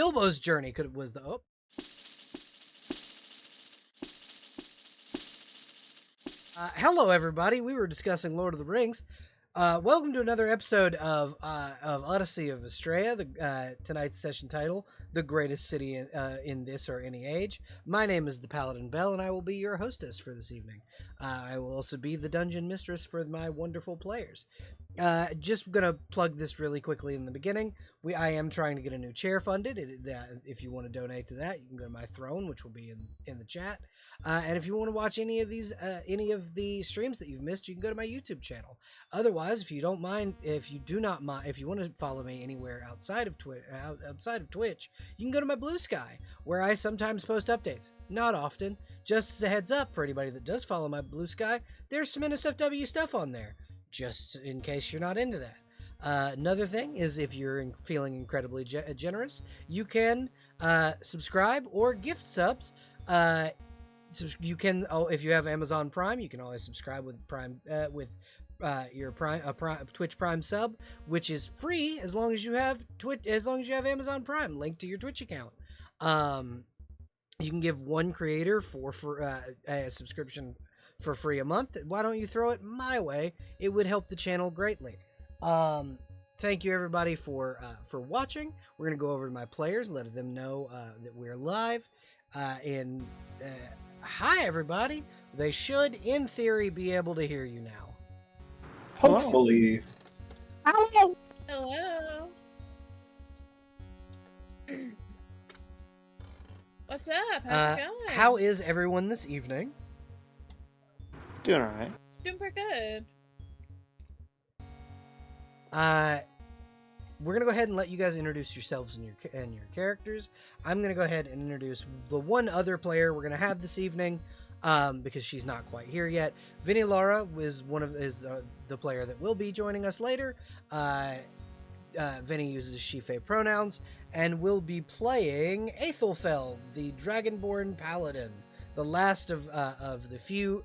Bilbo's journey was the hello everybody. We were discussing Lord of the Rings. Welcome to another episode of Odyssey of Astraya. Tonight's session title: "The Greatest City in This or Any Age." My name is ThePaladinBelle, and I will be your hostess for this evening. I will also be the dungeon mistress for my wonderful players. Just gonna plug this really quickly in the beginning. I am trying to get a new chair funded. If you want to donate to that, you can go to my throne, which will be in the chat. And if you want to watch any of the streams that you've missed, you can go to my YouTube channel. Otherwise, if you do not mind, if you want to follow me anywhere outside of Twitch, you can go to my Blue Sky, where I sometimes post updates. Not often. Just as a heads up for anybody that does follow my Blue Sky, there's some NSFW stuff on there, just in case you're not into that. Another thing is, if you're feeling incredibly generous, you can subscribe or gift subs. You can, if you have Amazon Prime, you can always subscribe with Prime your Twitch Prime sub, which is free as long as you have Amazon Prime linked to your Twitch account. You can give one creator for a subscription for free a month. Why don't you throw it my way? It would help the channel greatly. Thank you everybody for watching. We're gonna go over to my players, let them know that we're live. Hi everybody. They should, in theory, be able to hear you now. Hopefully. Hello. What's up? How's it going? How is everyone this evening? Doing alright. Doing pretty good. We're gonna go ahead and let you guys introduce yourselves and your characters. I'm gonna go ahead and introduce the one other player we're gonna have this evening, because she's not quite here yet. Vinny Laura is the player that will be joining us later. Vinny uses she/they pronouns and will be playing Aethelfell, the Dragonborn Paladin, the last of few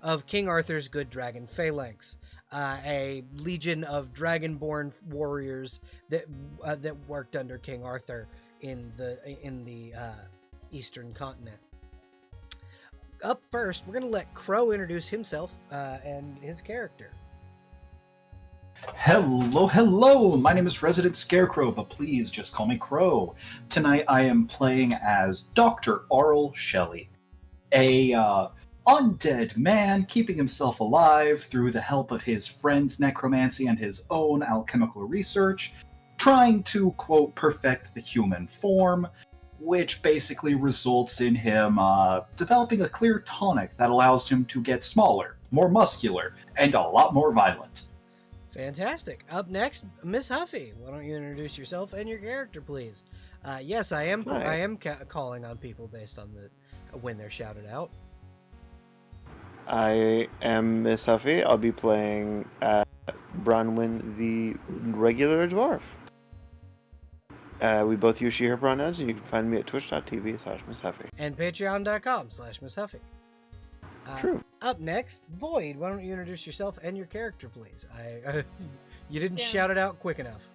of King Arthur's good dragon phalanx, a legion of Dragonborn warriors that worked under King Arthur in the Eastern continent. Up first, we're gonna let Crow introduce himself and his character. Hello, my name is Resident Scarecrow, but please just call me Crow. Tonight I am playing as Dr. Arl Shelley, a undead man keeping himself alive through the help of his friend's necromancy and his own alchemical research, trying to, quote, perfect the human form, which basically results in him developing a clear tonic that allows him to get smaller, more muscular, and a lot more violent. Fantastic. Up next, Miss Huffy. Why don't you introduce yourself and your character, please? Yes, I am. Hi. I am calling on people based on when they're shouted out. I am Miss Huffy. I'll be playing Bronwyn, the regular dwarf. We both use she/her pronouns, and you can find me at twitch.tv/Miss Huffy. And patreon.com/Miss Huffy. True. Up next, Void. Why don't you introduce yourself and your character, please? You didn't Yeah. shout it out quick enough.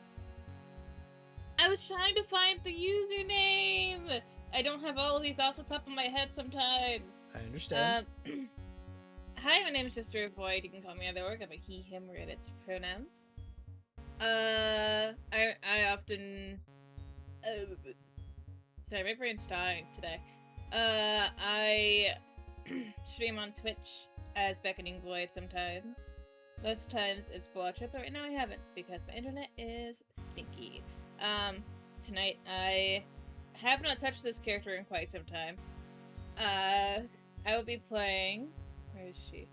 I was trying to find the username. I don't have all of these off the top of my head sometimes. I understand. Hi, my name is just Drew Void. You can call me either or. I have a he, him, or its pronouns. I often. Sorry, my brain's dying today. I stream on Twitch as Beckoning Void sometimes. Most times it's Blotcha, but right now I haven't because my internet is stinky. Tonight I have not touched this character in quite some time. I will be playing, where is she?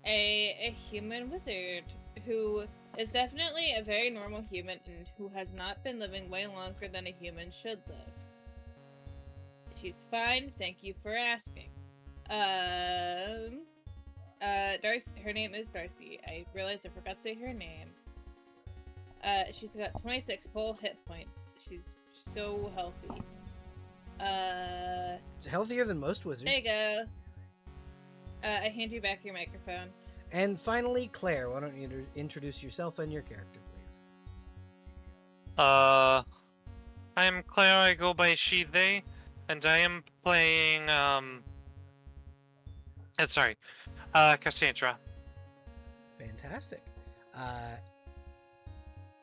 A human wizard who is definitely a very normal human and who has not been living way longer than a human should live. She's fine, thank you for asking. Darcy, her name is Darcy. I realized I forgot to say her name. She's got 26 full hit points. She's so healthy. It's healthier than most wizards. There you go. I hand you back your microphone. And finally, Claire. Why don't you introduce yourself and your character, please? I am Claire, I go by she, they, and I am playing, Cassandra. Fantastic.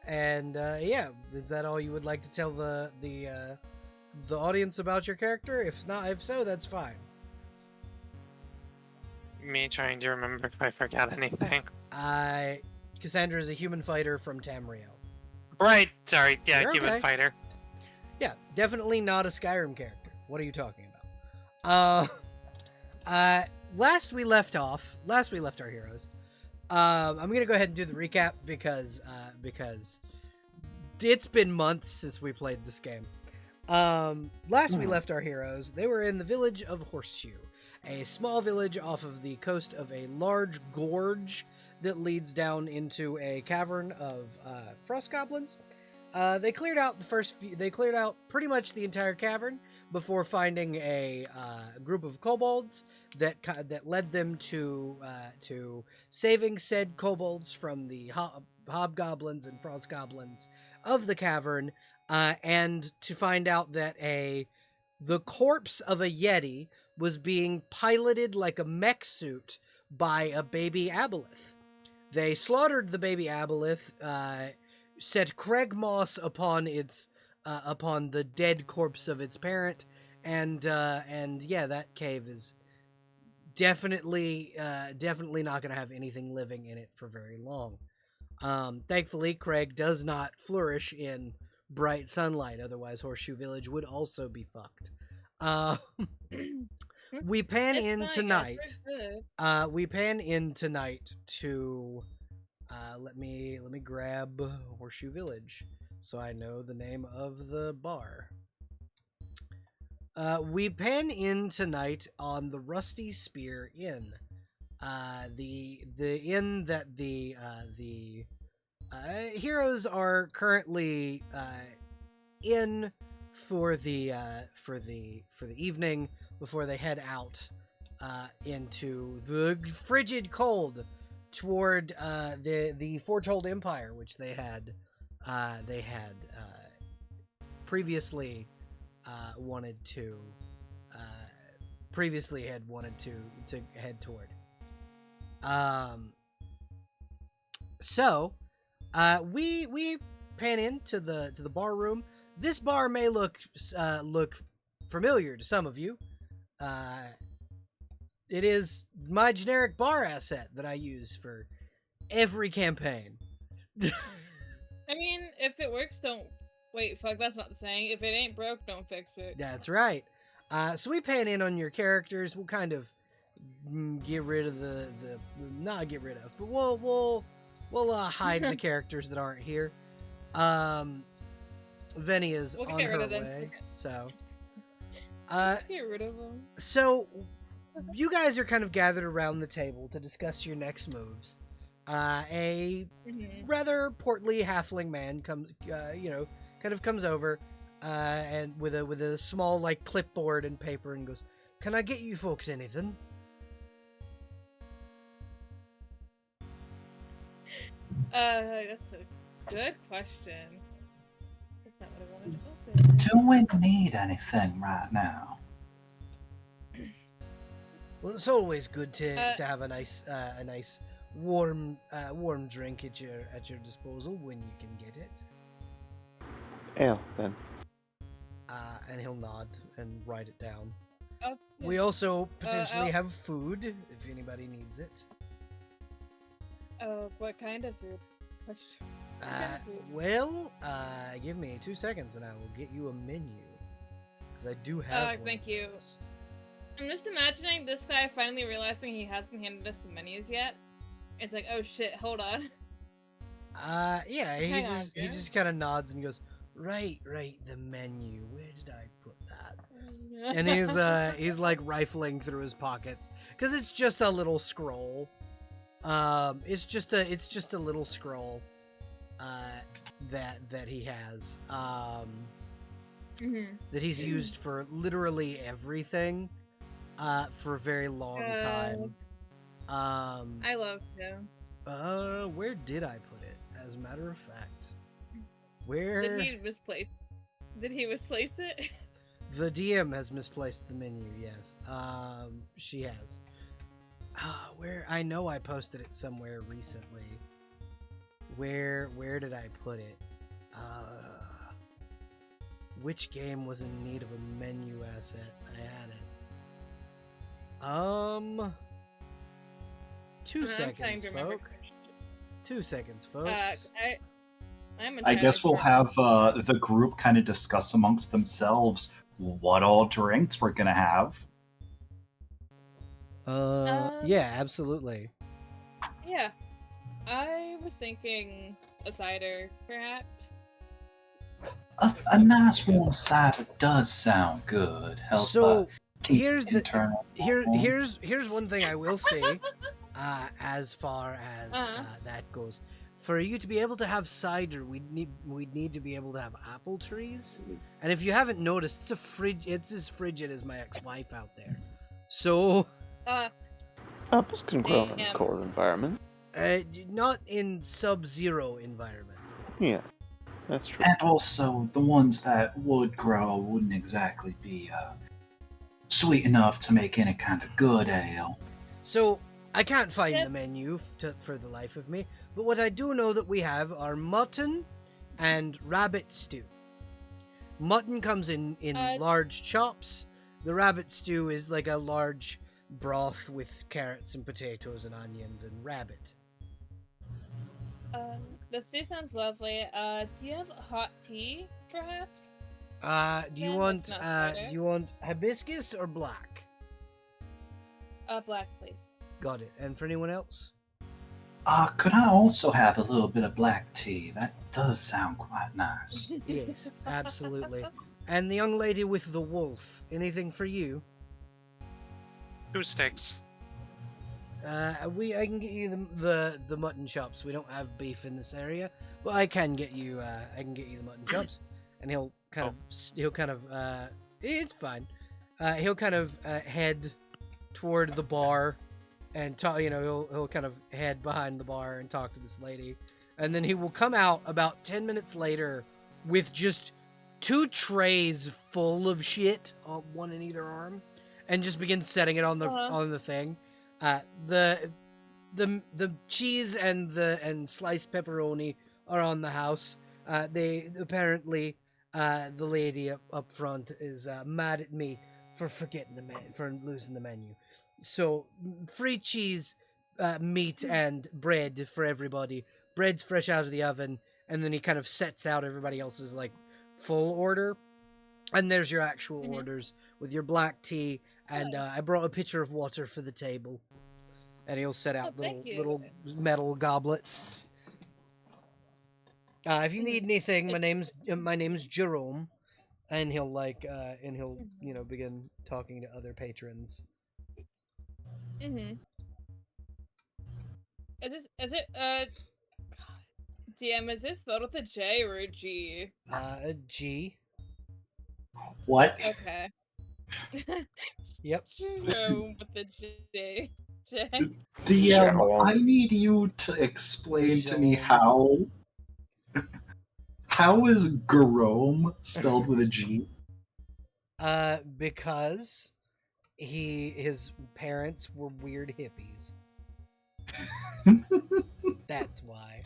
Yeah, is that all you would like to tell the audience about your character? If so, that's fine. Me trying to remember if I forgot anything. Cassandra is a human fighter from Tamriel. Right, sorry, yeah, You're human okay. fighter. Yeah, definitely not a Skyrim character. What are you talking about? Last we left our heroes. I'm gonna go ahead and do the recap because it's been months since we played this game. Last we left our heroes, they were in the village of Horseshoe, a small village off of the coast of a large gorge that leads down into a cavern of frost goblins. They cleared out they cleared out pretty much the entire cavern before finding a group of kobolds that led them to saving said kobolds from the hobgoblins and frost goblins of the cavern, and to find out that the corpse of a yeti was being piloted like a mech suit by a baby aboleth. They slaughtered the baby aboleth, set Craig Moss upon the dead corpse of its parent, and yeah, that cave is definitely not going to have anything living in it for very long. Thankfully, Craig does not flourish in bright sunlight, otherwise Horseshoe Village would also be fucked. We pan It's in fine, tonight. guys, we're good. We pan in tonight to let me grab Horseshoe Village so I know the name of the bar. We pan in tonight on the Rusty Spear Inn. The inn that the heroes are currently in for the evening before they head out into the frigid cold toward the Forgehold Empire, which they had previously wanted to head toward. So we pan into the bar room. This bar may look familiar to some of you. It is my generic bar asset that I use for every campaign. I mean, if it works, don't... Wait, fuck, that's not the saying. If it ain't broke, don't fix it. That's right. So we pan in on your characters. We'll kind of get rid of the not get rid of, but we'll hide the characters that aren't here. Venny is We'll on get rid her of them. way, so Just get rid of them. so you guys are kind of gathered around the table to discuss your next moves. A rather portly halfling man comes over and with a small like clipboard and paper and goes, "Can I get you folks anything?" That's a good question. That's not what I wanted to open. Do we need anything right now? Well, it's always good to have a nice warm drink at your disposal when you can get it. Ale, then. And he'll nod and write it down. Oh, yeah. We also potentially have food if anybody needs it. What kind of food? Question. Well, give me 2 seconds and I will get you a menu. Because I do have one thank of you. those. I'm just imagining this guy finally realizing he hasn't handed us the menus yet. It's like, oh shit, hold on. Yeah, he Hang on, just kind of nods and goes, right, the menu. Where did I put that? And he's like rifling through his pockets because it's just a little scroll. It's just a little scroll that he has that he's used for literally everything for a very long time. I love him. Where did I put it? As a matter of fact, Where Did he misplace? Did he misplace it? the DM has misplaced the menu? Yes, she has. Where I know I posted it somewhere recently. Where did I put it? Which game was in need of a menu asset? I had it. 2 I'm trying seconds, to remember. folk. 2 seconds, folks. I'm I guess we'll have entirely the group kind of discuss amongst themselves what all drinks we're gonna have. Yeah, absolutely. Yeah, I was thinking a cider, perhaps. A nice warm cider does sound good. Help So keep here's the internal. here's one thing I will say, as far as that goes. For you to be able to have cider, we'd need to be able to have apple trees. And if you haven't noticed, it's as frigid as my ex-wife out there. So Apples can grow in a Damn. cold environment. not in sub-zero environments. Yeah, that's true. And also, the ones that would grow wouldn't exactly be sweet enough to make any kind of good ale. So I can't find Yep. the menu for the life of me, but what I do know that we have are mutton and rabbit stew. Mutton comes in large chops. The rabbit stew is like a large broth with carrots and potatoes and onions and rabbit. The stew sounds lovely. Do you have hot tea, perhaps? Do you Yeah, want that's not cider. do you want hibiscus or black? Black, please. Got it. And for anyone else? Could I also have a little bit of black tea? That does sound quite nice. Yes, absolutely. And the young lady with the wolf, anything for you? 2 sticks. I can get you the mutton chops. We don't have beef in this area, but I can get you the mutton chops. And he'll kind of it's fine. He'll kind of head toward the bar and talk. He'll kind of head behind the bar and talk to this lady, and then he will come out about 10 minutes later with just 2 trays full of shit, one in either arm, and just begin setting it on the thing. The cheese and sliced pepperoni are on the house. They apparently the lady up front is mad at me for for losing the menu. So free cheese, meat, and bread for everybody. Bread's fresh out of the oven, and then he kind of sets out everybody else's like full order. And there's your actual orders with your black tea, and I brought a pitcher of water for the table. And he'll set out little metal goblets. If you need anything, my name's Jerome, and he'll begin talking to other patrons. DM, is this spelled with a J or a G? A G. What? Okay. Yep. Jerome with the J. DM, I need you to explain to me how is Jerome spelled with a G? Because his parents were weird hippies. That's why.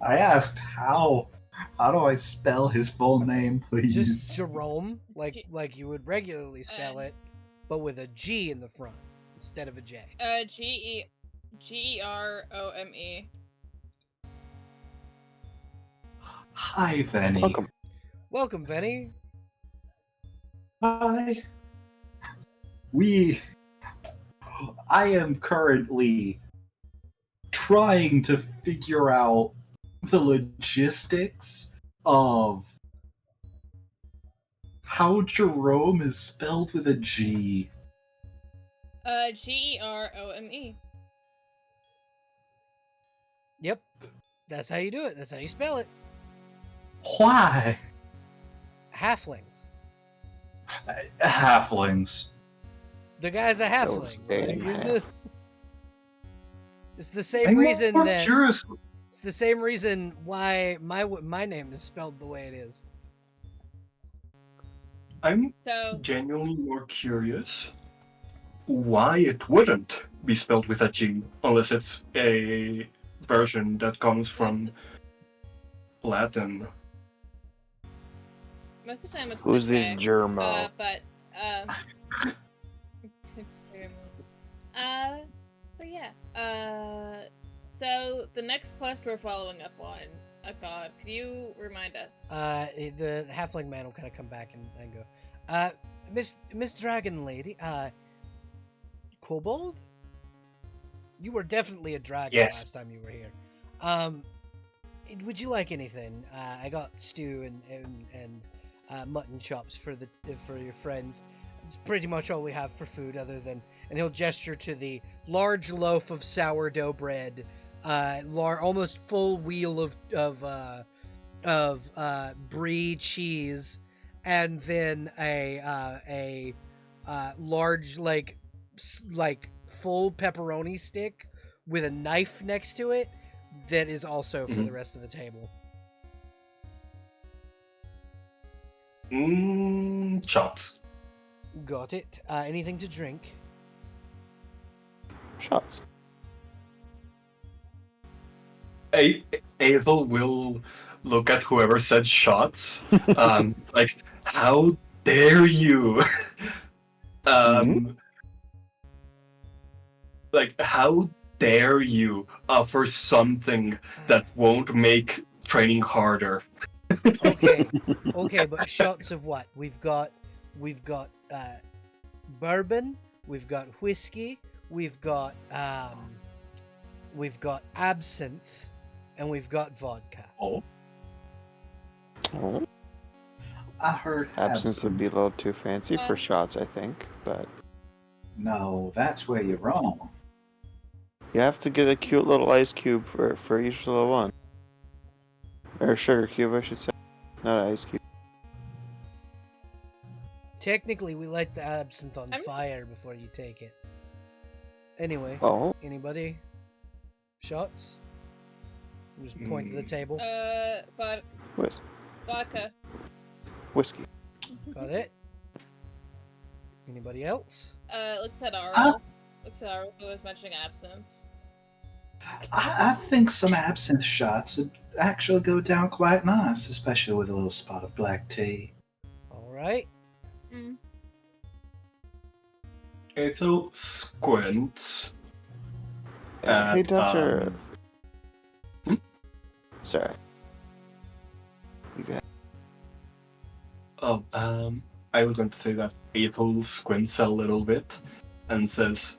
I asked how. How do I spell his full name, please? Just Jerome, like you would regularly spell it, but with a G in the front instead of a J. Gerome. Hi, Venny. Welcome, Venny. Hi. I am currently trying to figure out the logistics of how Jerome is spelled with a G. Gerome. Yep. That's how you do it. That's how you spell it. Why? Halflings. Halflings. The guy's a halfling. Those damn It's the same reason more that curious. It's the same reason why my name is spelled the way it is. I'm So, genuinely more curious why it wouldn't be spelled with a G unless it's a version that comes from Latin. most of the time it's Who's with a this K. germo? But but yeah. So the next quest we're following up on, God, could you remind us? The halfling man will kind of come back and go, Miss Dragon Lady, Kobold? You were definitely a dragon Yes. last time you were here. Would you like anything? I got stew and mutton chops for your friends. It's pretty much all we have for food, other than, and he'll gesture to the large loaf of sourdough bread, almost full wheel of brie cheese, and then a large like full pepperoni stick with a knife next to it that is also for the rest of the table. Chops. Got it. Anything to drink? Shots. Aethel will look at whoever said shots. Like, how dare you? Like, how dare you offer something that won't make training harder? Okay, okay, but shots of what? We've got bourbon, we've got whiskey, we've got absinthe, and we've got vodka. Oh, Oh, I heard absence would be a little too fancy for Uh, shots, I think, but No, that's where you're wrong. you have to get a cute little ice cube for each little one. Or sugar cube, I should say. Not ice cube. Technically, we light the absinthe on I'm s- fire before you take it. Anyway, Oh, anybody? Shots? Just point to the table. Vodka. whiskey. Got it. Anybody else? Looks at Arl. Uh, Looks at Arl, who was mentioning absinthe. I think some absinthe shots would actually go down quite nice, especially with a little spot of black tea. All right. Mm. Aethel squints. Hey, At, Doctor. Hmm? Sorry. You got. Oh, I was going to say that Aethel squints a little bit and says,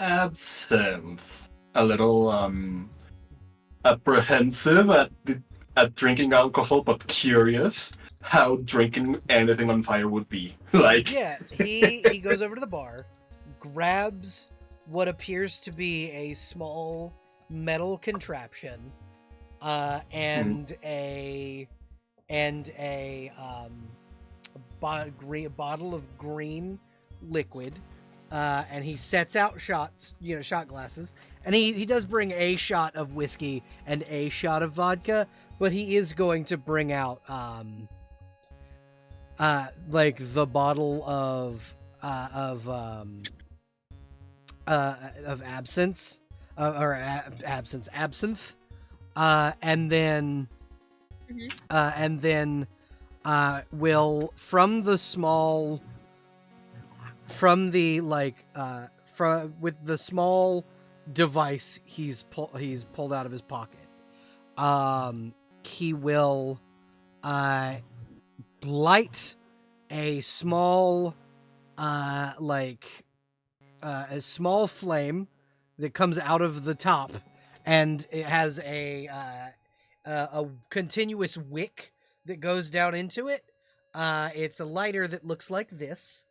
absinthe. A little, apprehensive at drinking alcohol, but curious how drinking anything on fire would be. Like, Yeah, he goes over to the bar, grabs what appears to be a small metal contraption, and a bottle of green liquid, and he sets out shots, shot glasses, and he does bring a shot of whiskey and a shot of vodka, but he is going to bring out like the bottle of absinthe, absinthe, and then will from the small device he's pulled out of his pocket, he will light a small a small flame that comes out of the top, and it has a continuous wick that goes down into it. It's a lighter that looks like this.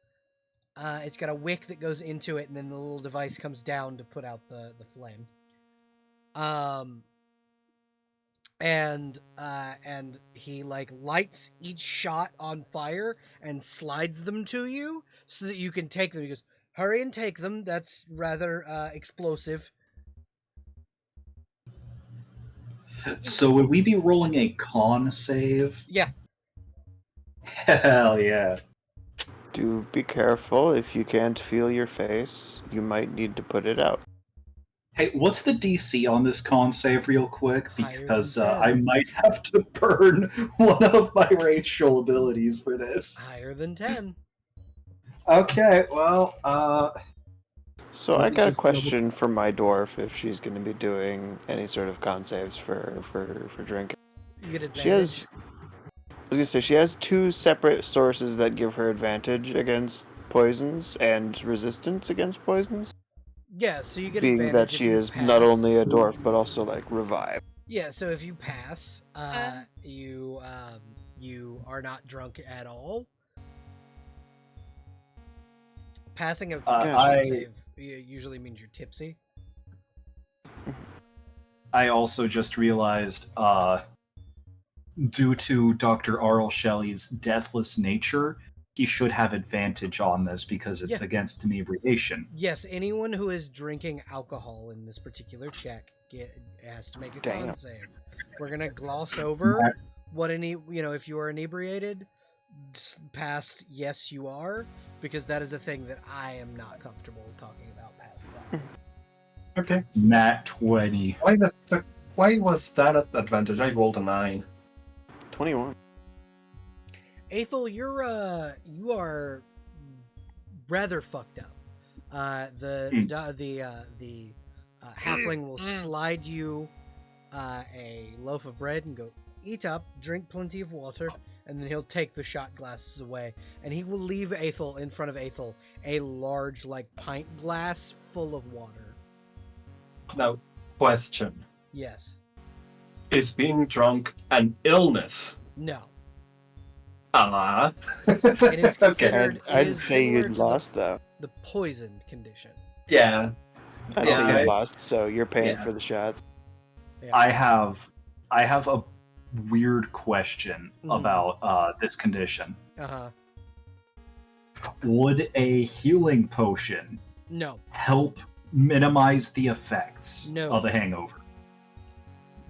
It's got a wick that goes into it, and then the little device comes down to put out the flame. And he lights each shot on fire and slides them to you so that you can take them. He goes, "Hurry and take them. That's rather explosive." So would we be rolling a con save? Yeah. Hell yeah. Do be careful. If you can't feel your face, you might need to put it out. Hey, what's the DC on this con save real quick? Higher Because than 10. I might have to burn one of my racial abilities for this. Higher than 10. Okay, well, So Let I me got a just double- question for my dwarf if she's going to be doing any sort of con saves for drinking. You get advantage. She has. I was gonna say she has two separate sources that give her advantage against poisons and resistance against poisons. Yeah, so you get Being advantage that if she you is pass. not only a dwarf but also like revive. Yeah, so if you pass, you are not drunk at all. Passing a con I save usually means you're tipsy. also just realized, due to Dr. Arl Shelley's deathless nature, he should have advantage on this because it's Yeah. against inebriation. Yes, anyone who is drinking alcohol in this particular check has to make a con Damn. save. We're gonna gloss over what if you are inebriated, past yes you are, because that is a thing that I am not comfortable talking about past that. Okay. Nat 20. Why the fuck? Why was that at advantage? I rolled a 9. 21. Aethel, you are rather fucked up. The halfling will slide you a loaf of bread and go, eat up, drink plenty of water, and then he'll take the shot glasses away, and he will leave Aethel, in front of Aethel, a large, like, pint glass full of water. Now, question. Yes. Is being drunk an illness? No. Ah. It is considered. I'd it is say similar you to lost though. the poisoned condition. Yeah. I'd Yeah, say I- you lost, so you're paying Yeah. for the shots. Yeah. I have a weird question Mhm. about this condition. Uh-huh. Would a healing potion No. help minimize the effects No. of a hangover?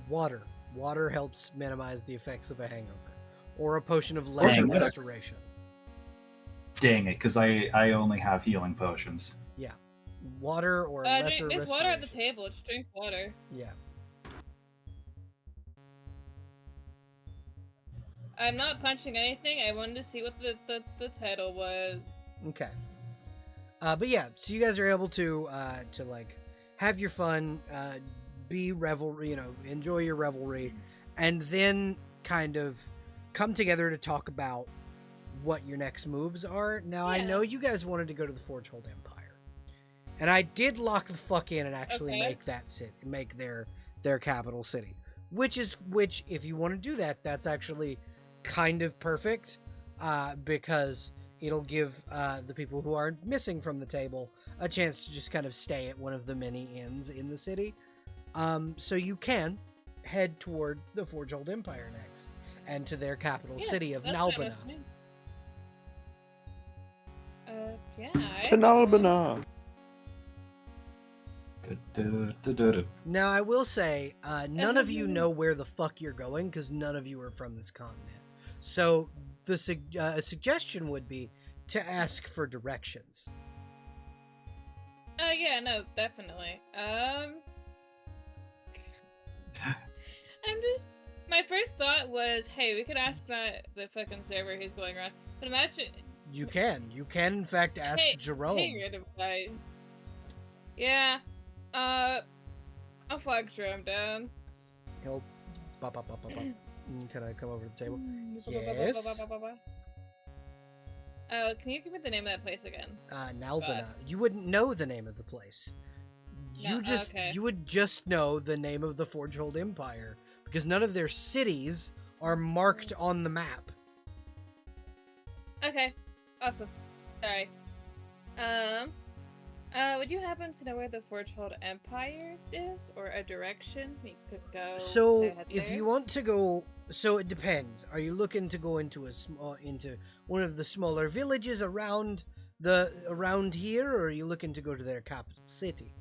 Water. Water helps minimize the effects of a hangover. Or a potion of lesser Dang it. restoration. Dang it, because I only have healing potions. Yeah. Water or lesser There's restoration. water at the table. Just drink water. Yeah. I'm not punching anything. I wanted to see what the title was. Okay. But yeah, so you guys are able to like have your fun, be revelry, enjoy your revelry, and then kind of come together to talk about what your next moves are. Now, I Yeah. know you guys wanted to go to the Forgehold Empire, and I did lock the fuck in and actually Okay. make their capital city. Which, if you want to do that, that's actually kind of perfect, because it'll give the people who are missing from the table a chance to just kind of stay at one of the many inns in the city. So you can head toward the Forgehold Empire next, and to their capital Yeah, city of that's fine Nalbana. with me. Yeah. To Nalbana. Now, I will say, none of you know where the fuck you're going, because none of you are from this continent. So, a suggestion would be to ask for directions. Oh yeah, no, definitely. My first thought was, hey, we could ask the fucking server who's going around. But imagine. You can in fact ask Jerome. Hey, random guy. Yeah. I'll flag Jerome down. He'll bop. Can I come over to the table? Yes. Oh, can you give me the name of that place again? Nalbana. You wouldn't know the name of the place. Okay. You would just know the name of the Forgehold Empire, because none of their cities are marked on the map. Okay. Awesome. Sorry. Would you happen to know where the Forgehold Empire is, or a direction we could go? So, to head if there? you want to go, so it depends. Are you looking to go into into one of the smaller villages around here, or are you looking to go to their capital city?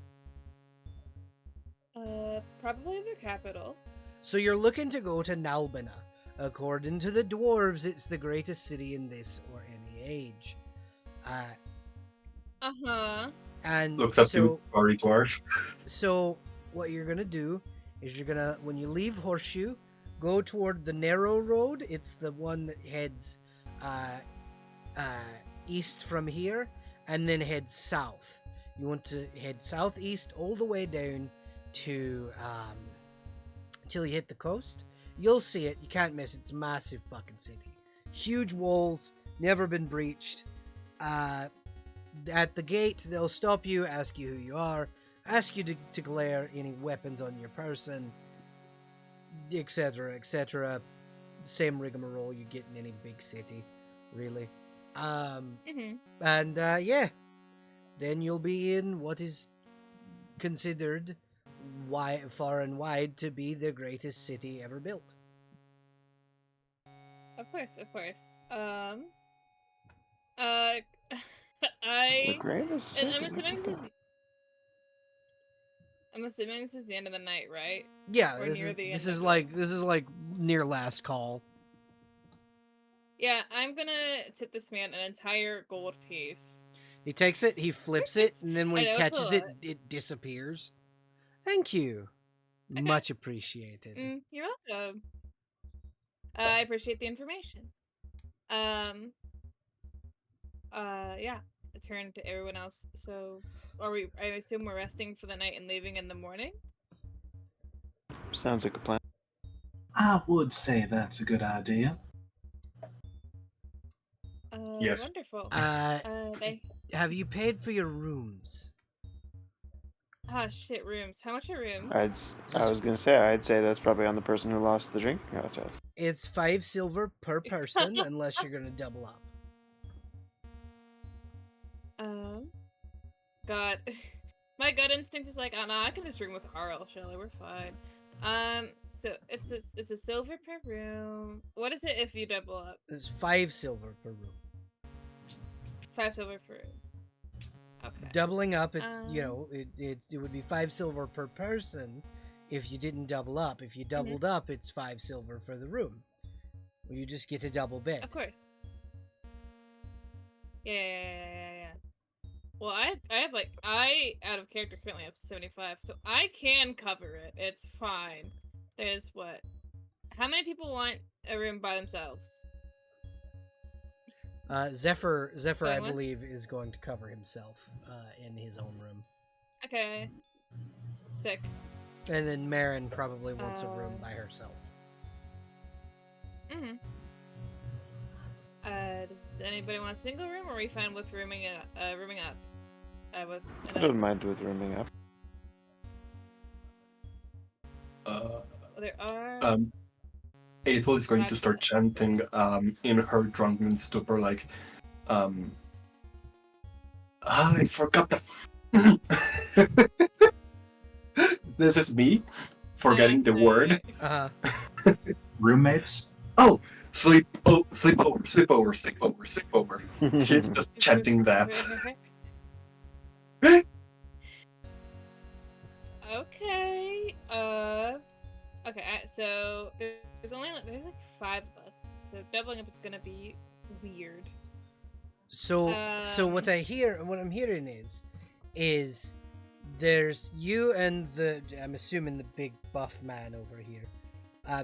Probably their capital. So you're looking to go to Nalbina. According to the dwarves, it's the greatest city in this or any age. Uh-huh. And Looks up so, to Ari Dwarf. so what you're gonna do is you're gonna, when you leave Horseshoe, go toward the narrow road. It's the one that heads east from here, and then head south. You want to head southeast all the way down to until you hit the coast. You'll see it. You can't miss it. It's a massive fucking city. Huge walls, never been breached. At the gate, they'll stop you, ask you who you are, ask you to declare any weapons on your person, etc., etc. Same rigmarole you get in any big city, really. And yeah, then you'll be in what is considered far and wide to be the greatest city ever built. Of course, of course. The greatest city. I'm assuming this is the end of the night, right? Yeah, Or this near is the this end is of like this is like near last call. Yeah, I'm gonna tip this man an entire gold piece. He takes it, he flips it, and then when I he know, it's a catches it, lot. it disappears. Thank you. Okay. Much appreciated. You're welcome. I appreciate the information. Yeah. I turn to everyone else. So, I assume we're resting for the night and leaving in the morning? Sounds like a plan. I would say that's a good idea. Yes. Wonderful. They... Have you paid for your rooms? Ah, shit, rooms. How much are rooms? I was gonna say, I'd say that's probably on the person who lost the drinking contest. It's 5 silver per person, unless you're gonna double up. God. My gut instinct is like, oh no, I can just room with Arl, Shelly, we're fine. So it's a silver per room. What is it if you double up? It's 5 silver per room. 5 silver per room. Okay. Doubling up, it's it would be 5 silver per person if you didn't double up. If you doubled up, it's 5 silver for the room. You just get a double bed. Of course. Yeah. Well, I have like, out of character currently have 75, so I can cover it. It's fine. There's what? How many people want a room by themselves? Zephyr, Going I once? believe, is going to cover himself in his own room. Okay. Sick. And then Marin probably wants a room by herself. Does anybody want a single room, or are we fine with rooming up? I don't mind with rooming up. There are... Ethel is going to start chanting in her drunken stupor, like, I forgot the... This is me forgetting the word. Roommates? Oh, sleep over. She's just chanting that. Okay. Okay. So there's like 5 of us. So doubling up is gonna be weird. So what I'm hearing is there's you and I'm assuming the big buff man over here,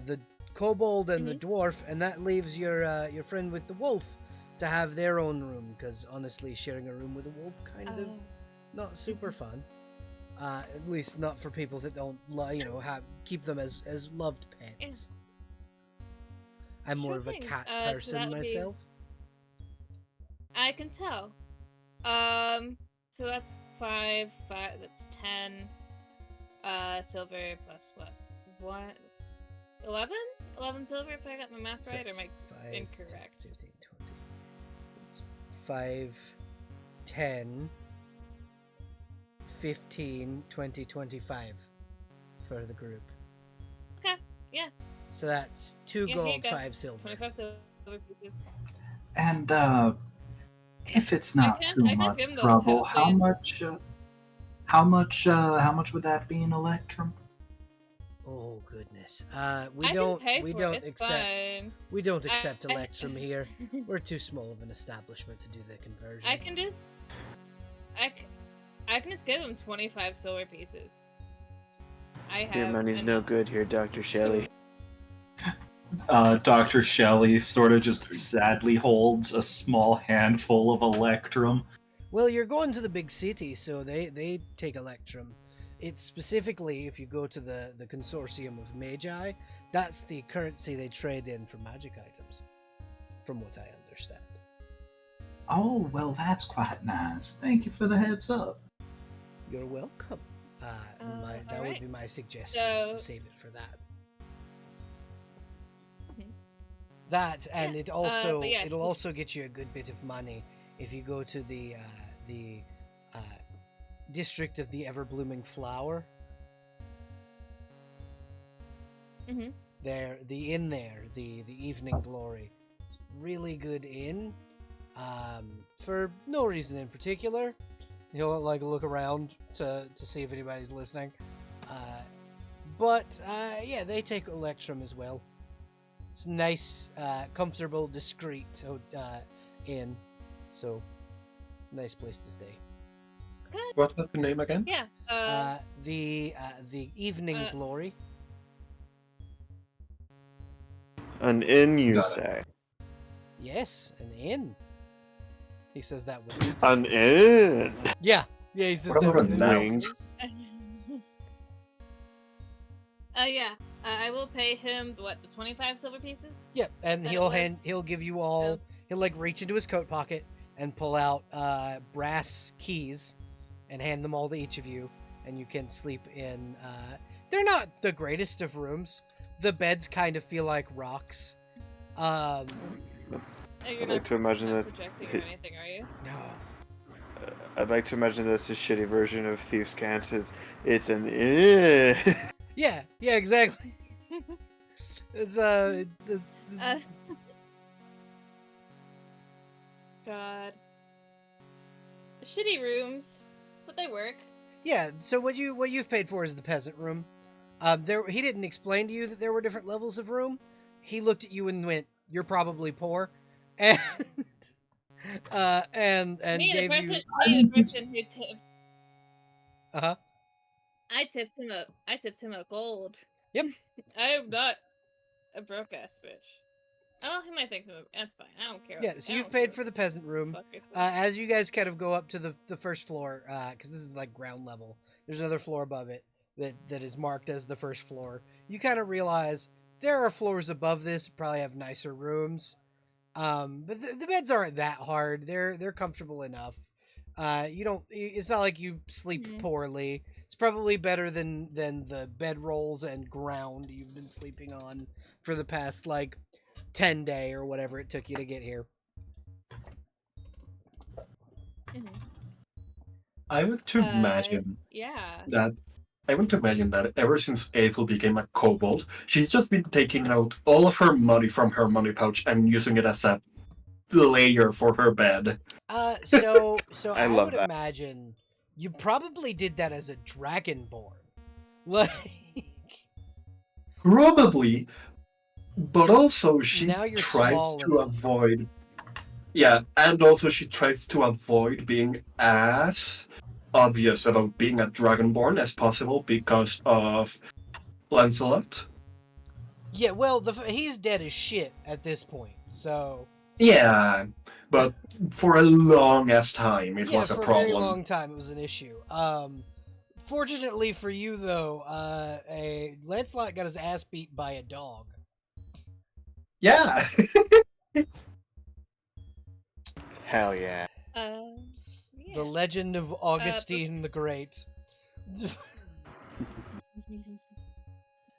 the kobold and the dwarf, and that leaves your friend with the wolf to have their own room, because honestly, sharing a room with a wolf kind of not super fun. At least not for people that don't keep them as loved pets. I'm more of a cat person myself. I can tell. So that's 5, that's 10 silver plus what? 11 silver, if I got my math right, or am I incorrect? 15, 20. It's 5, 10, 15, 20, 25 for the group. Okay, yeah. So that's 2 gold, 5 silver. 25 silver pieces. And if it's not too much trouble, how much would that be in Electrum? Oh goodness. I can pay for it. It's fine. We don't accept I- Electrum here. We're too small of an establishment to do the conversion. I can just give him 25 silver pieces. I have Your money's no enough. good here, Dr. Shelley. Dr. Shelley sort of just sadly holds a small handful of Electrum. Well, you're going to the big city, so they take Electrum. It's specifically if you go to the consortium of Magi, that's the currency they trade in for magic items, from what I understand. Oh, well, that's quite nice. Thank you for the heads up. You're welcome. That would alright. be my suggestion, is to So- save it for that. Mhm. That, and Yeah, it also but yeah, it'll also get you a good bit of money if you go to the district of the ever blooming flower. Mhm. There, the inn there, the Evening Glory, really good inn. For no reason in particular. He'll like look around to see if anybody's listening. But yeah, they take Electrum as well. It's nice, comfortable, discreet inn. So, nice place to stay. What was the name again? Yeah. The Evening Glory. An inn, you Got it. say? Yes, an inn. He says that with An inn! yeah, he says What that about with a an noun? emphasis. Yeah. I will pay him the 25 silver pieces. Yep, and That he'll was- give you all. Oh. He'll like reach into his coat pocket and pull out brass keys and hand them all to each of you, and you can sleep in. They're not the greatest of rooms. The beds kind of feel like rocks. Oh, you're I'd like to imagine not this. projecting or anything, are you? No. I'd like to imagine this a shitty version of Thief's Cant. It's an inn. Yeah, exactly. It's God. Shitty rooms, but they work. yeah. So what you've paid for is the peasant room. He didn't explain to you that there were different levels of room. He looked at you and went, "You're probably poor," and and Me, gave the person, you. me, the person who tipped. Uh-huh. I tipped him up. I tipped him up gold. Yep. I am not a broke ass bitch. Oh, he might think so. That's fine. I don't care. Yeah, so you've paid for the peasant room. As you guys kind of go up to the first floor, because this is like ground level, there's another floor above it that is marked as the first floor. You kind of realize there are floors above this, probably have nicer rooms, but the beds aren't that hard. They're comfortable enough. You don't. It's not like you sleep Mhm. poorly. It's probably better than the bedrolls and ground you've been sleeping on for the past like 10 day or whatever it took you to get here. Mhm. I want to imagine Yeah. that. I want to imagine that ever since Ethel became a kobold, she's just been taking out all of her money from her money pouch and using it as a layer for her bed. So I I love would that. imagine you probably did that as a dragonborn. Like Probably, but also she Now you're tries small to enough. avoid. Yeah, and also she tries to avoid being as obvious about being a dragonborn as possible because of Lancelot. yeah, well, he's dead as shit at this point. So Yeah, but for a long ass time it yeah, was a for a very problem. long time it was an issue. Fortunately for you though, a Lancelot got his ass beat by a dog. Yeah. Hell yeah. Yeah. The legend of Augustine the Great.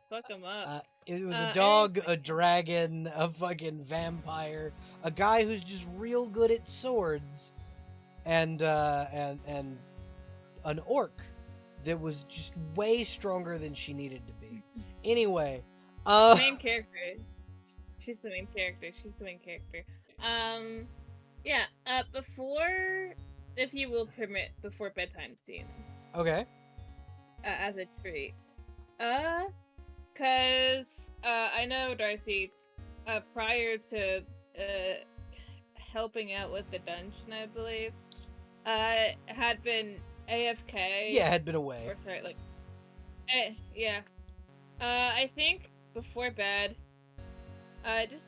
Fuck him up. It was a Anyways, dog, a dragon, a fucking vampire, a guy who's just real good at swords, and an orc that was just way stronger than she needed to be. Anyway, Main character. She's the main character. Yeah. Before, if you will permit, before bedtime scenes, okay, as a treat. Cause I know Darcy, prior to helping out with the dungeon, I believe, had been AFK. Yeah, had been away. Or sorry, like, yeah. I think before bed, just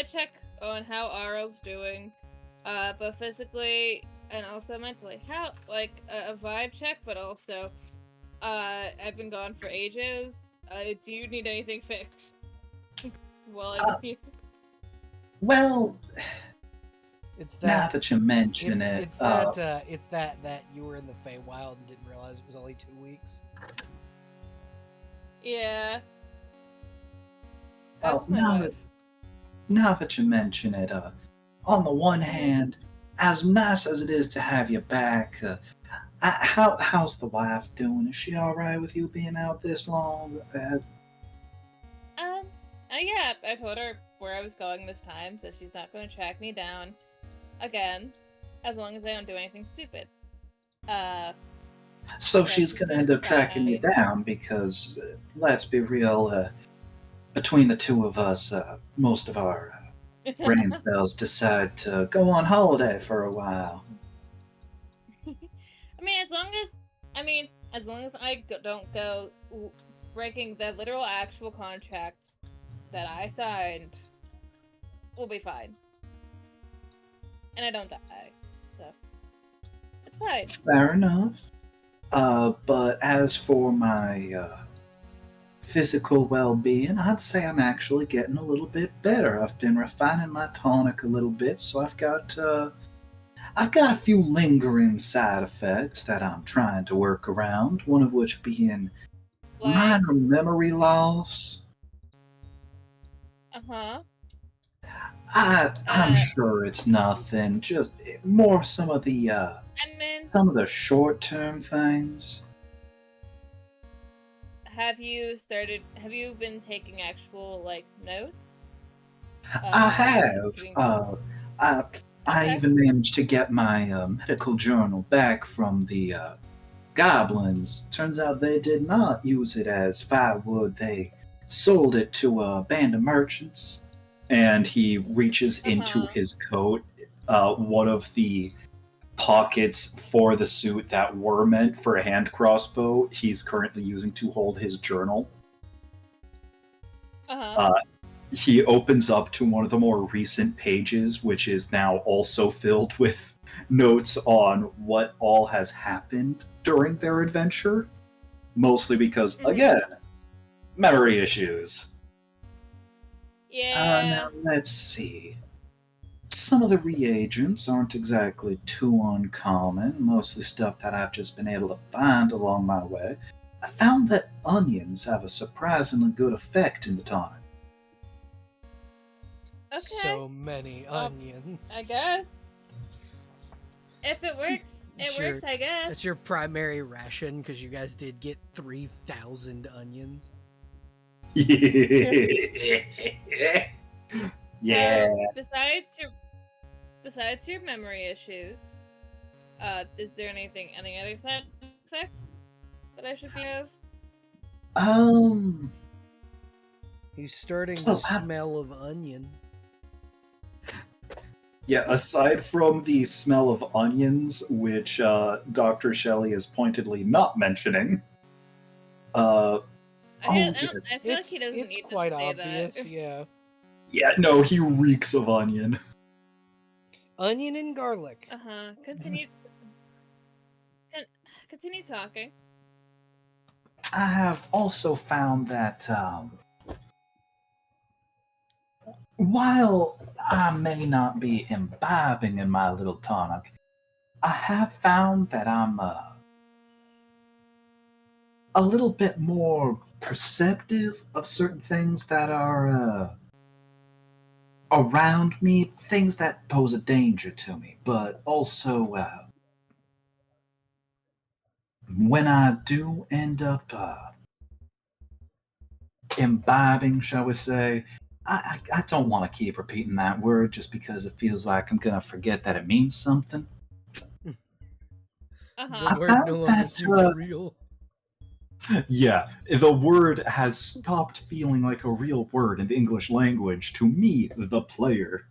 check on how Arl's doing, both physically and also mentally. How, like, a vibe check, but also, I've been gone for ages. Do you need anything fixed? Well, I'm here. Well, It's now that. that you mention it, It's that you were in the Feywild and didn't realize it was only 2 weeks. Yeah. well, That's my wife. now that you mention it, on the one hand, as nice as it is to have you back, how's the wife doing? Is she all right with you being out this long? Yeah, I told her where I was going this time, so she's not going to track me down again, as long as I don't do anything stupid. So yeah, she's gonna end up tracking you fine. down because, let's be real, between the two of us, most of our brain cells decide to go on holiday for a while. As long as I don't go breaking the literal actual contract that I signed, we'll be fine. And I don't die, so it's fine. Fair enough. But as for my physical well-being, I'd say I'm actually getting a little bit better. I've been refining my tonic a little bit, so I've got a few lingering side effects that I'm trying to work around. One of which being Like, minor memory loss. I'm sure it's nothing. Just more some of the short-term things. Have you been taking actual, like, notes? I have. I Okay. even managed to get my medical journal back from the goblins. Turns out they did not use it as firewood. They sold it to a band of merchants. And he reaches into his coat. One of the pockets for the suit that were meant for a hand crossbow, he's currently using to hold his journal. He opens up to one of the more recent pages, which is now also filled with notes on what all has happened during their adventure. Mostly because, again, memory issues. Yeah. Now let's see. Some of the reagents aren't exactly too uncommon, mostly stuff that I've just been able to find along my way. I found that onions have a surprisingly good effect in the tonic. Okay. So many onions. I guess. If it works, it works, I guess. That's your primary ration, because you guys did get 3,000 onions. Yeah. Besides your memory issues, is there any other side effect that I should be of? He's starting to smell of onion. Yeah, aside from the smell of onions, which Dr. Shelley is pointedly not mentioning, I feel like he doesn't need it's quite to say obvious, that. yeah. Yeah, no, he reeks of onion. Onion and garlic. Continue talking. I have also found that while I may not be imbibing in my little tonic, I have found that I'm a little bit more perceptive of certain things that are around me, things that pose a danger to me, but also when I do end up imbibing, shall we say, I don't want to keep repeating that word just because it feels like I'm going to forget that it means something. The word no longer seems real. Yeah, the word has stopped feeling like a real word in the English language to me, the player.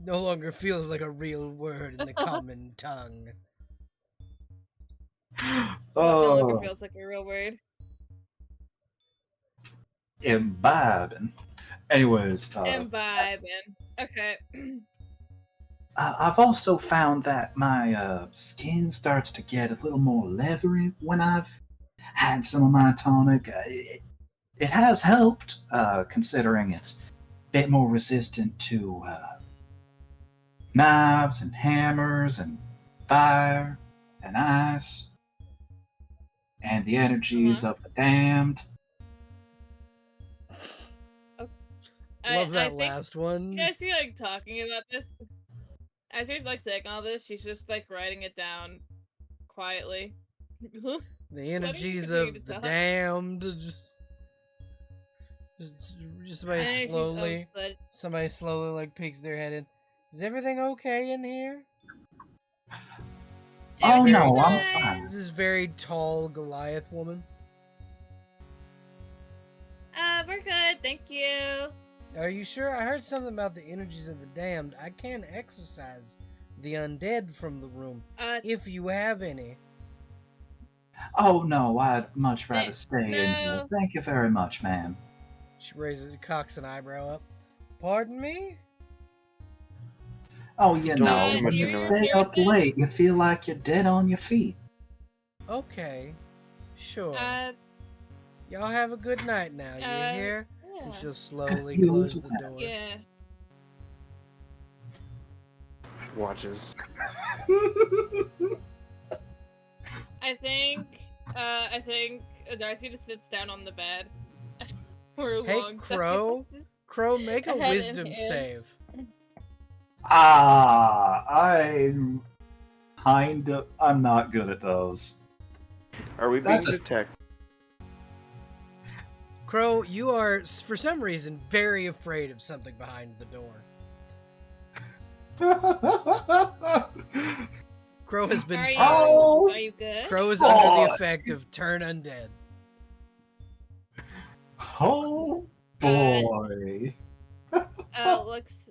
No longer feels like a real word in the common tongue. What no longer Oh, feels like a real word. imbibing. Anyways, Imbibing. Okay. I've also found that my skin starts to get a little more leathery when I've had some of my tonic. It has helped, considering it's a bit more resistant to knives and hammers and fire and ice and the energies of the damned. Love I that think last one. as you're like talking about this, as you're like saying all this, she's just like writing it down quietly. The letting you energies continue of to the talk. damned. Just somebody Energies slowly, of the somebody slowly like peeks their head in. Is everything okay in here? Oh Everything's no, I'm fine. fine. This is very tall Goliath woman. We're good, thank you. Are you sure? I heard something about the energies of the damned. I can exorcise the undead from the room if you have any. Oh no, I'd much rather stay in here. no. Thank you very much, ma'am. She cocks an eyebrow up. Pardon me? Oh, you Don't know, make too when much you noise. stay up late, you feel like you're dead on your feet. Okay, sure. Uh, Y'all have a good night now. You hear? yeah. And she'll slowly You close as the well. door. Yeah. Watches. I think Darcy just sits down on the bed for a Hey, long Crow. second. Crow, make a Head in wisdom hands. save. I'm not good at those. Are we being That's a- detected? Crow, you are, for some reason, very afraid of something behind the door. Crow has been Are you, tied. Oh, are you good? Crow is under the God. effect of turn undead. Oh boy. Looks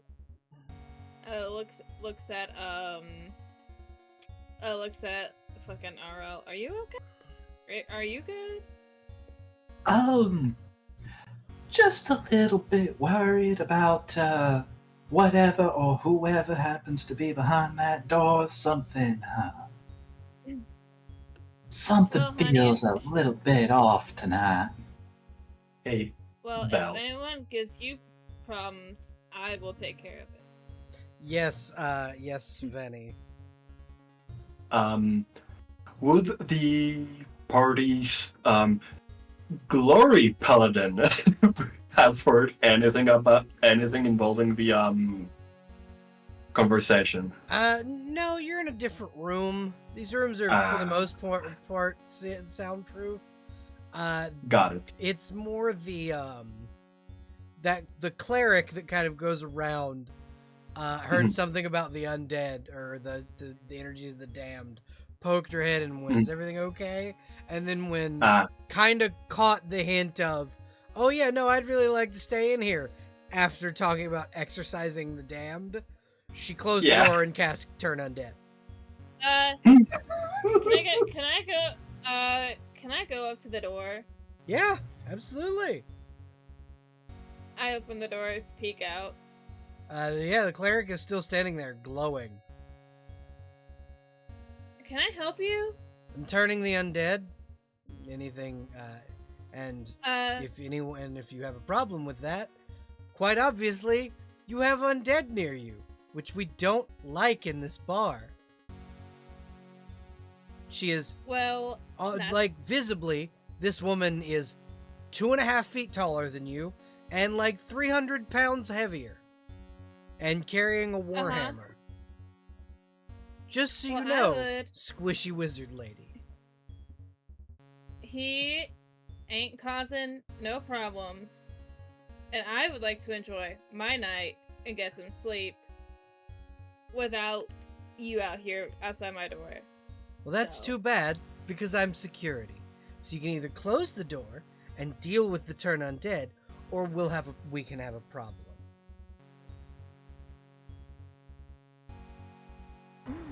looks at fucking RL. Are you okay? Are you good? Just a little bit worried about whatever or whoever happens to be behind that door. Something Well, honey, feels a little bit off tonight. Hey, well, if Belle. anyone gives you problems, I will take care of it. Yes, yes, Venny. Would the party's glory paladin have heard anything involving the conversation? No, you're in a different room. These rooms are, for the most part soundproof. Got it. It's more the cleric that kind of goes around heard something about the undead or the energies of the damned, poked her head and went, is everything okay? And then when kind of caught the hint of, oh yeah, no, I'd really like to stay in here after talking about exorcising the damned, she closed the door and cast turn undead. Can I go up to the door? Yeah, absolutely. I open the door to peek out. Yeah, the cleric is still standing there, glowing. Can I help you? I'm turning the undead. Anything, and if you have a problem with that, quite obviously, you have undead near you, which we don't like in this bar. She is, well, like, visibly, this woman is 2.5 feet taller than you, and like 300 pounds heavier, and carrying a warhammer. Just so you know, squishy wizard lady. He ain't causing no problems, and I would like to enjoy my night and get some sleep without you out here outside my door. Well, that's too bad, because I'm security. So you can either close the door and deal with the turn undead, or we can have a problem.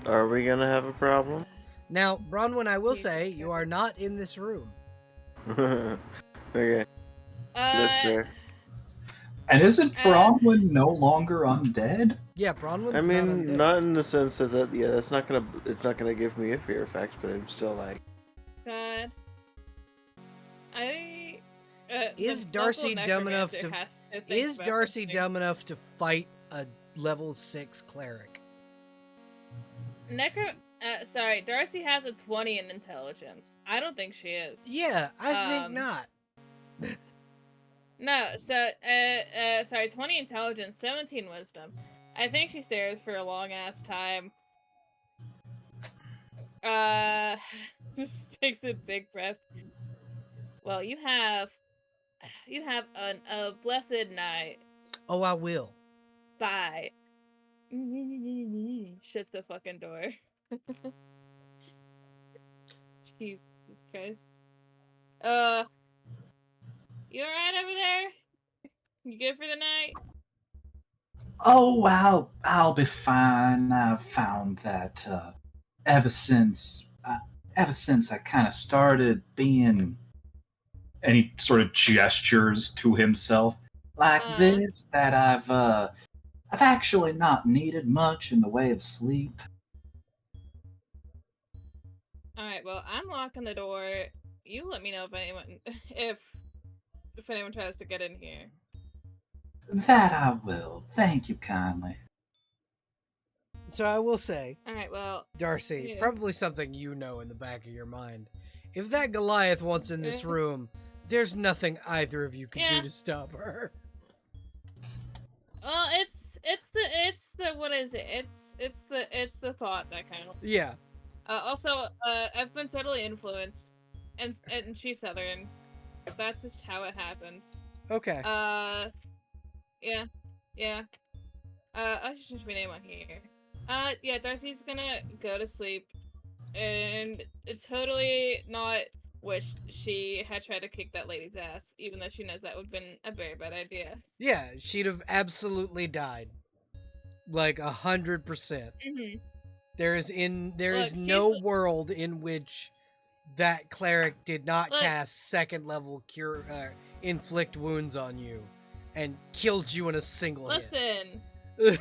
Are we gonna have a problem? Now, Bronwyn, I will Jesus say you are Christ. not in this room. Okay, that's fair. And isn't Uh, Bronwyn no longer undead? Yeah, Bronwyn's I not mean, undead. not in the sense that yeah, it's not gonna give me a fear effect, but I'm still like, God. I. Is the Darcy local dumb enough necromancer to? has to think Is about Darcy some dumb things. enough to fight a level 6 cleric? Sorry, Darcy has a 20 in intelligence. I don't think she is. Yeah, I think Um, not. No, sorry, 20 intelligence, 17 wisdom. I think she stares for a long ass time. Just takes a big breath. Well, you have a blessed night. Oh, I will. Bye. Shut the fucking door. Jesus Christ. You alright over there? You good for the night? Oh, well, I'll be fine. I've found that ever since I kind of started being, and he sort of gestures to himself like this, that I've actually not needed much in the way of sleep. Alright, well, I'm locking the door. You let me know if anyone tries to get in here. That I will. Thank you kindly. So I will say, Alright, well, Darcy, yeah. probably something you know in the back of your mind. If that Goliath wants in this room, there's nothing either of you can do to stop her. Well, it's the what is it? It's the thought that counts. Yeah. Also, I've been subtly influenced, and she's Southern. That's just how it happens. Okay. Yeah. I should change my name on here. Yeah, Darcy's gonna go to sleep, and totally not wish she had tried to kick that lady's ass, even though she knows that would have been a very bad idea. Yeah, she'd have absolutely died. Like 100%. Mm-hmm. There is Look, no world in which that cleric did not cast second level inflict wounds on you and killed you in a single Listen. hit.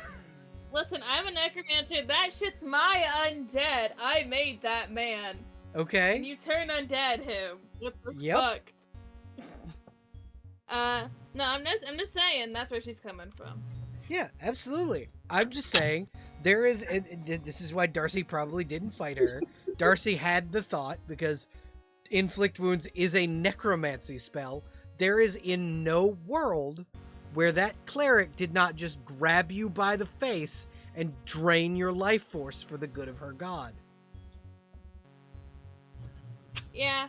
Listen, I'm a necromancer. That shit's my undead. I made that man. Okay. And you turn undead him. What the Yep. fuck? No, I'm just saying that's where she's coming from. Yeah, absolutely. I'm just saying this is why Darcy probably didn't fight her. Darcy had the thought because inflict wounds is a necromancy spell. There is in no world where that cleric did not just grab you by the face and drain your life force for the good of her god. Yeah,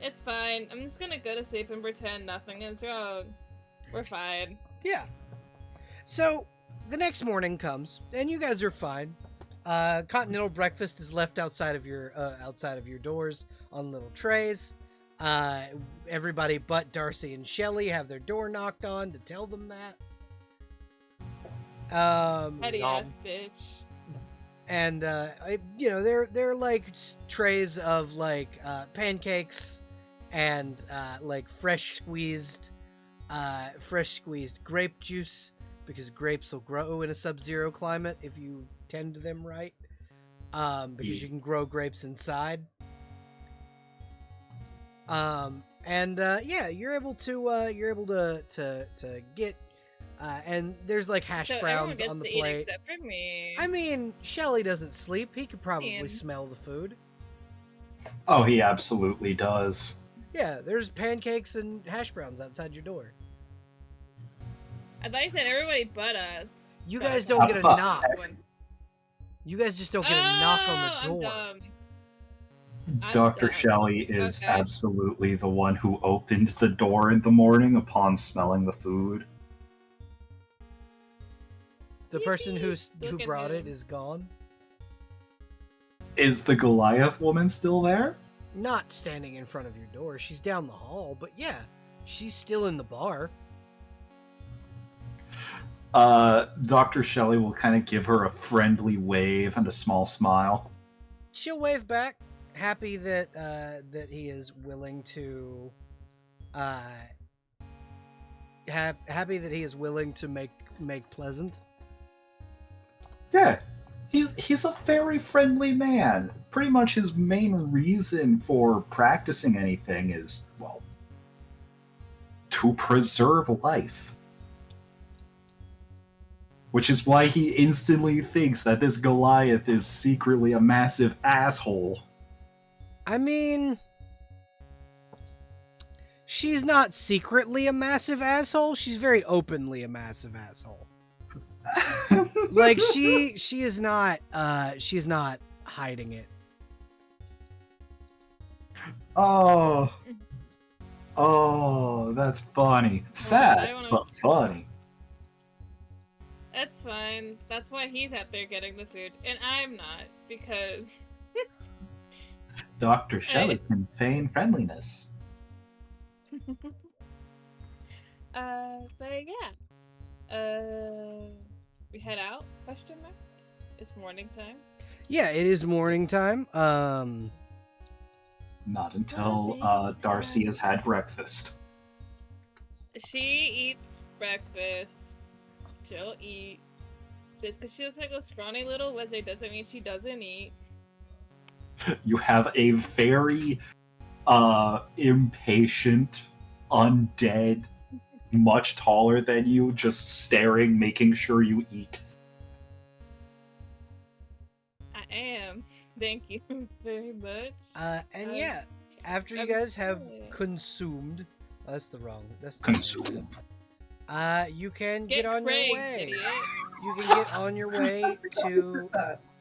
it's fine. I'm just gonna go to sleep and pretend nothing is wrong. We're fine. Yeah. So, the next morning comes, and you guys are fine. Continental breakfast is left outside of your doors on little trays. Everybody but Darcy and Shelley have their door knocked on to tell them that. Petty ass bitch. And they're like trays of like pancakes and like fresh squeezed grape juice, because grapes will grow in a sub-zero climate if you tend them right. Because you can grow grapes inside. You're able to get and there's like hash browns on the plate. Except for me. I mean, Shelley doesn't sleep. He could probably smell the food. Oh, he absolutely does. Yeah, there's pancakes and hash browns outside your door. I thought you said everybody but us. You guys don't get a knock. You guys just don't get a knock on the door. Dr. Shelley is absolutely the one who opened the door in the morning upon smelling the food. The person who brought it is gone. Is the Goliath woman still there? not standing in front of your door. She's down the hall, but yeah, she's still in the bar. Dr. Shelley will kind of give her a friendly wave and a small smile. She'll wave back, happy that that he is willing to happy that he is willing to make pleasant. Yeah, he's a very friendly man. Pretty much his main reason for practicing anything is, well, to preserve life. Which is why he instantly thinks that this Goliath is secretly a massive asshole. I mean, she's not secretly a massive asshole. She's very openly a massive asshole. Like she's not hiding it. Oh, that's funny. Sad, but funny. That's fine. That's why he's out there getting the food, and I'm not, because... Dr. Shelley can feign friendliness. But yeah. We head out? Question mark? It's morning time. Yeah, it is morning time. Not until Darcy has had breakfast. She eats breakfast. She'll eat. Just because she looks like a scrawny little wizard doesn't mean she doesn't eat. You have a very impatient, undead, much taller than you, just staring, making sure you eat. I am. Thank you very much. And yeah, after you guys have consumed, that's the wrong Consume. You can Get get on Craig, your way. idiot. You can get on your way to.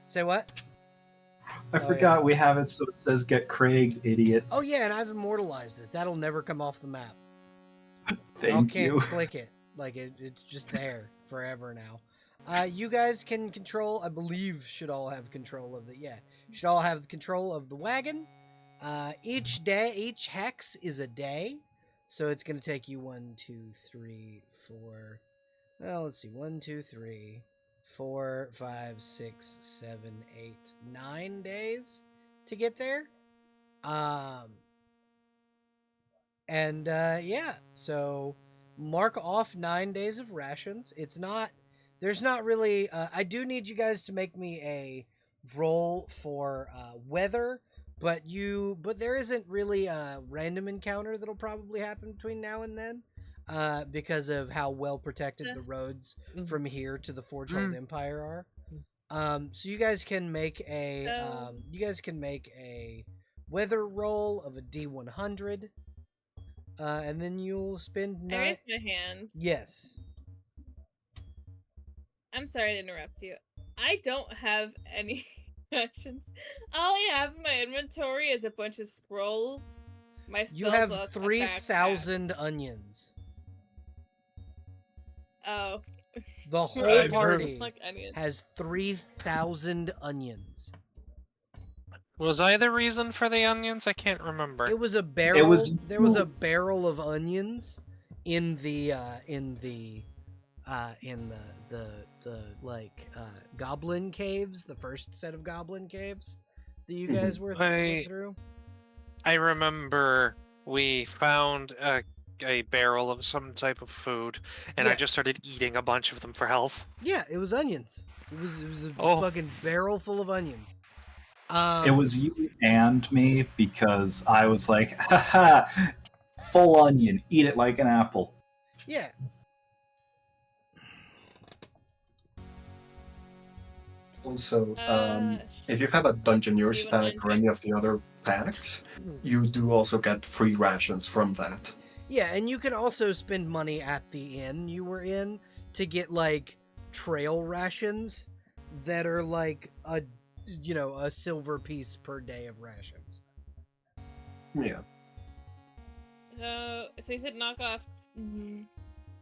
Say what? I forgot we have it so it says get Craig, idiot. Oh yeah, and I've immortalized it. That'll never come off the map. Thank Can't you. click it. Like it's just there forever now. You guys can control. I believe should all have control of the. Yeah, should all have control of the wagon. Each day, each hex is a day, so it's gonna take you 1, 2, 3, 4. Well, let's see. 1, 2, 3, 4, 5, 6, 7, 8, 9 days to get there. Yeah, so mark off 9 days of rations. There's not really, I do need you guys to make me a roll for weather, but there isn't really a random encounter that'll probably happen between now and then, because of how well protected the roads from here to the Forgehold Empire are. So you guys can make a, weather roll of a D100. And then you'll spend I raised my hand. Yes. I'm sorry to interrupt you. I don't have any actions. All I have in my inventory is a bunch of scrolls. My spell You have book, a 3,000 onions. Oh. The whole I've party like onions. has 3,000 onions. Was I the reason for the onions? I can't remember. It was a barrel. There was you. a barrel of onions in the goblin caves, the first set of goblin caves that you guys went through. I remember we found a barrel of some type of food, and I just started eating a bunch of them for health. Yeah, it was onions. It was a fucking barrel full of onions. It was you and me because I was like, haha, full onion, eat it like an apple. Yeah. Also, if you have a Dungeoneer's pack or any of the other packs, you do also get free rations from that. Yeah, and you can also spend money at the inn you were in to get, like, trail rations that are, like, a silver piece per day of rations. Yeah. So you said knock off 9.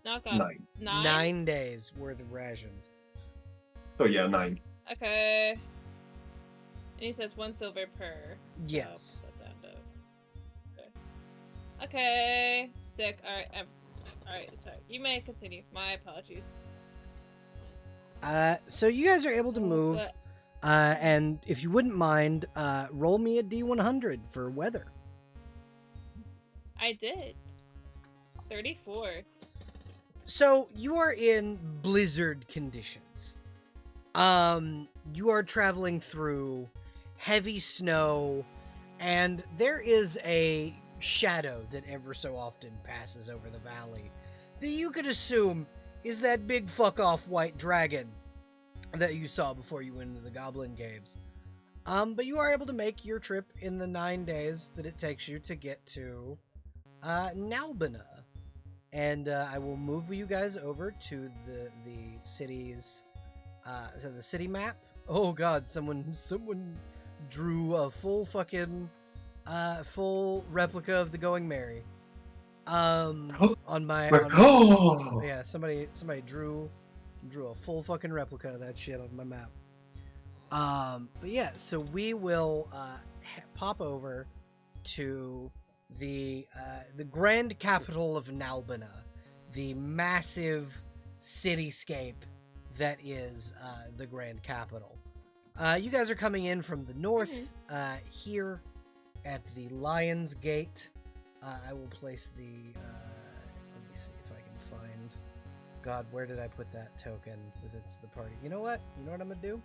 9? 9 days worth of rations. Oh yeah, 9. Okay. And he says 1 silver per. So Yes. put that up. Okay. Sick. Alright, alright, sorry. You may continue. My apologies. So you guys are able to move, But and if you wouldn't mind, roll me a D100 for weather. I did. 34. So you are in blizzard conditions. You are traveling through heavy snow, and there is a shadow that ever so often passes over the valley that you could assume is that big fuck off white dragon that you saw before you went into the goblin caves. But you are able to make your trip in the 9 days that it takes you to get to Nalbina. And I will move you guys over to the city's the city map. Oh god, someone drew a full fucking full replica of the Going Merry. On my yeah, somebody drew a full fucking replica of that shit on my map. But yeah, so we will pop over to the grand capital of Nalbina, the massive cityscape that is the grand capital. You guys are coming in from the north, here at the Lion's Gate. I will place the. Let me see if I can find. God, where did I put that token with it's the party? You know what? You know what I'm gonna do?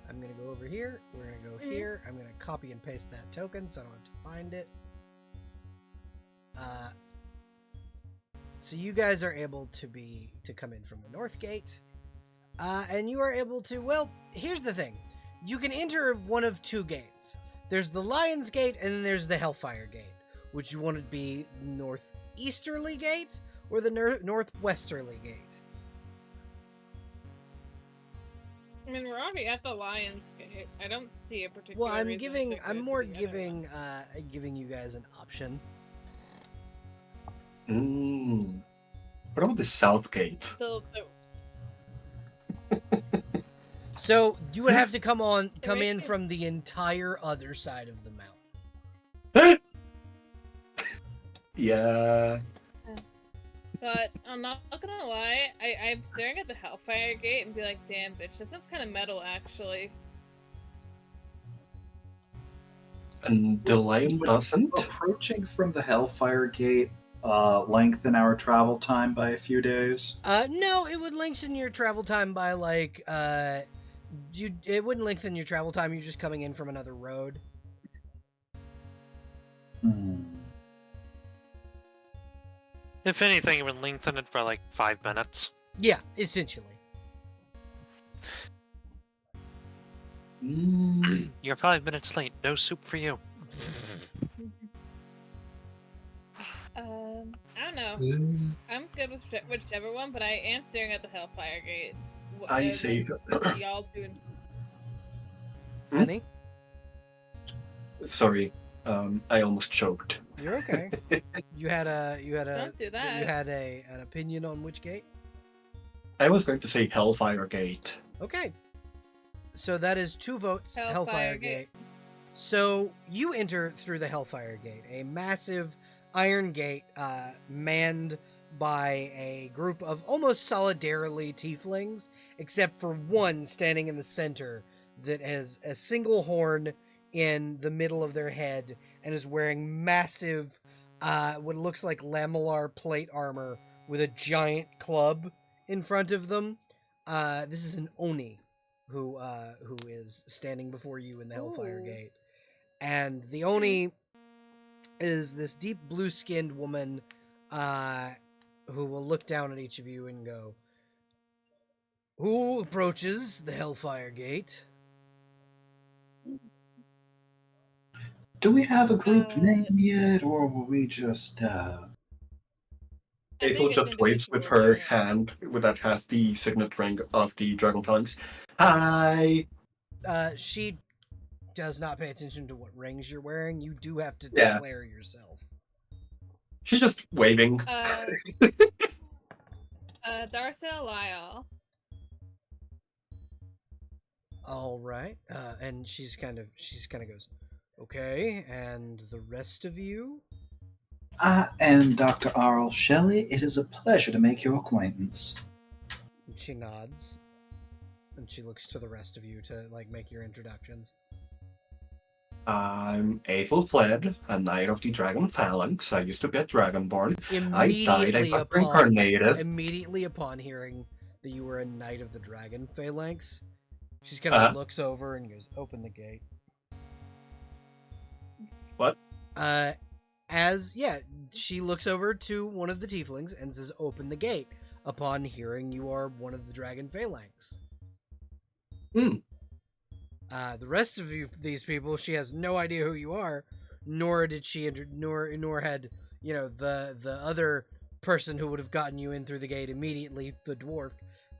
I'm gonna go over here. We're gonna go here. I'm gonna copy and paste that token so I don't have to find it. So you guys are able to come in from the north gate, and you are able to. Well, here's the thing: you can enter one of two gates. There's the Lion's Gate, and then there's the Hellfire Gate. Which you want to be northeasterly gate or the northwesterly gate? I mean, we're already at the Lion's Gate. I don't see a particular. Well, I'm reason to I'm go more to the other one. giving you guys an option. What about the South Gate? So you would have to come in from the entire other side of the mountain. Yeah. But I'm not gonna lie, I'm staring at the Hellfire Gate and be like, damn, bitch, this one's kind of metal, actually. And the lion doesn't? Approaching from the Hellfire Gate lengthen our travel time by a few days? No, it would lengthen your travel time by like it wouldn't lengthen your travel time. You're just coming in from another road. If anything, it would lengthen it for like 5 minutes. Yeah, essentially. You're 5 minutes late. No soup for you. I don't know. I'm good with whichever one, but I am staring at the Hellfire Gate. I see. Y'all doing? Honey? Sorry, I almost choked. You're okay. You had Don't do that. an opinion on which gate? I was going to say Hellfire Gate. Okay. So that is 2 votes, Hellfire Gate. Gate. So you enter through the Hellfire Gate, a massive iron gate manned by a group of almost solidarily tieflings, except for one standing in the center that has a single horn in the middle of their head and is wearing massive, what looks like lamellar plate armor with a giant club in front of them. This is an Oni who is standing before you in the Hellfire Gate. And the Oni is this deep blue-skinned woman who will look down at each of you and go, "Who approaches the Hellfire Gate?" Do we have a group name yet, or will we just... April just waves with her hand that has the signet ring of the Dragonflans. Hi! She does not pay attention to what rings you're wearing. You do have to Yeah. declare yourself. She's just waving. Darcel Lyle. All right. And she's kind of goes, "Okay, and the rest of you?" I am Dr. Arl Shelley. It is a pleasure to make your acquaintance. And she nods, and she looks to the rest of you to like make your introductions. I'm Aethelfled, a knight of the Dragon Phalanx. I used to be a Dragonborn. I died, I got reincarnated. Immediately upon hearing that you were a knight of the Dragon Phalanx, she just kind of Uh-huh. looks over and goes, "Open the gate." What? She looks over to one of the tieflings and says, "Open the gate." Upon hearing you are one of the Dragon Phalanx. The rest of these people, she has no idea who you are, nor did she, nor had the other person who would have gotten you in through the gate immediately, the dwarf,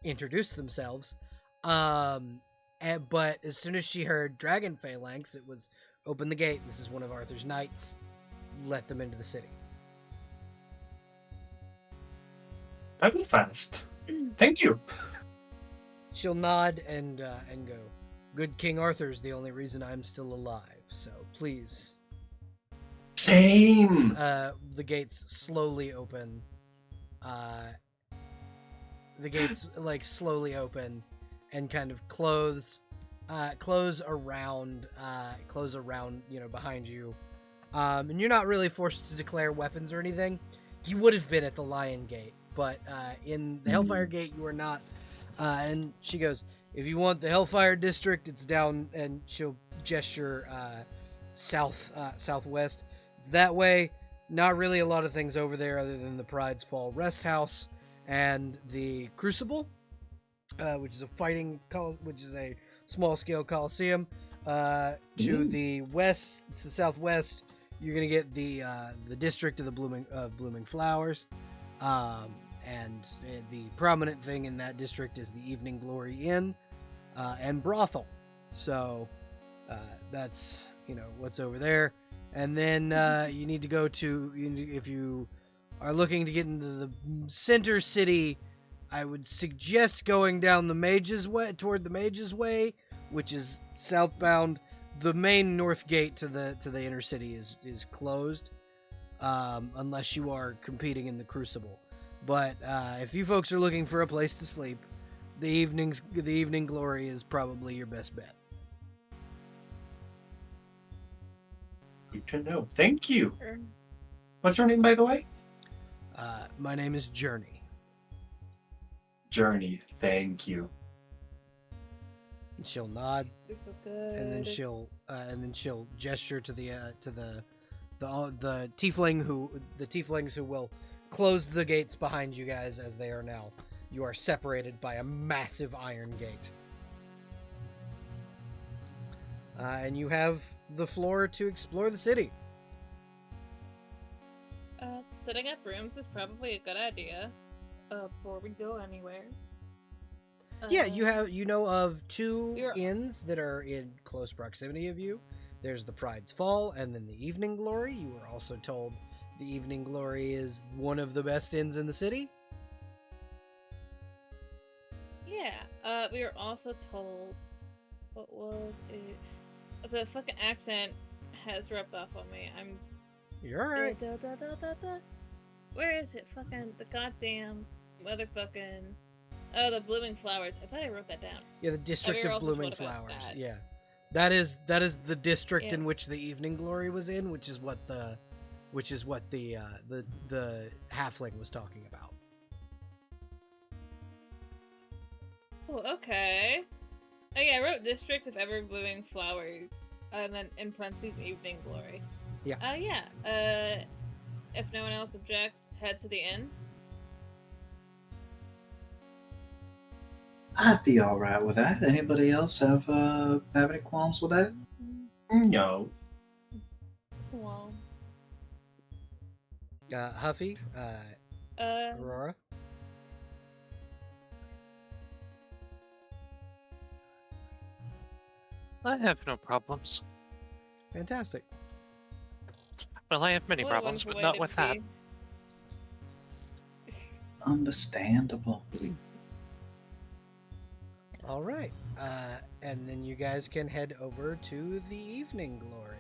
introduced themselves. But as soon as she heard Dragon Phalanx, it was open the gate. This is one of Arthur's knights. Let them into the city. That was fast. Thank you. She'll nod and go. Good King Arthur's the only reason I'm still alive, so please. Same. The gates slowly open. The gates slowly open and kind of close around behind you. And you're not really forced to declare weapons or anything. You would have been at the Lion Gate, but in the Hellfire Gate you are not. And she goes, "If you want the Hellfire District, it's down," and she'll gesture southwest. It's that way. Not really a lot of things over there other than the Pride's Fall Rest House and the Crucible, which is a small-scale coliseum. To the west, to the southwest, you're gonna get the district of the blooming flowers, and the prominent thing in that district is the Evening Glory Inn and brothel. So that's what's over there. And then you need to go to, if you are looking to get into the center city, I would suggest going down the Mage's Way, toward the Mage's Way, which is southbound. The main north gate to the inner city is closed, unless you are competing in the Crucible. But if you folks are looking for a place to sleep, the Evening Glory is probably your best bet. Good to know. Thank you. Sure. What's your name, by the way? My name is Journey. Journey. Thank you. And she'll nod, This is so good. and then she'll gesture to the tieflings who will close the gates behind you guys as they are now. You are separated by a massive iron gate. And you have the floor to explore the city. Setting up rooms is probably a good idea. Before we go anywhere. Yeah, you know of two You're- inns that are in close proximity of you. There's the Pride's Fall and then the Evening Glory. You were also told the Evening Glory is one of the best inns in the city. Yeah. We were also told. What was it? The fucking accent has rubbed off on me. You're alright. Where is it? Fucking the goddamn motherfucking. Oh, the blooming flowers. I thought I wrote that down. Yeah, the District we were of also Blooming told about Flowers. that. Yeah, that is the district in Yes. which the Evening Glory was in, which is what the halfling was talking about. Oh, okay. Oh yeah, I wrote District of Ever Blooming Flowers, and then in parentheses Evening Glory. Yeah. Yeah. If no one else objects, head to the inn. I'd be all right with that. Anybody else have any qualms with that? No. Well, Huffy, Aurora. I have no problems. Fantastic. Well, I have many what a problems, but wonderful not way with to that. be. Understandable. All right, and then you guys can head over to the Evening Glory.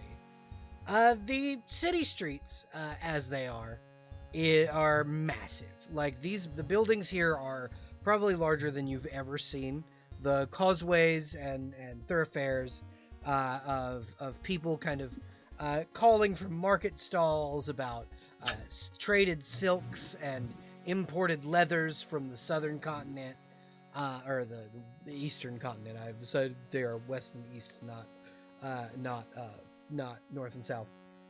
The city streets, as they are massive. Like the buildings here are probably larger than you've ever seen. The causeways and thoroughfares of people kind of calling from market stalls about traded silks and imported leathers from the southern continent, or the eastern continent. I've decided they are west and east, not north and south,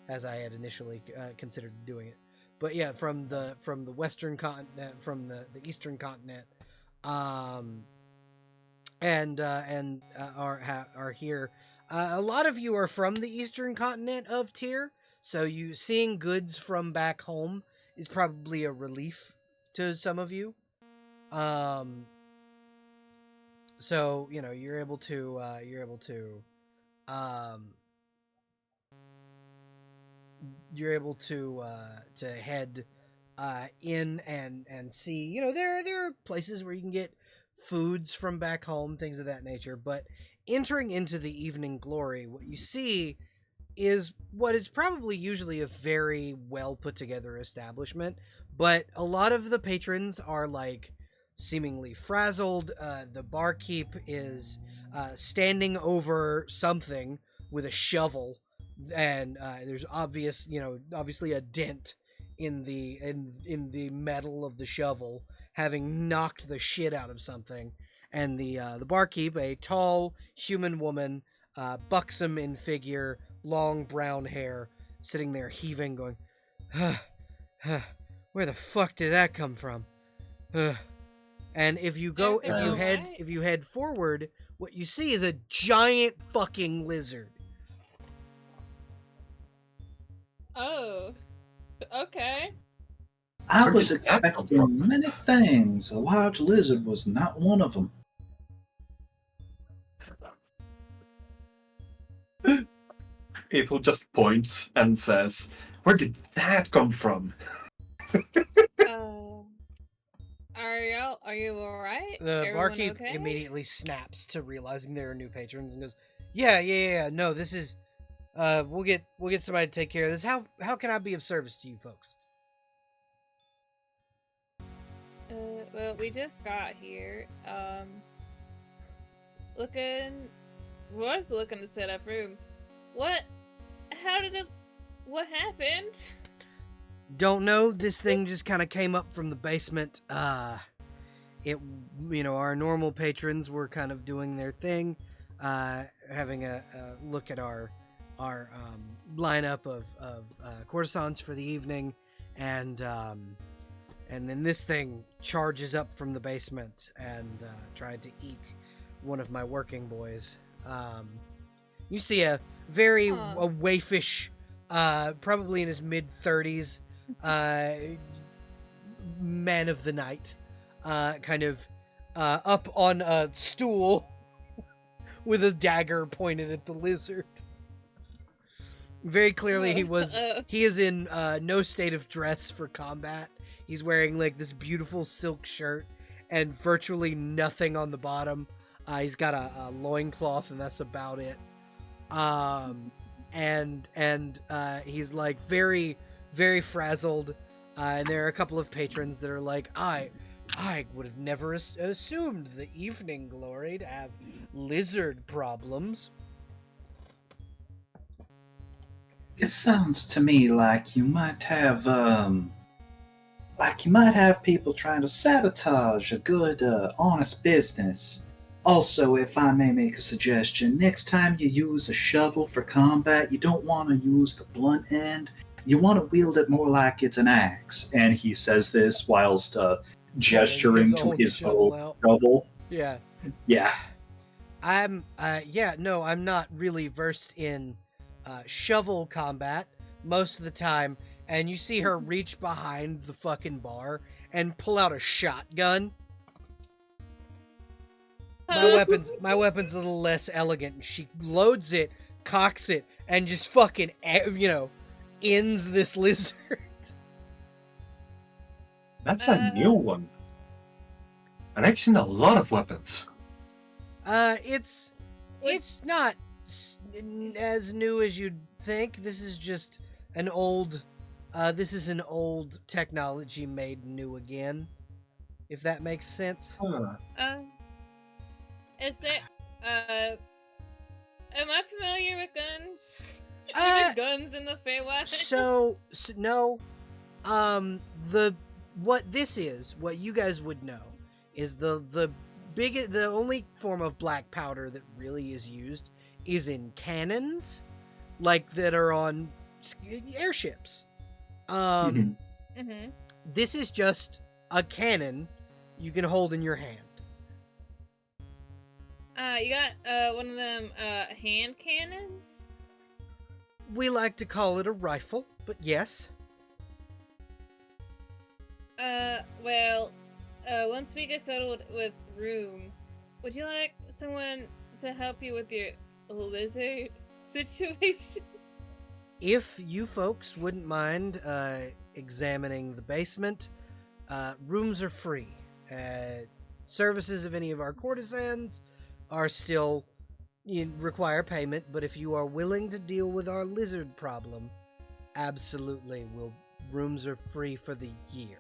as I had initially considered doing it. But yeah, from the western continent, from the eastern continent, and are here. A lot of you are from the eastern continent of Tyr, so you seeing goods from back home is probably a relief to some of you. So you're able to um, to head in and see. There are places where you can get foods from back home, things of that nature. But entering into the evening glory, what you see is what is probably usually a very well put together establishment, but a lot of the patrons are like seemingly frazzled. The barkeep is standing over something with a shovel, and there's obviously a dent in the metal of the shovel, having knocked the shit out of something. And the barkeep, a tall human woman, buxom in figure, long brown hair, sitting there heaving, going, "Where the fuck did that come from?" And if you head forward, what you see is a giant fucking lizard. Oh, okay. I Where was did that come expecting from? many things. A large lizard was not one of them. Ethel just points and says, "Where did that come from?" Are you alright? The Everyone barkeep okay? immediately snaps to realizing there are new patrons and goes, "Yeah. No, this is. We'll get somebody to take care of this. How can I be of service to you folks?" Well, we just got here. Was looking to set up rooms. What happened? Don't know. This thing just kind of came up from the basement. Our normal patrons were kind of doing their thing, having a look at our lineup of courtesans for the evening, and then this thing charges up from the basement and tried to eat one of my working boys. You see a very a waifish, probably in his mid-30s, man of the night, kind of up on a stool with a dagger pointed at the lizard. Very clearly he is in no state of dress for combat. He's wearing like this beautiful silk shirt and virtually nothing on the bottom. He's got a loincloth and that's about it. And he's like very, very frazzled. And there are a couple of patrons that are like, I would have never assumed the evening glory to have lizard problems. It sounds to me like you might have people trying to sabotage a good, honest business. Also, if I may make a suggestion, next time you use a shovel for combat, you don't want to use the blunt end. You want to wield it more like it's an axe. And he says this whilst gesturing to his own shovel. Yeah. Yeah. I'm not really versed in shovel combat most of the time, and you see her reach behind the fucking bar and pull out a shotgun. My weapon's a little less elegant, and she loads it, cocks it, and just fucking ends this lizard. That's a new one. And I've seen a lot of weapons. It's not as new as you'd think. This is just an old. This is an old technology made new again. If that makes sense. Huh. Is there, am I familiar with guns? Are Uh, there guns in the Feywild? So no, the what this is, what you guys would know, is the only form of black powder that really is used is in cannons, like that are on airships. Mm-hmm. This is just a cannon you can hold in your hand. You got, one of them, hand cannons? We like to call it a rifle, but yes. Well, once we get settled with rooms, would you like someone to help you with your lizard situation? If you folks wouldn't mind examining the basement, rooms are free. Services of any of our courtesans are still require payment, but if you are willing to deal with our lizard problem, absolutely, rooms are free for the year.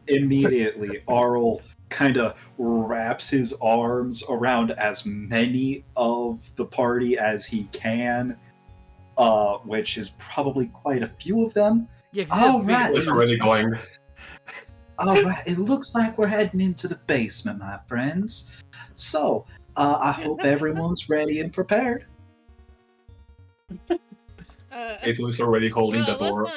Immediately, Arl kind of wraps his arms around as many of the party as he can, which is probably quite a few of them. Yeah, All right, It's already going. all right. It looks like we're heading into the basement, my friends. So, I hope everyone's ready and prepared. Aethel is already holding the door.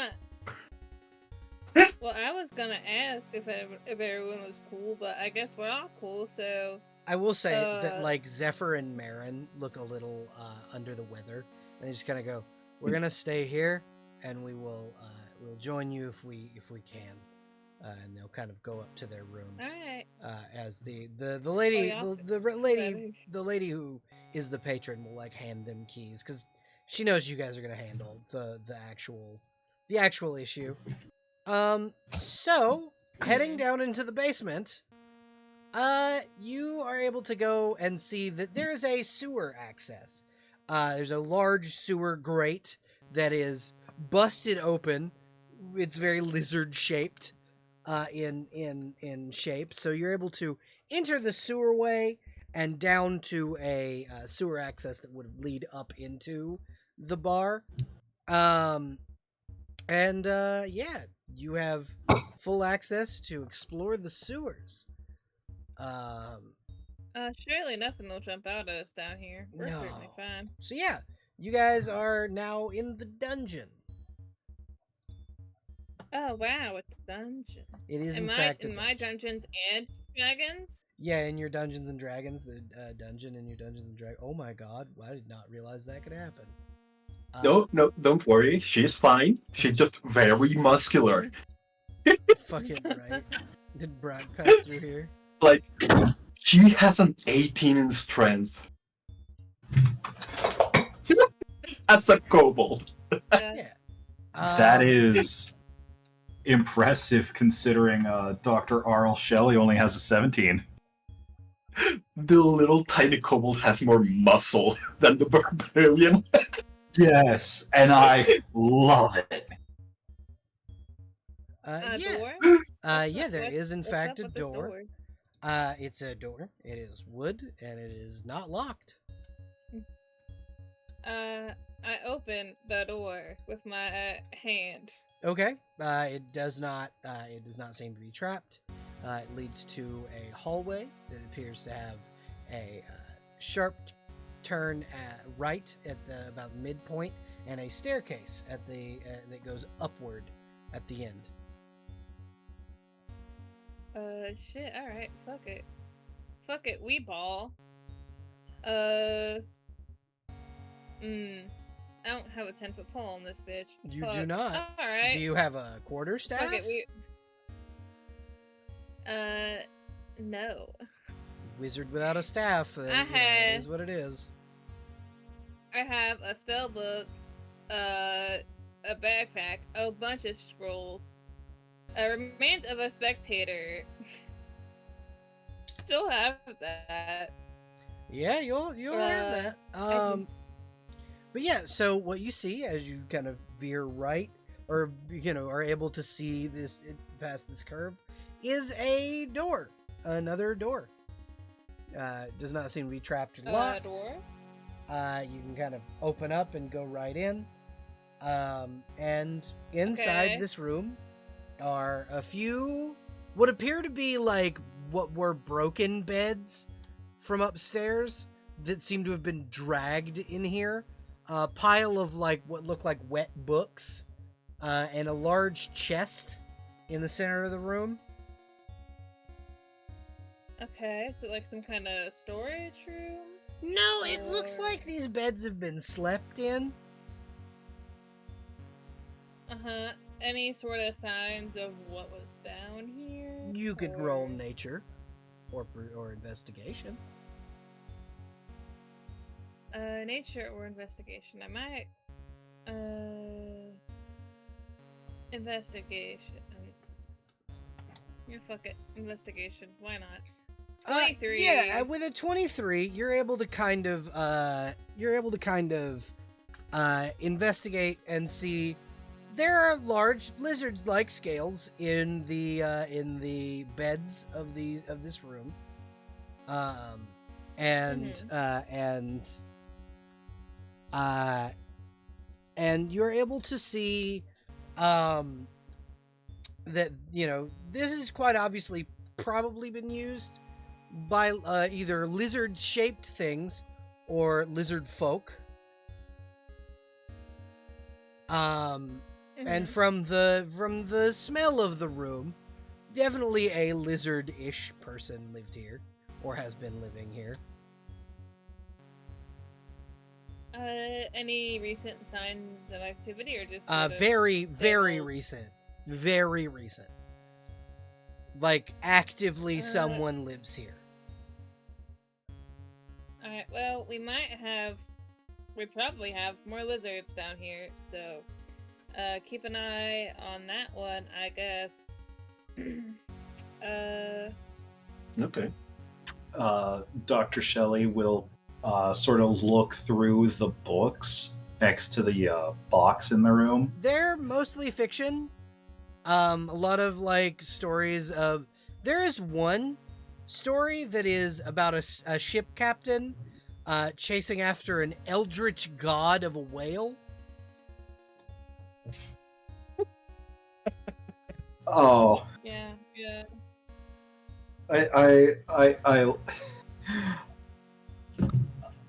Well, I was gonna ask if everyone was cool, but I guess we're all cool, so... I will say that like Zephyr and Marin look a little under the weather, and they just kind of go, "We're gonna stay here, and we'll join you if we can." And they'll kind of go up to their rooms. Alright. As the lady Oh, the lady who is the patron will like hand them keys because she knows you guys are gonna handle the actual issue. So heading down into the basement, you are able to go and see that there is a sewer access. There's a large sewer grate that is busted open. It's very lizard shaped, in shape. So you're able to enter the sewer way and down to a sewer access that would lead up into the bar. Yeah, you have full access to explore the sewers. Surely nothing will jump out at us down here. We're No. certainly fine. So yeah, you guys are now in the dungeon. Oh wow, it's a dungeon. It is in fact my Dungeons and Dragons? Yeah, in your Dungeons and Dragons, the dungeon in your Dungeons and Dragons. Oh my god, I did not realize that could happen. No, don't worry. She's fine. She's just very muscular. Fucking right. Did Brock pass through here? Like, she has an 18 in strength. That's a kobold. Yeah. That is impressive considering Dr. Arl Shelley only has a 17. The little tiny kobold has more muscle than the barbarian. Yes, and I love it. Door? Yeah, there is in fact a door. Door? It's a door. It is wood and it is not locked. I open the door with my hand. Okay. It does not seem to be trapped. It leads to a hallway that appears to have a sharp turn right at about midpoint, and a staircase at the that goes upward at the end. Shit. All right. Fuck it. We ball. I don't have a 10-foot pole on this bitch. You do not. All right. Do you have a quarterstaff? Fuck it. No. Wizard without a staff. It is what it is. I have a spell book, a backpack, a bunch of scrolls, remains of a spectator, still have that. Yeah, you'll have that. can- But yeah, so what you see as you kind of veer right, or are able to see this past this curve, is a door, another door. Does not seem to be trapped or locked. Door. You can kind of open up and go right in. And inside Okay. this room are a few what appear to be like what were broken beds from upstairs that seem to have been dragged in here. A pile of like what look like wet books, and a large chest in the center of the room. Okay, so like some kind of storage room? No, it looks Or- like these beds have been slept in. Uh-huh. Any sort of signs of what was down here? You could Or- roll nature or investigation. Nature or investigation. I might. Investigation. Yeah, fuck it. Investigation. Why not? 23. Yeah, with a 23, you're able to kind of investigate and see there are large lizard-like scales in the beds of this room. And you're able to see that this is quite obviously probably been used by either lizard-shaped things or lizard folk. And from the smell of the room, definitely a lizard-ish person lived here or has been living here. Any recent signs of activity or just sort of Very stable? recent. Very recent. Like actively someone lives here. Alright, well, we probably have more lizards down here, so keep an eye on that one, I guess. Okay. Dr. Shelley will sort of look through the books next to the box in the room. They're mostly fiction. A lot of like stories of. There is one story that is about a ship captain chasing after an eldritch god of a whale. Oh, Yeah.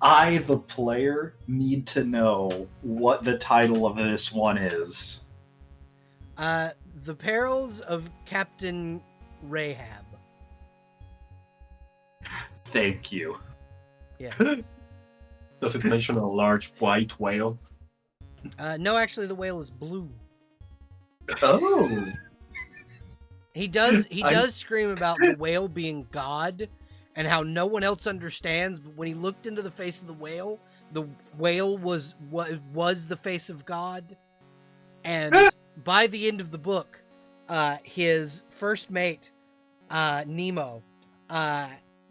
I, the player, need to know what the title of this one is. The Perils of Captain Rahab. Thank you. Yes. Does it mention a large white whale? No, actually, the whale is blue. Oh. He does scream about the whale being God and how no one else understands, but when he looked into the face of the whale was the face of God. And by the end of the book, his first mate, Nemo,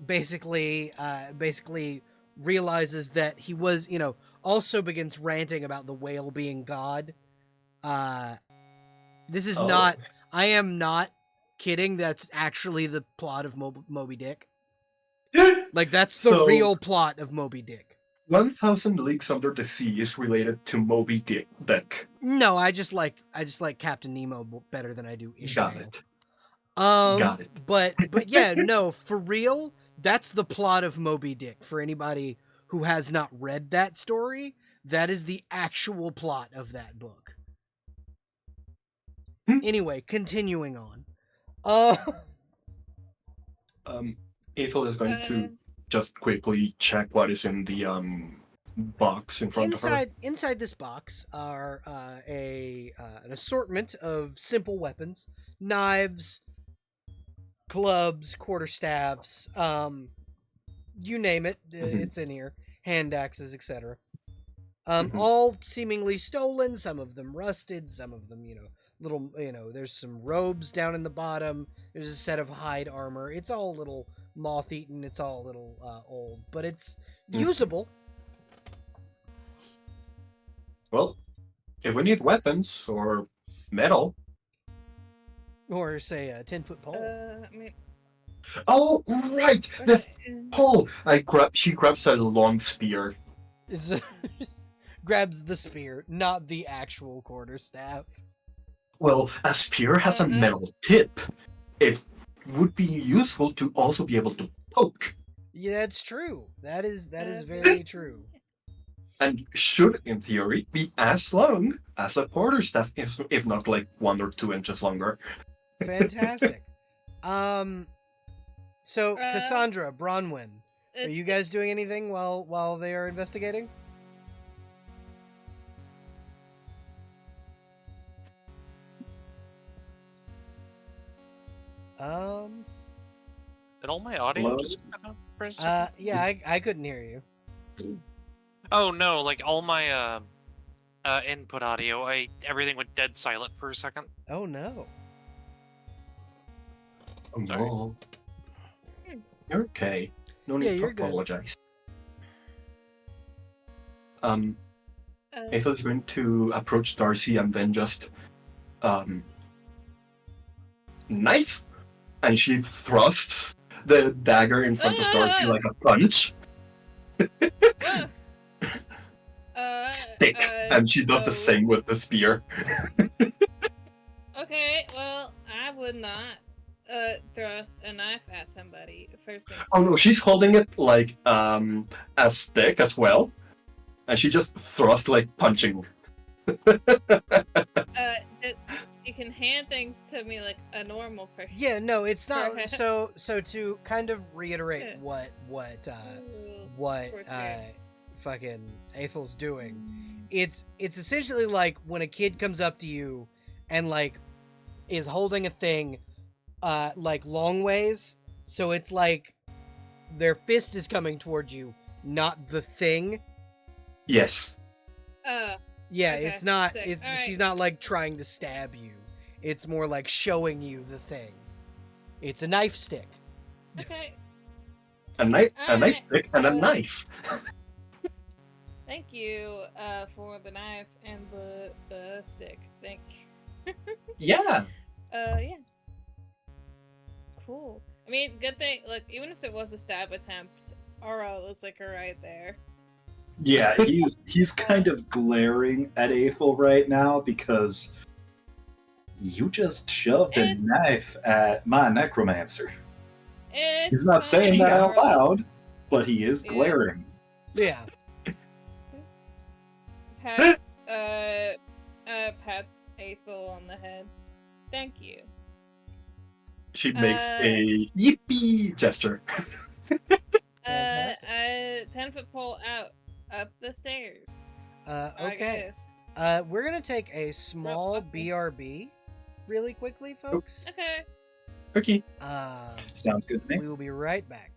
basically realizes that he was, also begins ranting about the whale being God. This is not, I am not kidding, that's actually the plot of Moby Dick. Like, that's the real plot of Moby Dick. 1,000 Leagues Under the Sea is related to Moby Dick. No, I just like Captain Nemo better than I do Ishmael. Got it. Got it. But yeah, no, for real, that's the plot of Moby Dick. For anybody who has not read that story, that is the actual plot of that book. Anyway, continuing on. Ethel is going to just quickly check what is in the box in front of her. Inside this box are an assortment of simple weapons, knives, clubs, quarterstaffs, you name it, it's in here. Hand axes, etc. All seemingly stolen, some of them rusted, some of them, there's some robes down in the bottom, there's a set of hide armor. It's all a little moth-eaten. It's all a little old, but it's Mm. usable. Well, if we need weapons or metal. Or say a 10-foot pole. I mean, Oh, right! The okay, pole! She grabs a long spear. Grabs the spear, not the actual quarterstaff. Well, a spear has a no. metal tip. It would be useful to also be able to poke, Yeah, that's true. That is Uh, very true. and should, in theory, be as long as a quarterstaff, if not like 1 or 2 inches longer. Fantastic. So Uh, Cassandra, Bronwyn, are it- you guys doing anything while they are investigating? Did all my audio Hello? just cut out for a second? Yeah, I couldn't hear you. Oh no, like all my input audio, everything went dead silent for a second. Oh no. Oh Sorry. no. Hmm. You're okay. No Yeah, need to you're good. apologize. uh, Ethel is going to approach Darcy and then just knife, and she thrusts the dagger in front of Darcy like a punch. Stick, and she does the same with the spear. Okay, well, I would not thrust a knife at somebody. First things Oh no, first. she's holding it like a stick as well, and she just thrusts like punching. You can hand things to me like a normal person. Yeah, no, it's not. Correct. So to kind of reiterate Yeah. what Poor thing. fucking Ethel's doing, it's essentially like when a kid comes up to you and like is holding a thing like long ways, so it's like their fist is coming towards you, not the thing. Yes. Yeah, Okay, it's not. sick. It's All right. she's not like trying to stab you. It's more like showing you the thing. It's a knife stick. Okay, A knife Alright, stick, and a knife. thank you for the knife and the stick. Thank you. Yeah. Yeah. Cool. I mean, good thing. Look, even if it was a stab attempt, Aura looks like her right there. Yeah, he's kind of glaring at Aethel right now because you just shoved a It's- knife at my necromancer. It's He's not saying that out Aura. loud, but he is Yeah. glaring. Yeah. Pats pats Aethel on the head. Thank you. She makes a yippee gesture. Fantastic. 10-foot pole out, up the stairs. I Okay. guess. We're gonna take a small Fuck me. BRB, really quickly, folks. Okay. Okay. Sounds good to me. We will be right back.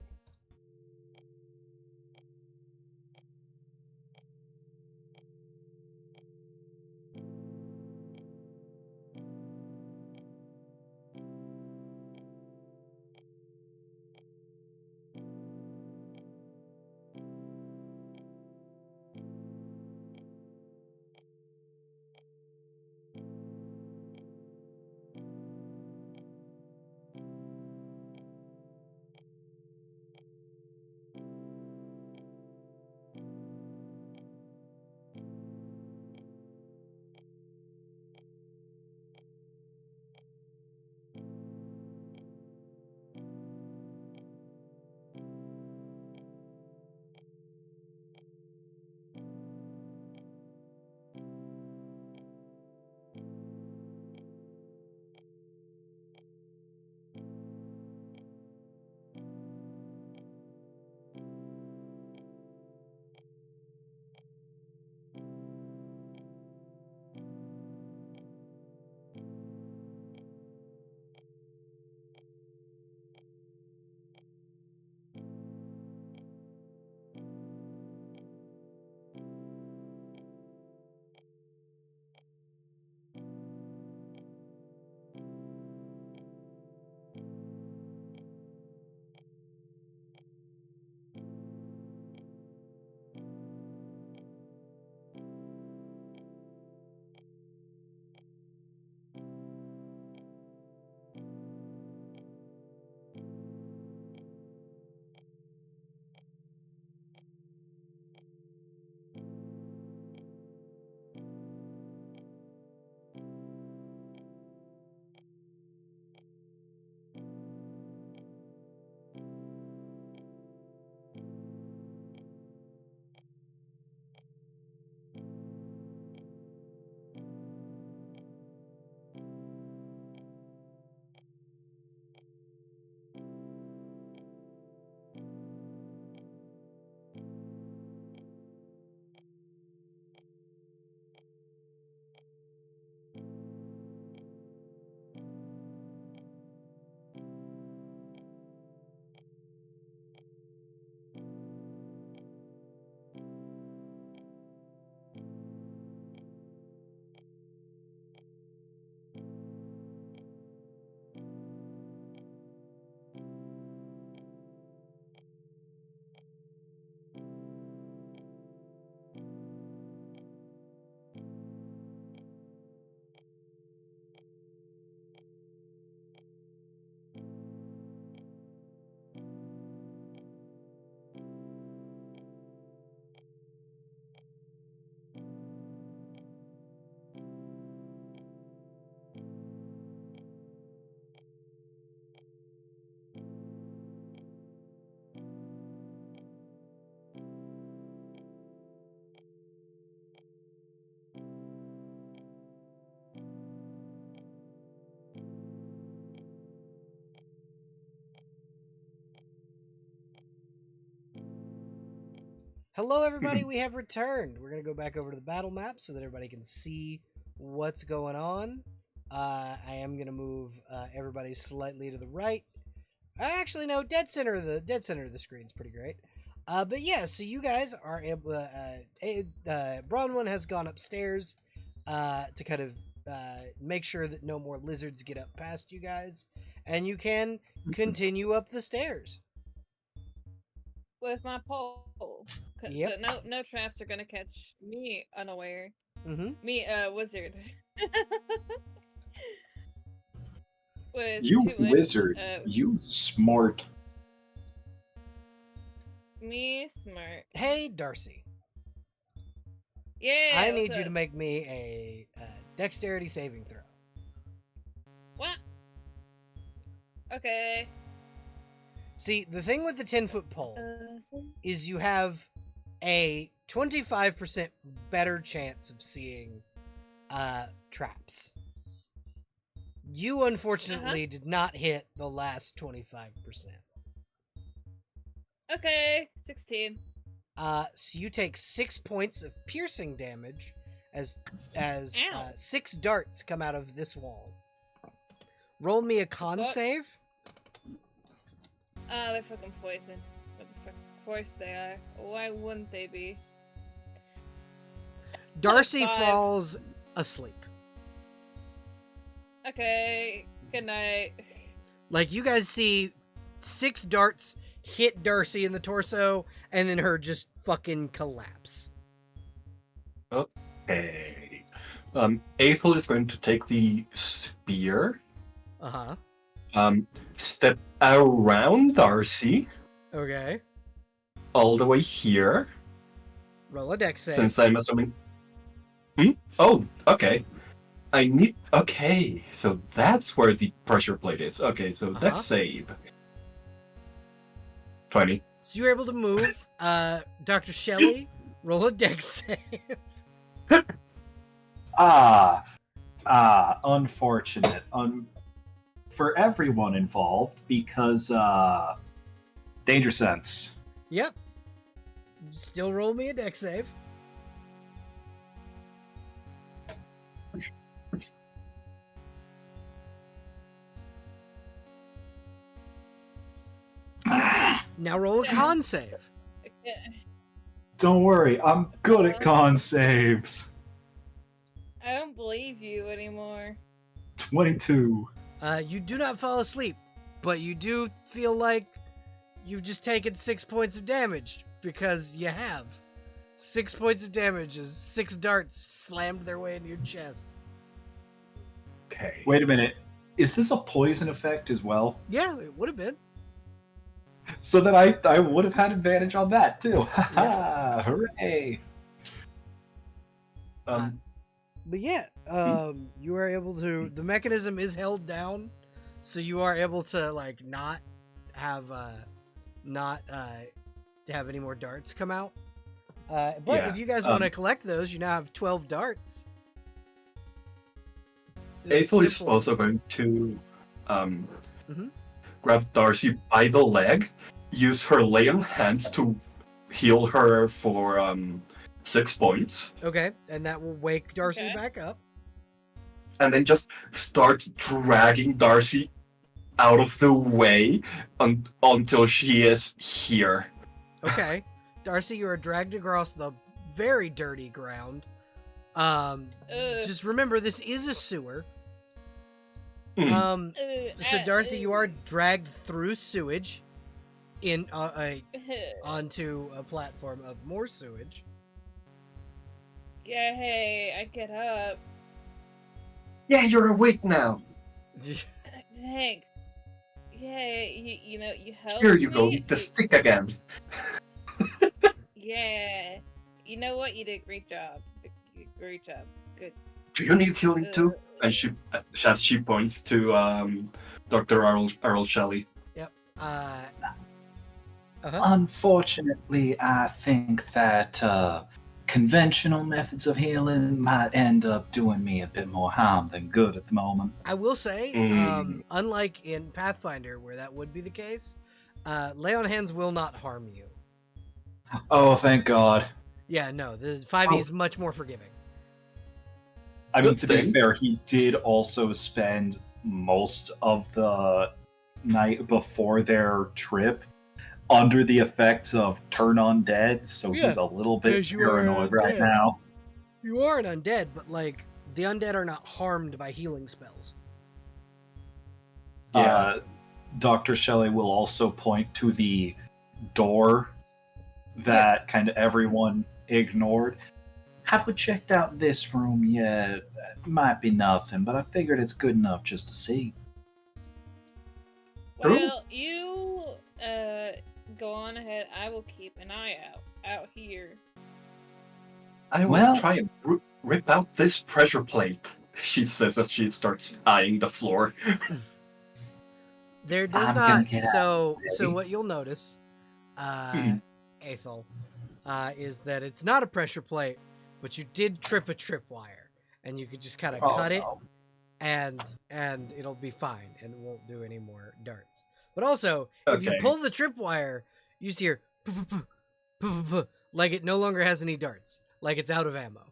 Hello, everybody. We have returned. We're going to go back over to the battle map so that everybody can see what's going on. I am going to move everybody slightly to the right. Actually, no, dead center of the screen is pretty great. But yeah, so you guys are able. Bronwyn has gone upstairs to kind of make sure that no more lizards get up past you guys, and you can continue up the stairs with my pole. Yep. So no traps are gonna catch me unaware. Mm-hmm. Me, wizard. With You too much, wizard. You smart. Me smart. Hey, Darcy. Yeah. I need you to make me a dexterity saving throw. What? Okay. See, the thing with the 10-foot pole is you have a 25% better chance of seeing traps. You unfortunately did not hit the last 25%. Okay, 16. So you take 6 points of piercing damage as 6 darts come out of this wall. Roll me a con save. They're fucking poison. Of course they are. Why wouldn't they be? Darcy falls asleep. Okay, good night. Like, you guys see 6 darts hit Darcy in the torso, and then her just fucking collapse. Okay. Aethel is going to take the spear. Uh-huh. Step around Darcy. Okay. All the way here. Roll a dex save. Since I'm assuming... Oh, okay. Okay, so that's where the pressure plate is. Okay, so dex save. 20. So you're able to move. Dr. Shelley, roll a dex save. Unfortunate. For everyone involved, because danger sense. Yep. Still roll me a dex save. Now roll a con save. Don't worry, I'm good at con saves. I don't believe you anymore. 22. You do not fall asleep, but you do feel like you've just taken 6 points of damage, because you have. 6 points of damage as 6 darts slammed their way into your chest. Okay. Wait a minute. Is this a poison effect as well? Yeah, it would have been. So that I would have had advantage on that too. Haha! Hooray! But yeah, you are able to. The mechanism is held down, so you are able to like not have any more darts come out. But if you guys want to collect those, you now have 12 darts. Aethel is also going to grab Darcy by the leg, use her lay on hands to heal her for 6 points. Okay, and that will wake Darcy back up. And then just start dragging Darcy out of the way until she is here. Okay. Darcy, you are dragged across the very dirty ground. Just remember, this is a sewer. So Darcy, you are dragged through sewage onto a platform of more sewage. Yeah, hey, I get up. Yeah, you're awake now. Thanks. Yeah, you know, you helped Here you go, me. eat the stick again. Yeah. You know what? You did a great job. Great job. Good. Do you need healing too? And she points to Dr. Arl Shelley. Yep. Unfortunately, I think that conventional methods of healing might end up doing me a bit more harm than good at the moment. I will say, unlike in Pathfinder, where that would be the case, lay on hands will not harm you. Oh, thank God. Yeah, no, the 5e is much more forgiving. I mean, Good to be thing. fair, he did also spend most of the night before their trip under the effects of turn undead, so Yeah, he's a little bit 'cause you are paranoid right undead. now. You are an undead, but like the undead are not harmed by healing spells. Yeah. Dr. Shelley will also point to the door that kind of everyone ignored. Have we checked out this room yet? Might be nothing, but I figured it's good enough just to see. True. Well, you go on ahead. I will keep an eye out here. I will Well- try and rip out this pressure plate, she says as she starts eyeing the floor. There does I'm gonna not. get So ready. what you'll notice, Mhm. Aethel, is that it's not a pressure plate, but you did trip a tripwire, and you could just kind of Oh, cut it, no. and it'll be fine, and it won't do any more darts. But also, if you Okay. pull the tripwire, you just hear like it no longer has any darts, like it's out of ammo.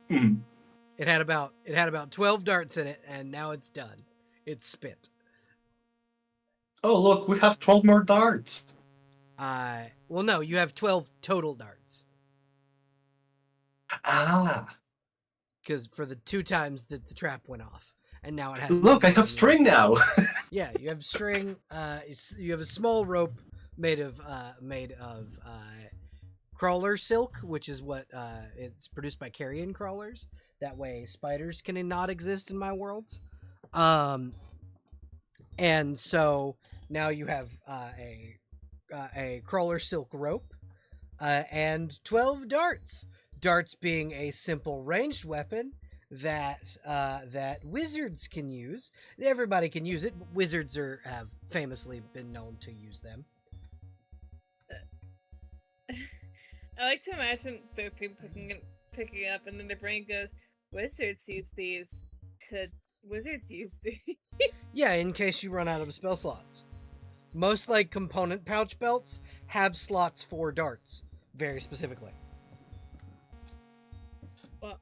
Mm. It had about 12 darts in it, and now it's done. It's spent. Oh, look, we have 12 more darts. Well, no, you have 12 total darts. Ah, Because for the 2 times that the trap went off, and now it has. look, I no have string now. Yeah, you have string. You have a small rope made of crawler silk, which is what it's produced by carrion crawlers. That way, spiders can not exist in my worlds. And so now you have a crawler silk rope and 12 darts. Darts being a simple ranged weapon that wizards can use. Everybody can use it, but wizards have famously been known to use them. I like to imagine the people picking up, and then their brain goes, "Wizards use these. Could wizards use these?" Yeah, in case you run out of spell slots. Most like component pouch belts have slots for darts, very specifically. Well,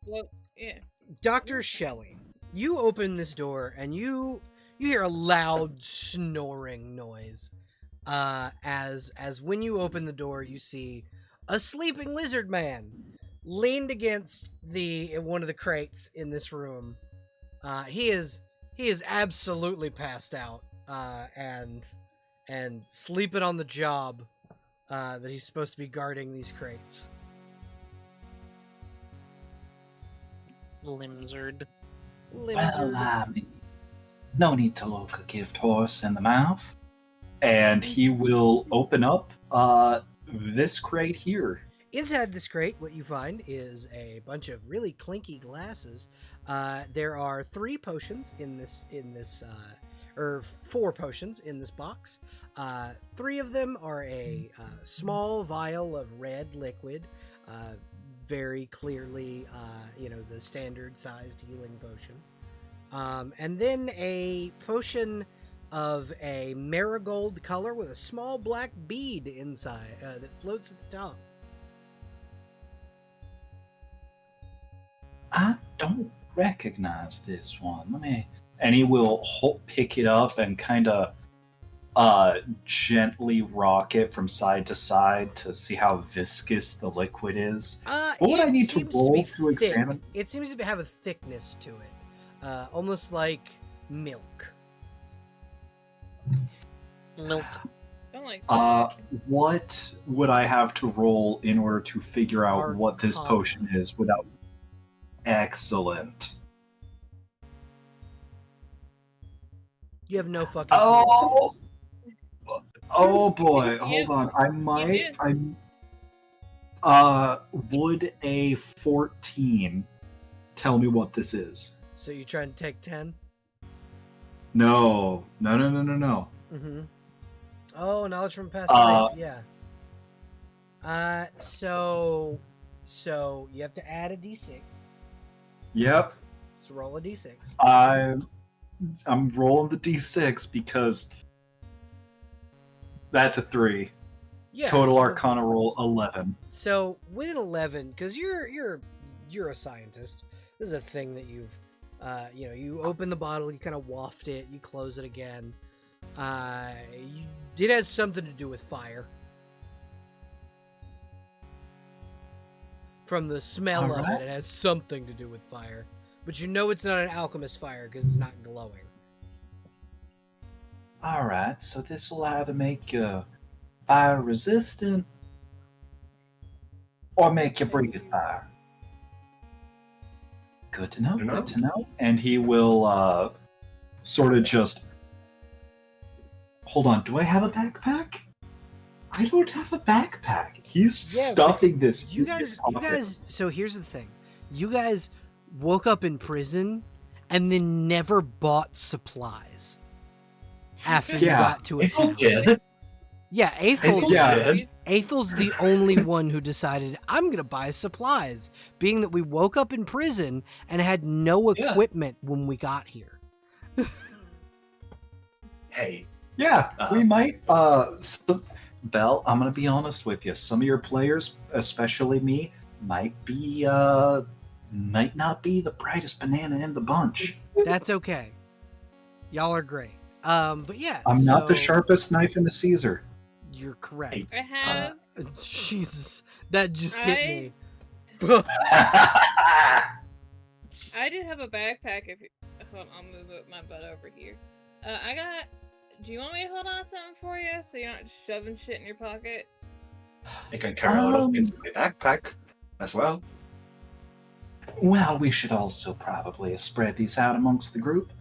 well, yeah. Dr. Shelley, you open this door and you hear a loud snoring noise. As when you open the door, you see a sleeping lizard man leaned against one of the crates in this room. He is absolutely passed out and sleeping on the job that he's supposed to be guarding these crates. Limzard. Well, I mean, no need to look a gift horse in the mouth. And he will open up this crate here. Inside this crate, what you find is a bunch of really clinky glasses. There are 3 potions in this, or 4 potions in this box. 3 of them are a small vial of red liquid, very clearly, the standard-sized healing potion. And then a potion of a marigold color with a small black bead inside that floats at the top. I don't recognize this one. Let me. And he will pick it up and kind of gently rock it from side to side to see how viscous the liquid is. What would I need to roll to examine? It seems to have a thickness to it, almost like milk. Milk. Don't like that. What would I have to roll in order to figure out what this Arcana. potion is without? Excellent. You have no fucking. Oh, oh boy! Yeah. Hold on. I might. Would a 14 tell me what this is? So you're trying to take 10? No. Mm-hmm. Oh, knowledge from past Uh, life, yeah. So you have to add a d6. Yep. So roll a d6. I'm rolling the d6 because That's a 3. Yeah. Total so Arcana roll 11. So with an 11, because you're a scientist, this is a thing that you've, you open the bottle, you kind of waft it, you close it again. It has something to do with fire. From the smell of Alright. it has something to do with fire, but you know it's not an alchemist fire because it's not glowing. Alright, so this will either make you fire resistant or make you breathe fire. Good to know, good to know. And he will sort of just... Hold on, do I have a backpack? I don't have a backpack. He's stuffing this. You guys. So here's the thing: you guys woke up in prison and then never bought supplies after you got to a town. Did. Yeah, Aethel. did. Aethel's the only one who decided I'm gonna buy supplies, being that we woke up in prison and had no equipment when we got here. Hey. Yeah, we might. Belle, I'm gonna be honest with you. Some of your players, especially me, might not be the brightest banana in the bunch. That's okay. Y'all are great. But yeah, I'm not the sharpest knife in the Caesar. You're correct. I have. Jesus, that just hit me. I do have a backpack. If you, hold on, I'll move my butt over here. I got. Do you want me to hold on to something for you so you're not just shoving shit in your pocket? I can carry a lot of things in my backpack as well. Well, we should also probably spread these out amongst the group.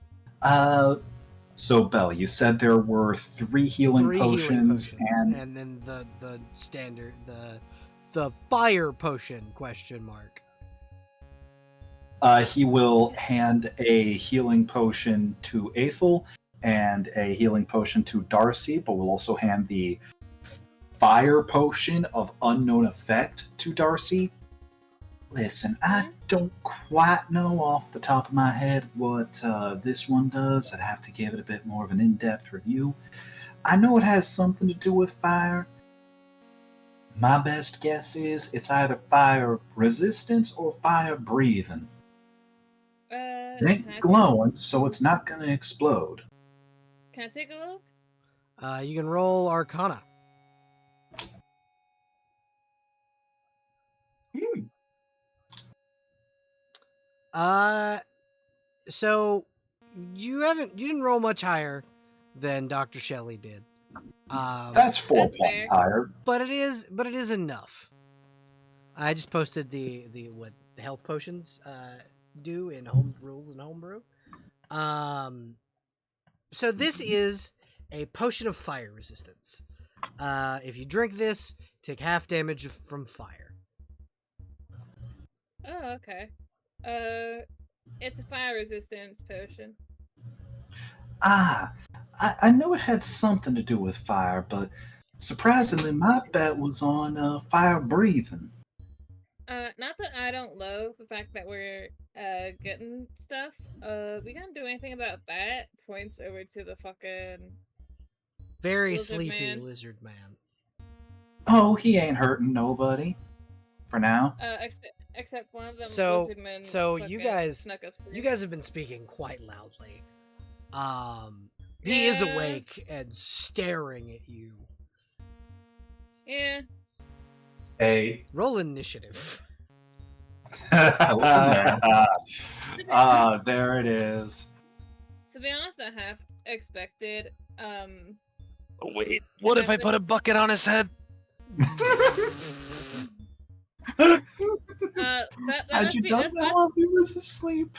So, Belle, you said there were 3 healing potions, and then the standard the fire potion ? He will hand a healing potion to Aethel and a healing potion to Darcy, but will also hand the fire potion of unknown effect to Darcy. Listen, I don't quite know off the top of my head what this one does. I'd have to give it a bit more of an in-depth review. I know it has something to do with fire. My best guess is it's either fire resistance or fire breathing. It ain't glowing, so it's not going to explode. Can I take a look? You can roll Arcana. So you didn't roll much higher than Dr. Shelley did. That's 4 points higher. But it is enough. I just posted the what the health potions do in home rules and homebrew. So this is a potion of fire resistance. If you drink this, take half damage from fire. Oh, okay. It's a fire resistance potion. I know it had something to do with fire, but surprisingly, my bet was on fire breathing. Not that I don't love the fact that we're getting stuff. We can't do anything about that. Points over to the fucking very lizard sleepy man. Lizard man. Oh, he ain't hurting nobody. For now. Except one of them. So lizard men you snuck up through. guys have been speaking quite loudly. He is awake and staring at you. Yeah. Hey. Roll initiative. There it is. To be honest, I have expected. Wait, what if I put a bucket on his head? Had you done that while he was asleep,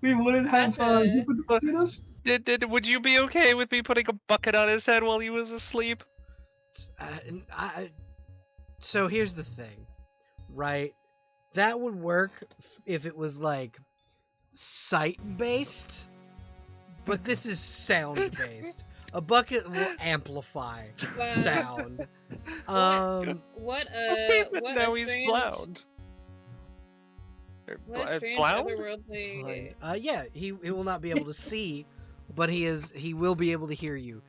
we wouldn't have he wouldn't have seen us. Would you be okay with me putting a bucket on his head while he was asleep? So here's the thing, right? That would work if it was like sight-based, but this is sound-based. A bucket will amplify sound. What now he's blound. What strange Blound? otherworldly... Yeah, he will not be able to see, but he will be able to hear you.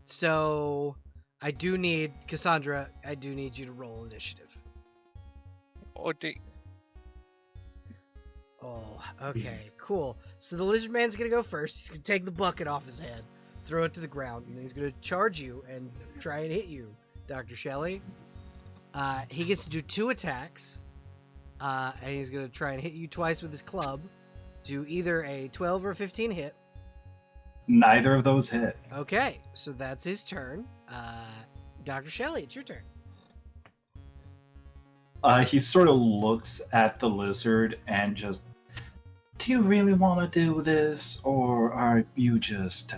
So I do need Cassandra. I do need you to roll initiative. Oh, Oh, okay, cool. So the lizard man's gonna go first. He's gonna take the bucket off his head, throw it to the ground, and then he's gonna charge you and try and hit you, Dr. Shelley. He gets to do 2 attacks, and he's gonna try and hit you twice with his club. Do either a 12 or 15 hit. Neither of those hit. Okay, so that's his turn. Dr. Shelley, it's your turn. He sort of looks at the lizard and just, do you really want to do this, or are you just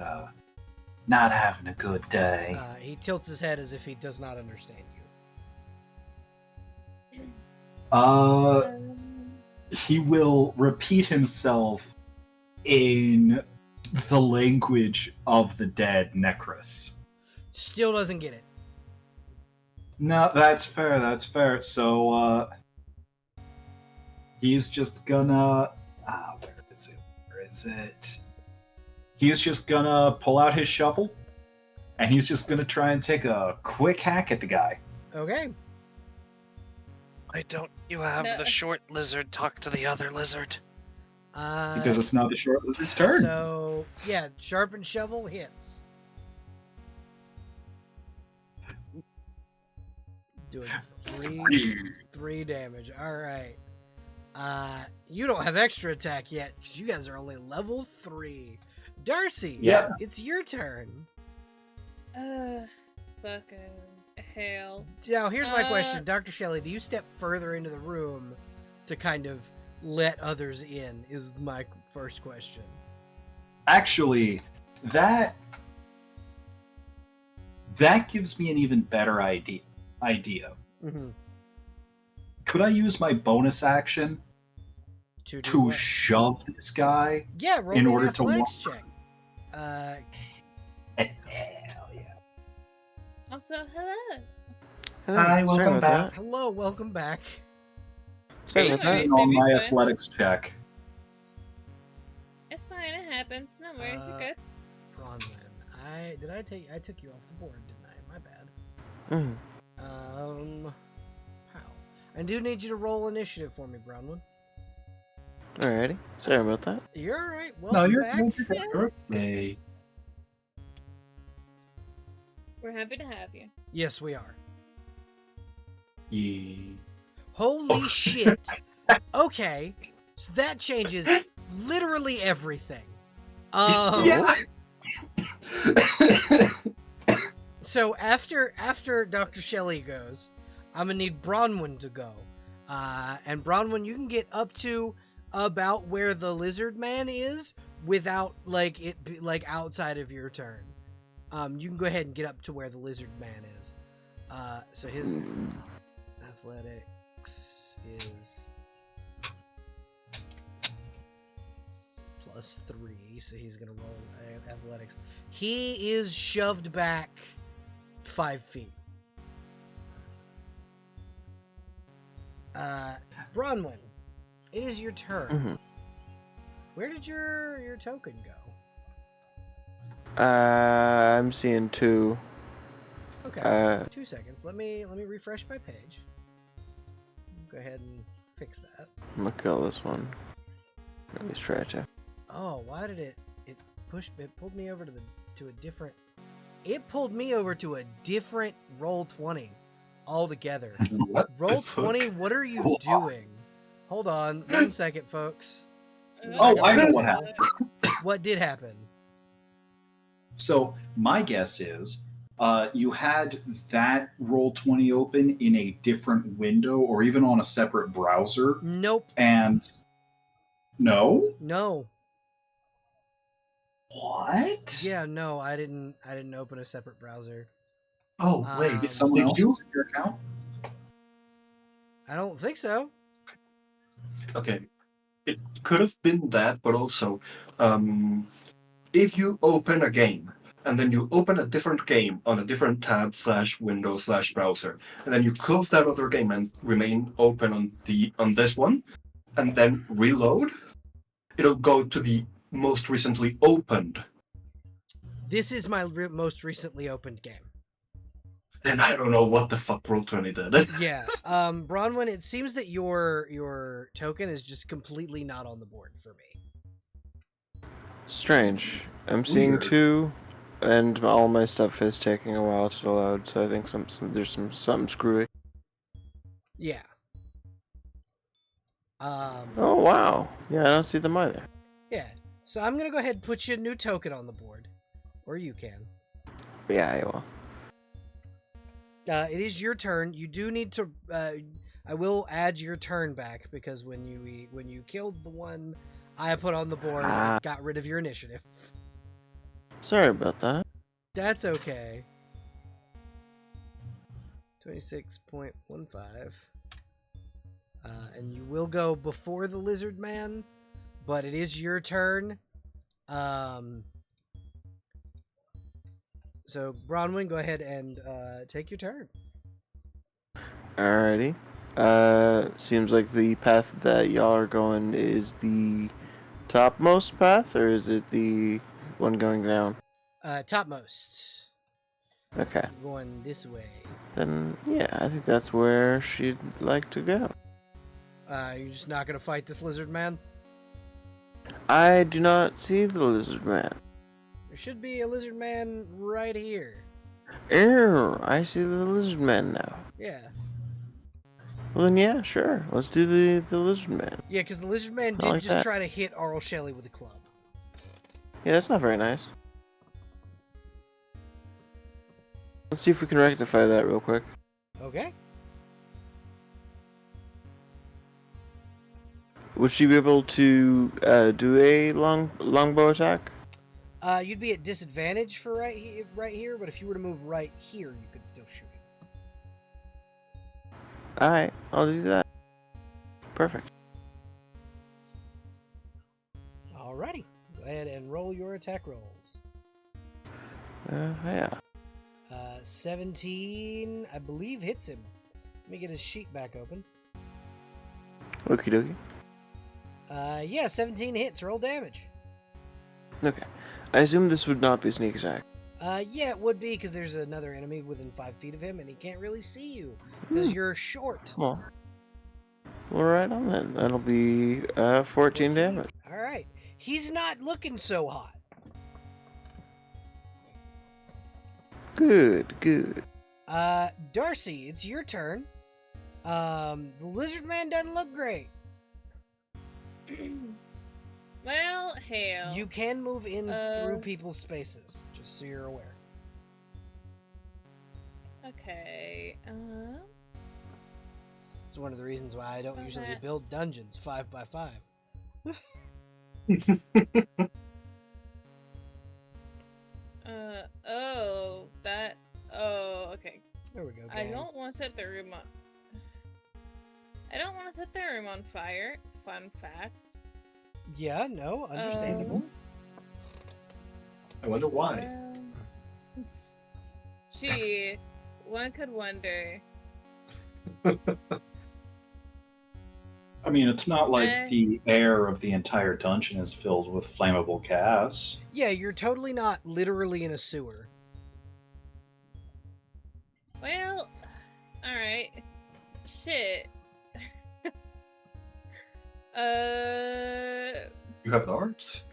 not having a good day? He tilts his head as if he does not understand you. He will repeat himself in the language of the dead Necrus. Still doesn't get it. No, that's fair. So, he's just gonna... where is it? He's just gonna pull out his shovel, and he's just gonna try and take a quick hack at the guy. Okay. Why don't you have the short lizard talk to the other lizard? Because it's not the short lizard's turn. So, yeah, sharpened shovel hits. Doing three damage. All right. You don't have extra attack yet because you guys are only level 3. Darcy, Yep. it's your turn. Fucking hell. Now, here's my question. Dr. Shelley, do you step further into the room to kind of let others in, is my first question. Actually, that gives me an even better idea. Mm-hmm. Could I use my bonus action To shove this guy? Yeah, roll in me order an to athletics walk? check. Hell yeah. Also, hello. Hi, welcome back. Hello, welcome back. Sorry about that. Anyways, On maybe my fine. athletics check. It's fine, it happens. No worries, you're good. Bronwyn, I took you off the board, didn't I? My bad. Mhm. How? I do need you to roll initiative for me, Bronwyn. Alrighty. Sorry about that. You're all right. No, Welcome you're back. okay. We're happy to have you. Yes, we are. Yeah. Holy shit. Okay, so that changes literally everything. Yeah. So after Dr. Shelley goes, I'm gonna need Bronwyn to go. And Bronwyn, you can get up to about where the lizard man is without outside of your turn. You can go ahead and get up to where the lizard man is. So his athletics is +3, so he's gonna roll athletics. He is shoved back 5 feet. Bronwyn, it is your turn. Mhm. Where did your token go? I'm seeing 2. Okay, 2 seconds. Let me refresh my page. Go ahead and fix that. I'm gonna kill this one. Really stretch it. Oh, why did it pulled me over to a different. It pulled me over to a different Roll20 altogether. What the Roll20, fuck? what are you doing? Hold on, 1 second, folks. Oh, I know what happened. What did happen? So my guess is you had that Roll20 open in a different window or even on a separate browser. Nope. And no? No. What? Yeah, no, I didn't open a separate browser. Oh wait, Is someone did else you? use your account? I don't think so. Okay, it could have been that, but also, if you open a game and then you open a different game on a different tab / window / browser, and then you close that other game and remain open on this one, and then reload, it'll go to the most recently opened. This is my most recently opened game. And I don't know what the fuck Roll20 did. Yeah. Bronwyn, it seems that your token is just completely not on the board for me. Strange. I'm seeing Weird. 2, and all my stuff is taking a while to load, so I think there's something screwy. Yeah. Oh, wow. Yeah, I don't see them either. Yeah. So I'm gonna go ahead and put you a new token on the board, or you can. Yeah, I will. It is your turn. You do need to. I will add your turn back because when you killed the one I put on the board, it got rid of your initiative. Sorry about that. That's okay. 26.15. And you will go before the lizard man, but it is your turn. So Bronwyn, go ahead and take your turn. Alrighty. Seems like the path that y'all are going is the topmost path, or is it the one going down? Topmost. Okay. Going this way. Then, yeah, I think that's where she'd like to go. You're just not gonna fight this lizard man? I do not see the lizard man. There should be a lizard man right here. Ew, I see the lizard man now. Yeah. Well then, yeah, sure. Let's do the lizard man. Yeah, because the lizard man I did like just that. try to hit Arl Shelley with a club. Yeah, that's not very nice. Let's see if we can rectify that real quick. Okay. Would she be able to do a longbow attack? You'd be at disadvantage for right here, but if you were to move right here, you could still shoot him. Alright, I'll do that. Perfect. Alrighty. Go ahead and roll your attack rolls. Yeah. 17, I believe, hits him. Let me get his sheet back open. Okie dokie. Yeah, 17 hits. Roll damage. Okay. I assume this would not be sneak attack. Yeah, it would be, because there's another enemy within 5 feet of him, and he can't really see you, because you're short. Well, right on then. That'll be 14 damage. Alright. He's not looking so hot. Good. Darcy, it's your turn. The lizard man doesn't look great. Well, hell. You can move in through people's spaces, just so you're aware. Okay. It's one of the reasons why I don't Oh, usually that's- build dungeons 5x5. Oh, that. Oh, okay. There we go, I gang. don't want to set the room on. I don't want to set the room on fire. Fun fact. Yeah, no, understandable. I wonder why. Gee, one could wonder. I mean, it's not like the air of the entire dungeon is filled with flammable gas. Yeah, you're totally not literally in a sewer. Well, alright. Shit. You have darts?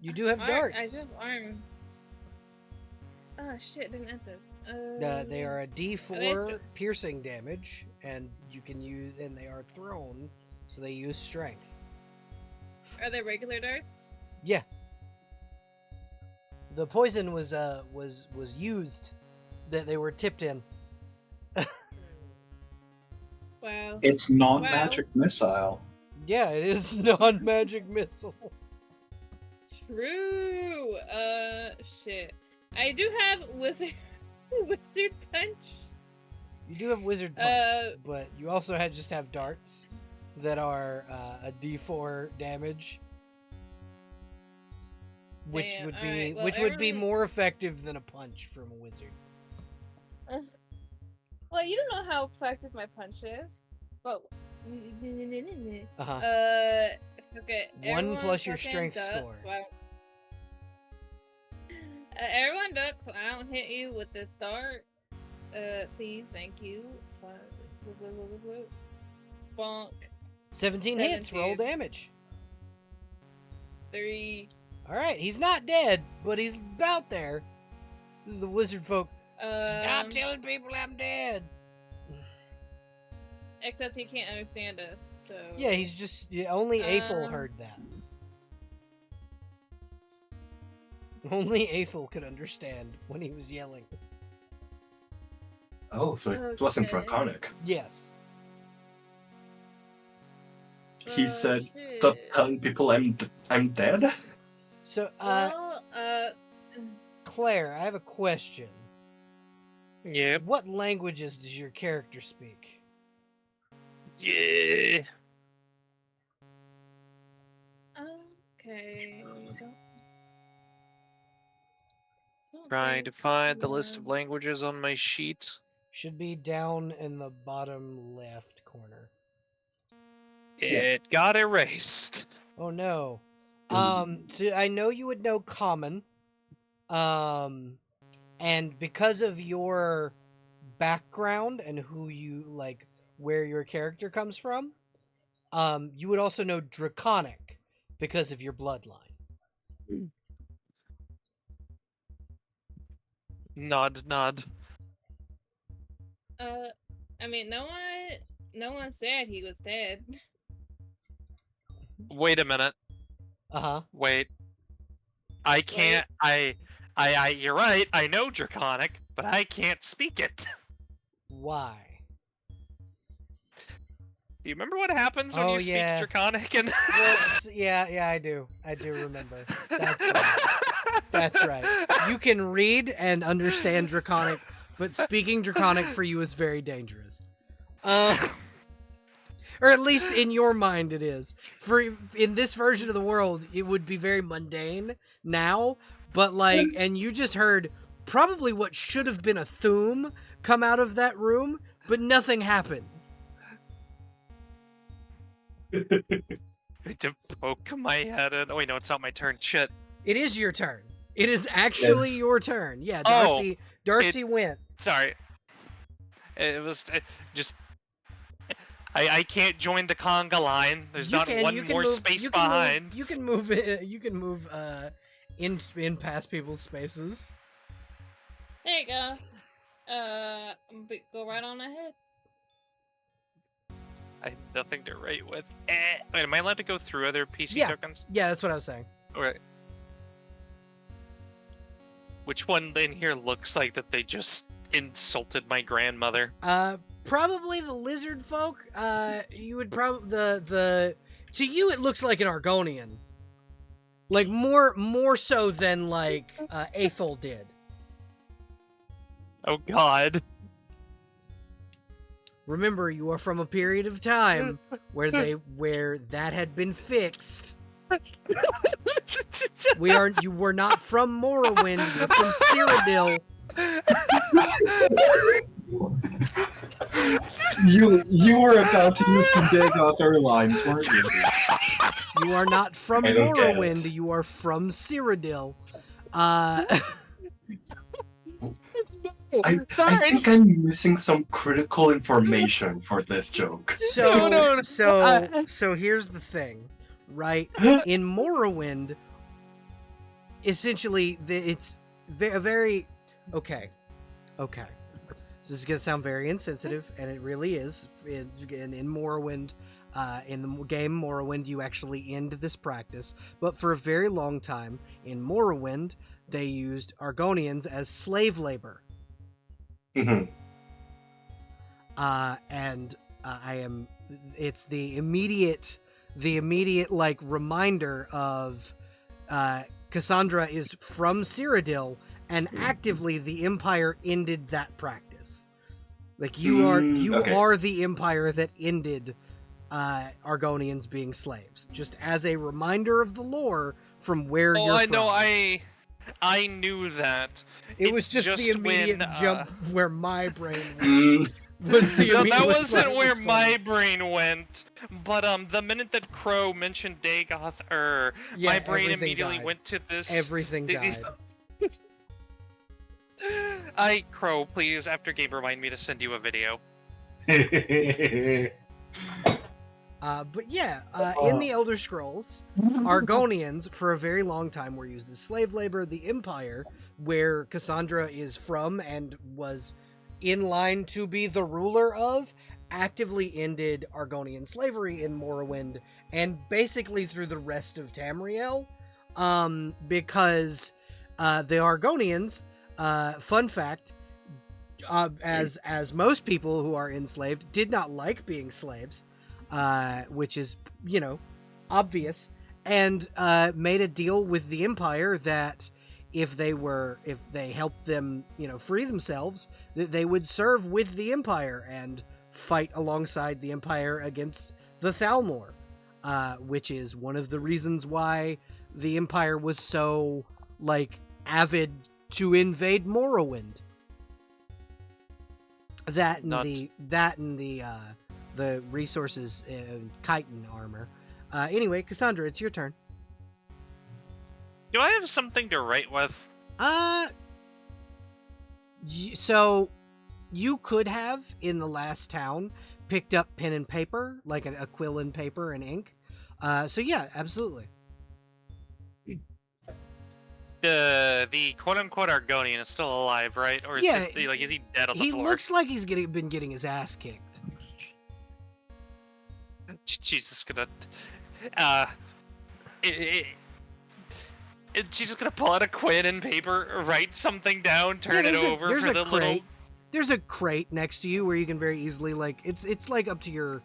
You do have darts. I do have arm. Oh shit, didn't add this. They are a D4 piercing damage, and you can use, and they are thrown, so they use strength. Are they regular darts? Yeah. The poison was used, that they were tipped in. Wow. It's non-magic missile. Yeah, it is non-magic missile. True. Shit. I do have wizard punch. You do have wizard punch, but you also just have darts that are a D4 damage, which Damn, would be alright, well, would be more effective than a punch from a wizard. Well, you don't know how effective my punch is, but Uh-huh. okay. 1 plus your fucking strength ducks, score. so I Everyone duck so I don't hit you with this dart. Please, thank you. Bonk. 17 hits. Roll 17. damage. 3. All right, he's not dead, but he's about there. This is the wizard folk. Stop telling people I'm dead. Except he can't understand us, so... Yeah, he's just... only Aethel heard that. Only Aethel could understand when he was yelling. Oh, so it wasn't Okay. draconic. Yes. He said, "Stop shit. telling people I'm dead." So, Well, Claire, I have a question. Yep. What languages does your character speak? Yeah. okay. Don't Trying to think find the list one. of languages on my sheet. Should be down in the bottom left corner. It got erased. Oh no. So I know you would know common. And because of your background and who you like, where your character comes from, you would also know draconic because of your bloodline. Nod, nod. I mean, no one said he was dead. Wait a minute. Uh-huh. Wait. I can't. You're right. I know Draconic, but I can't speak it. Why? Do you remember what happens when Oh, you speak yeah. Draconic? And Well, yeah, I do. I do remember. That's right. That's right. You can read and understand Draconic, but speaking Draconic for you is very dangerous. Or at least in your mind it is. In this version of the world, it would be very mundane now, but like, and you just heard probably what should have been a Thume come out of that room, but nothing happened. to poke my head in. Oh wait, no, it's not my turn. Shit. It is your turn. It is actually Yes. your turn. Yeah, Oh, Darcy went. Sorry. It was just. I can't join the conga line. There's not one more space behind. You can move it. You can move in past people's spaces. There you go. Go right on ahead. I have nothing to write with. Wait, am I allowed to go through other PC Yeah. tokens? Yeah, that's what I was saying. Alright. Which one in here looks like that they just insulted my grandmother? Probably the lizard folk. You would probably the to you it looks like an Argonian. Like more so than like Aethel did. Oh god. Remember, you are from a period of time where that had been fixed. You were not from Morrowind, you're from Cyrodiil. You were about to use some Dagoth lines, weren't you? You are not from I don't get Morrowind, it. you are from Cyrodiil. I think I'm missing some critical information for this joke. So here's the thing, right? In Morrowind, essentially, it's very okay. So this is gonna sound very insensitive, and it really is. In Morrowind, in the game Morrowind, you actually end this practice. But for a very long time in Morrowind, they used Argonians as slave labor. Mhm. It's the immediate like reminder of Cassandra is from Cyrodiil, and actively the Empire ended that practice. Like you okay. are the Empire that ended Argonians being slaves, just as a reminder of the lore from where you're I from. know, I knew that. It was just the immediate when, jump where my brain went. Was the No, immediate, that was wasn't what where was my funny. brain went. But the minute that Crow mentioned Dagoth, Yeah, my brain everything immediately died. went to this. Everything died. Crow, please, after game, remind me to send you a video. But yeah, in the Elder Scrolls, Argonians for a very long time were used as slave labor. The Empire, where Cassandra is from and was in line to be the ruler of, actively ended Argonian slavery in Morrowind and basically through the rest of Tamriel, because the Argonians, fun fact, as most people who are enslaved did not like being slaves, which is, obvious, and made a deal with the Empire that if they helped them, free themselves, that they would serve with the Empire and fight alongside the Empire against the Thalmor, which is one of the reasons why the Empire was so, avid to invade Morrowind. That and the resources in chitin armor. Anyway, Cassandra, it's your turn. Do I have something to write with? So you could have in the last town picked up pen and paper, like a quill and paper and ink. So yeah, absolutely. The quote-unquote Argonian is still alive, right? Or is Yeah, is he dead on the He floor? looks like he's been getting his ass kicked. Jesus gonna, she's just gonna pull out a quid and paper, write something down, turn it over for the little. There's a crate next to you where you can very easily it's like up to your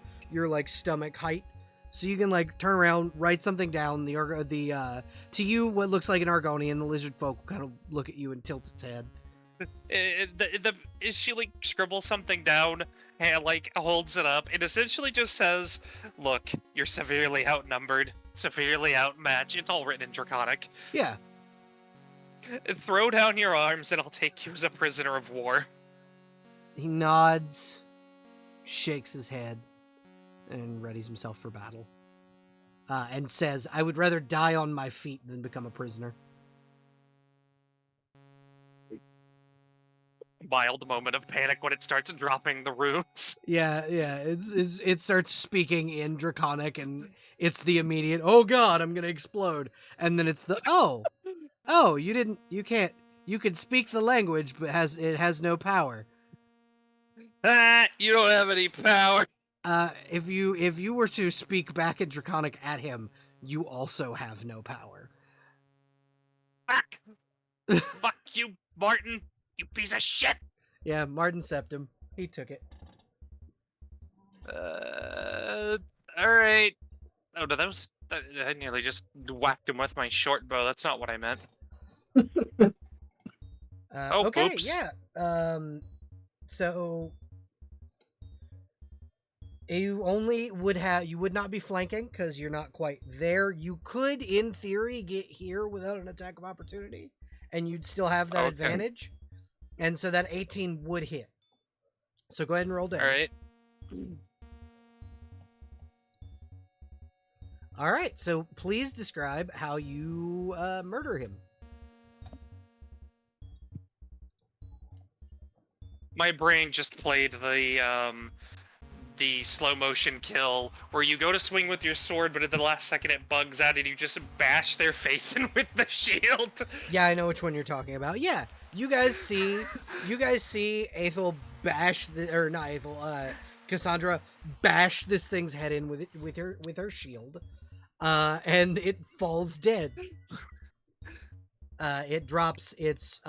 stomach height, so you can turn around, write something down. To you, what looks like an Argonian, the lizard folk will kind of look at you and tilt its head. Is she scribbles something down and holds it up and essentially just says, "Look, you're severely outnumbered, severely outmatched." It's all written in Draconic. Yeah. Throw down your arms and I'll take you as a prisoner of war. He nods, shakes his head, and readies himself for battle. And says, "I would rather die on my feet than become a prisoner." Mild moment of panic when it starts dropping the runes. Yeah. It starts speaking in Draconic, and it's the immediate, "Oh God, I'm gonna explode," and then it's the you could speak the language, but it has no power. You don't have any power. If you were to speak back in Draconic at him, you also have no power. Fuck. Fuck you, Martin. You piece of shit! Yeah, Martin Septim. He took it. Alright. Oh, no, I nearly just whacked him with my short bow. That's not what I meant. Okay, oops. yeah. So you would not be flanking because you're not quite there. You could, in theory, get here without an attack of opportunity, and you'd still have that advantage. And so that 18 would hit. So go ahead and roll damage. All right. So please describe how you murder him. My brain just played the slow motion kill where you go to swing with your sword, but at the last second it bugs out and you just bash their face in with the shield. Yeah, I know which one you're talking about. Yeah, you guys see Aethel Cassandra bash this thing's head in with her shield, and it falls dead. It drops its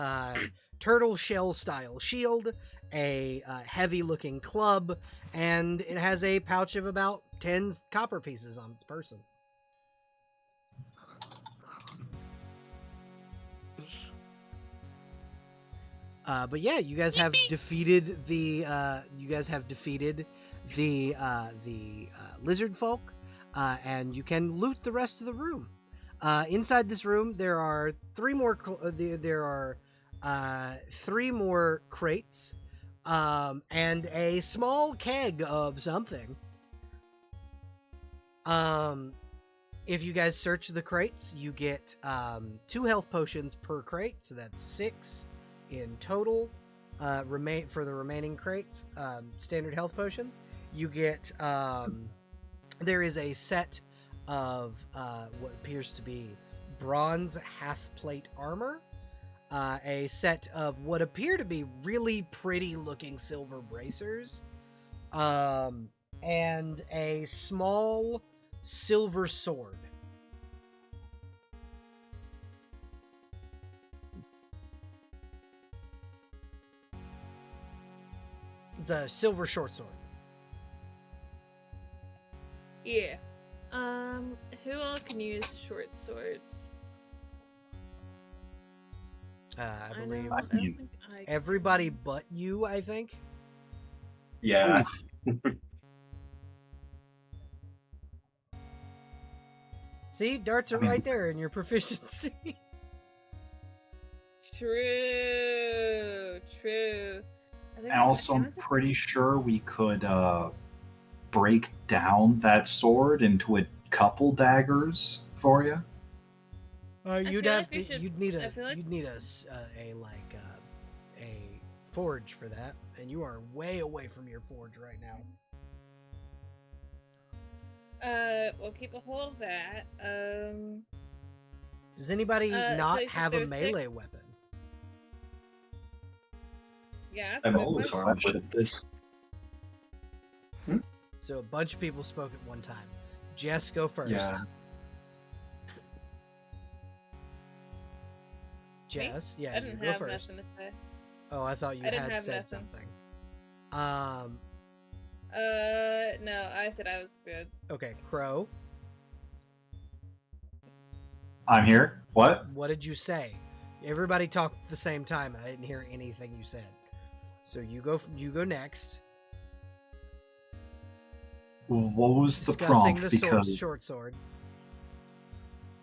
turtle shell style shield, a heavy-looking club, and it has a pouch of about 10 copper pieces on its person. But yeah, you guys have defeated the lizard folk, and you can loot the rest of the room. Inside this room, there are three more crates, and a small keg of something. If you guys search the crates, you get 2 health potions per crate, so that's 6 in total. For the remaining crates, standard health potions, you get. There is a set of what appears to be bronze half plate armor, a set of what appear to be really pretty looking silver bracers, and a small silver sword. It's a silver short sword. Yeah. Who all can use short swords? I know- believe I don't mean, think I can. everybody but you, I think. Yeah. See, darts are I mean- right there in your proficiency. True. I think And also, I'm pretty sure we could break down that sword into a couple daggers for you. You'd feel have like we to. should- You'd need I feel like- a forge for that, and you are way away from your forge right now. We'll keep a hold of that. Does anybody so not you said have a there's melee 6? weapon? Yeah. I'm that's a good always question. armed with this. So a bunch of people spoke at one time. Jess, go first. Yeah. Jess, yeah, I you didn't go have first. nothing to say. Oh, I thought you I didn't had have said nothing. something. No, I said I was good. Okay, Crow, I'm here. What? what did you say? Everybody talked at the same time, and I didn't hear anything you said. So you go next. What was the Discussing prompt? the Because short sword.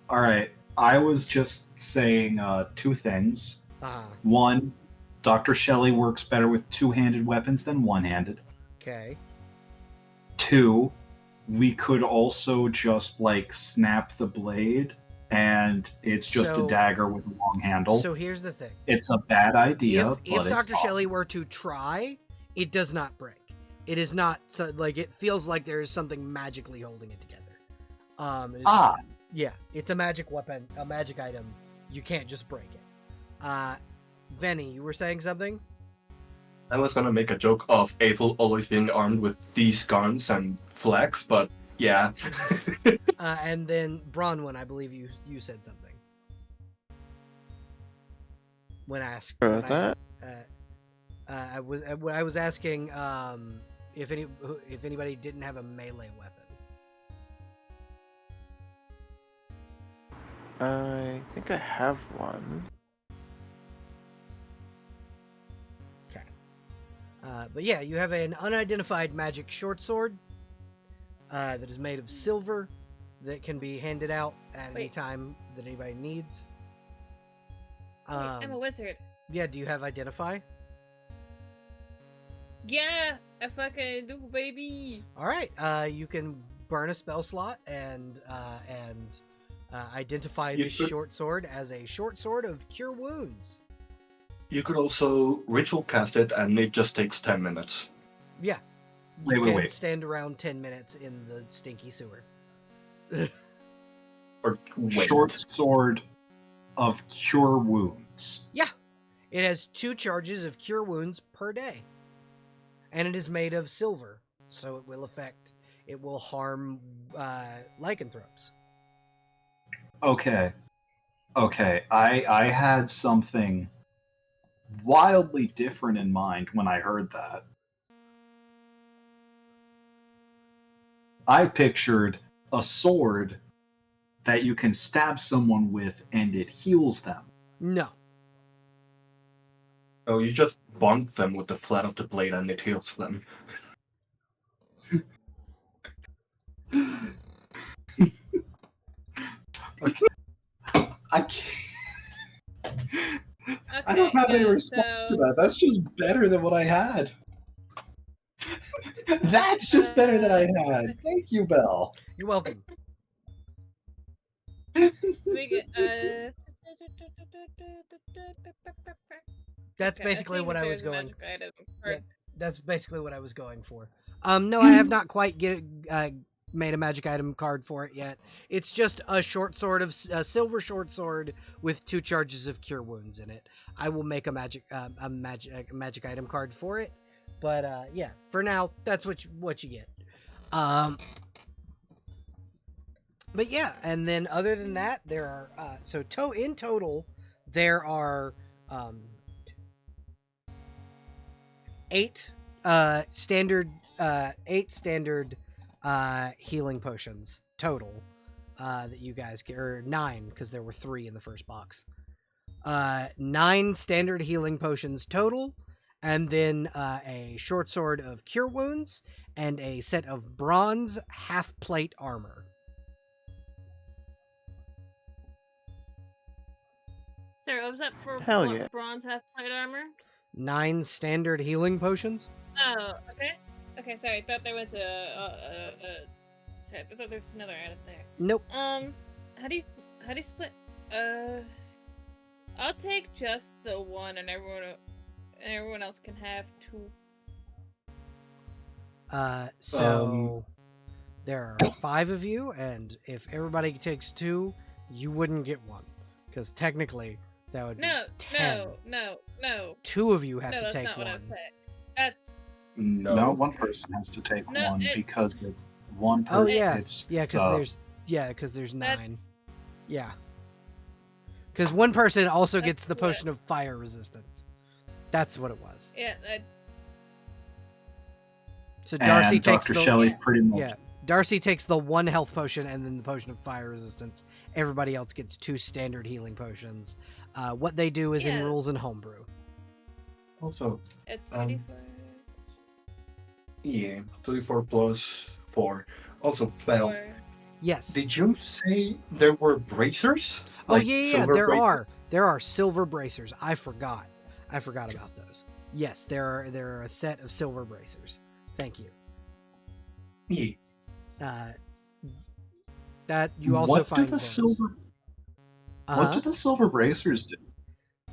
all right, I was just saying two things. Uh-huh. One, Dr. Shelley works better with two-handed weapons than one-handed. Okay. Two, we could also just like snap the blade and it's just So- a dagger with a long handle. So here's the thing. It's a bad idea, If but it's Dr. Shelley possible. were to try, it does not break. It is not so like it feels like there is something magically holding it together. It is- Ah, yeah, it's a magic weapon, a magic item. You can't just break it. Venny, you were saying something? I was gonna make a joke of Aethel always being armed with these guns and flags, but yeah. And then Bronwyn, I believe you said something when asked. Sure when with that? I was asking if anybody didn't have a melee weapon. I think I have one. Okay. But yeah, you have an unidentified magic short sword that is made of silver that can be handed out at any Wait. time that anybody needs. Wait, I'm a wizard. Yeah, do you have identify? Yeah, I fucking do, baby. All right. You can burn a spell slot and identify You this could- short sword as a short sword of cure wounds. You could also ritual cast it, and it just takes 10 minutes. Yeah. Wait, You wait, can wait. stand around 10 minutes in the stinky sewer. Or wait. short sword of cure wounds. It has 2 charges of cure wounds per day. And it is made of silver, so it will harm lycanthropes. Okay. I had something wildly different in mind when I heard that. I pictured a sword that you can stab someone with and it heals them. No. Oh, you just bonk them with the flat of the blade, and it heals them. I can't. I don't have any response to that. That's just better than what I had. That's just better than I had. Thank you, Belle. You're welcome. We get, That's Okay, basically seeing what if I was there's a going. magic item Yeah, card. that's basically what I was going for. No, I have not quite made a magic item card for it yet. It's just a short sword a silver short sword with 2 charges of cure wounds in it. I will make a magic item card for it, but yeah, for now that's what you get. But yeah, and then other than that, there are in total there are 8 standard 8 standard healing potions total that you guys get, or 9 because there were 3 in the first box. 9 standard healing potions total, and then a short sword of cure wounds and a set of bronze half plate armor. Sorry, what was that for? Hell yeah. Bronze half plate armor. 9 standard healing potions. Oh, okay. Okay, sorry. I thought there was sorry, I thought there was another item there. Nope. How do you split? I'll take just the one, and everyone else can have 2. So there are 5 of you, and if everybody takes 2, you wouldn't get 1, because technically that would be 10. No. 2 of you have No, to that's take not 1. what I was saying. That's No, one person has to take No, one it- because it's one Oh person. yeah, It's because there's 9. that's Yeah, because one person also gets That's the what- potion of fire resistance. That's what it was. yeah. So Darcy and takes Dr. the Shelley pretty much. yeah. Darcy takes the 1 health potion and then the potion of fire resistance. Everybody else gets 2 standard healing potions. What they do is in Yeah. rules and homebrew. Also, It's Um, 24. yeah, 24 plus 4. Also, Belle, Or- Yes. did you say there were bracers? Oh Like yeah, silver there bracers? are. There are silver bracers. I forgot about those. Yes, there are a set of silver bracers. Thank you. Yeah. That you also What find do the those. silver? Uh-huh. What do the silver bracers do?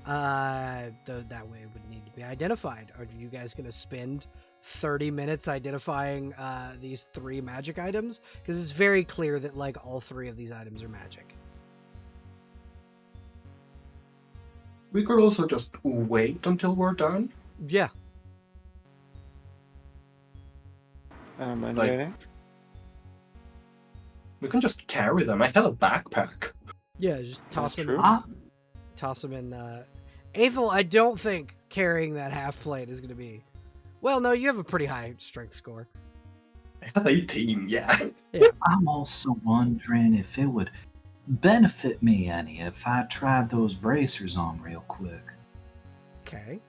That way it would need to be identified. Are you guys gonna spend 30 minutes identifying these 3 magic items? Because it's very clear that like all 3 of these items are magic. We could also just wait until we're done. Yeah. I don't mind Like- waiting. We can just carry them. I have a backpack. Yeah, just toss That's them true. in. Toss them in. Aethel, I don't think carrying that half plate is going to be. Well, no, you have a pretty high strength score. I have 18, yeah. I'm also wondering if it would benefit me any if I tried those bracers on real quick. Okay.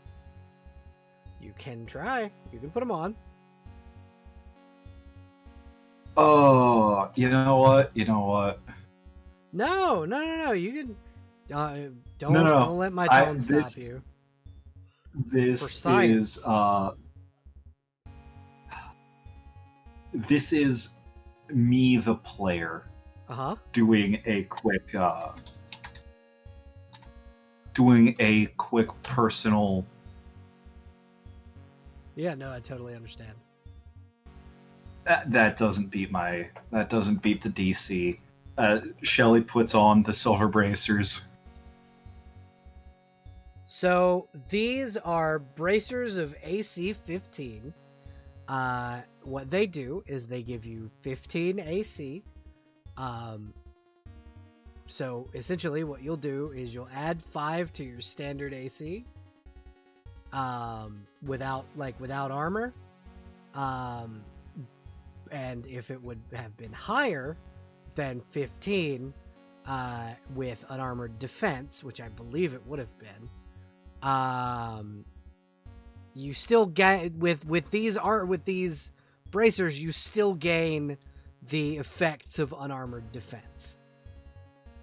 You can try. You can put them on. Oh, you know what? No. You can. Don't No. don't let my tone stop this- you. This For science. This is me, the player, Uh huh. doing a quick personal. Yeah. No, I totally understand. That doesn't beat the DC. Shelly puts on the silver bracers. So these are bracers of AC 15. What they do is they give you 15 AC. So essentially, what you'll do is you'll add 5 to your standard AC. Without armor. And if it would have been higher than 15, with unarmored defense, which I believe it would have been. You still get with these bracers, you still gain the effects of unarmored defense.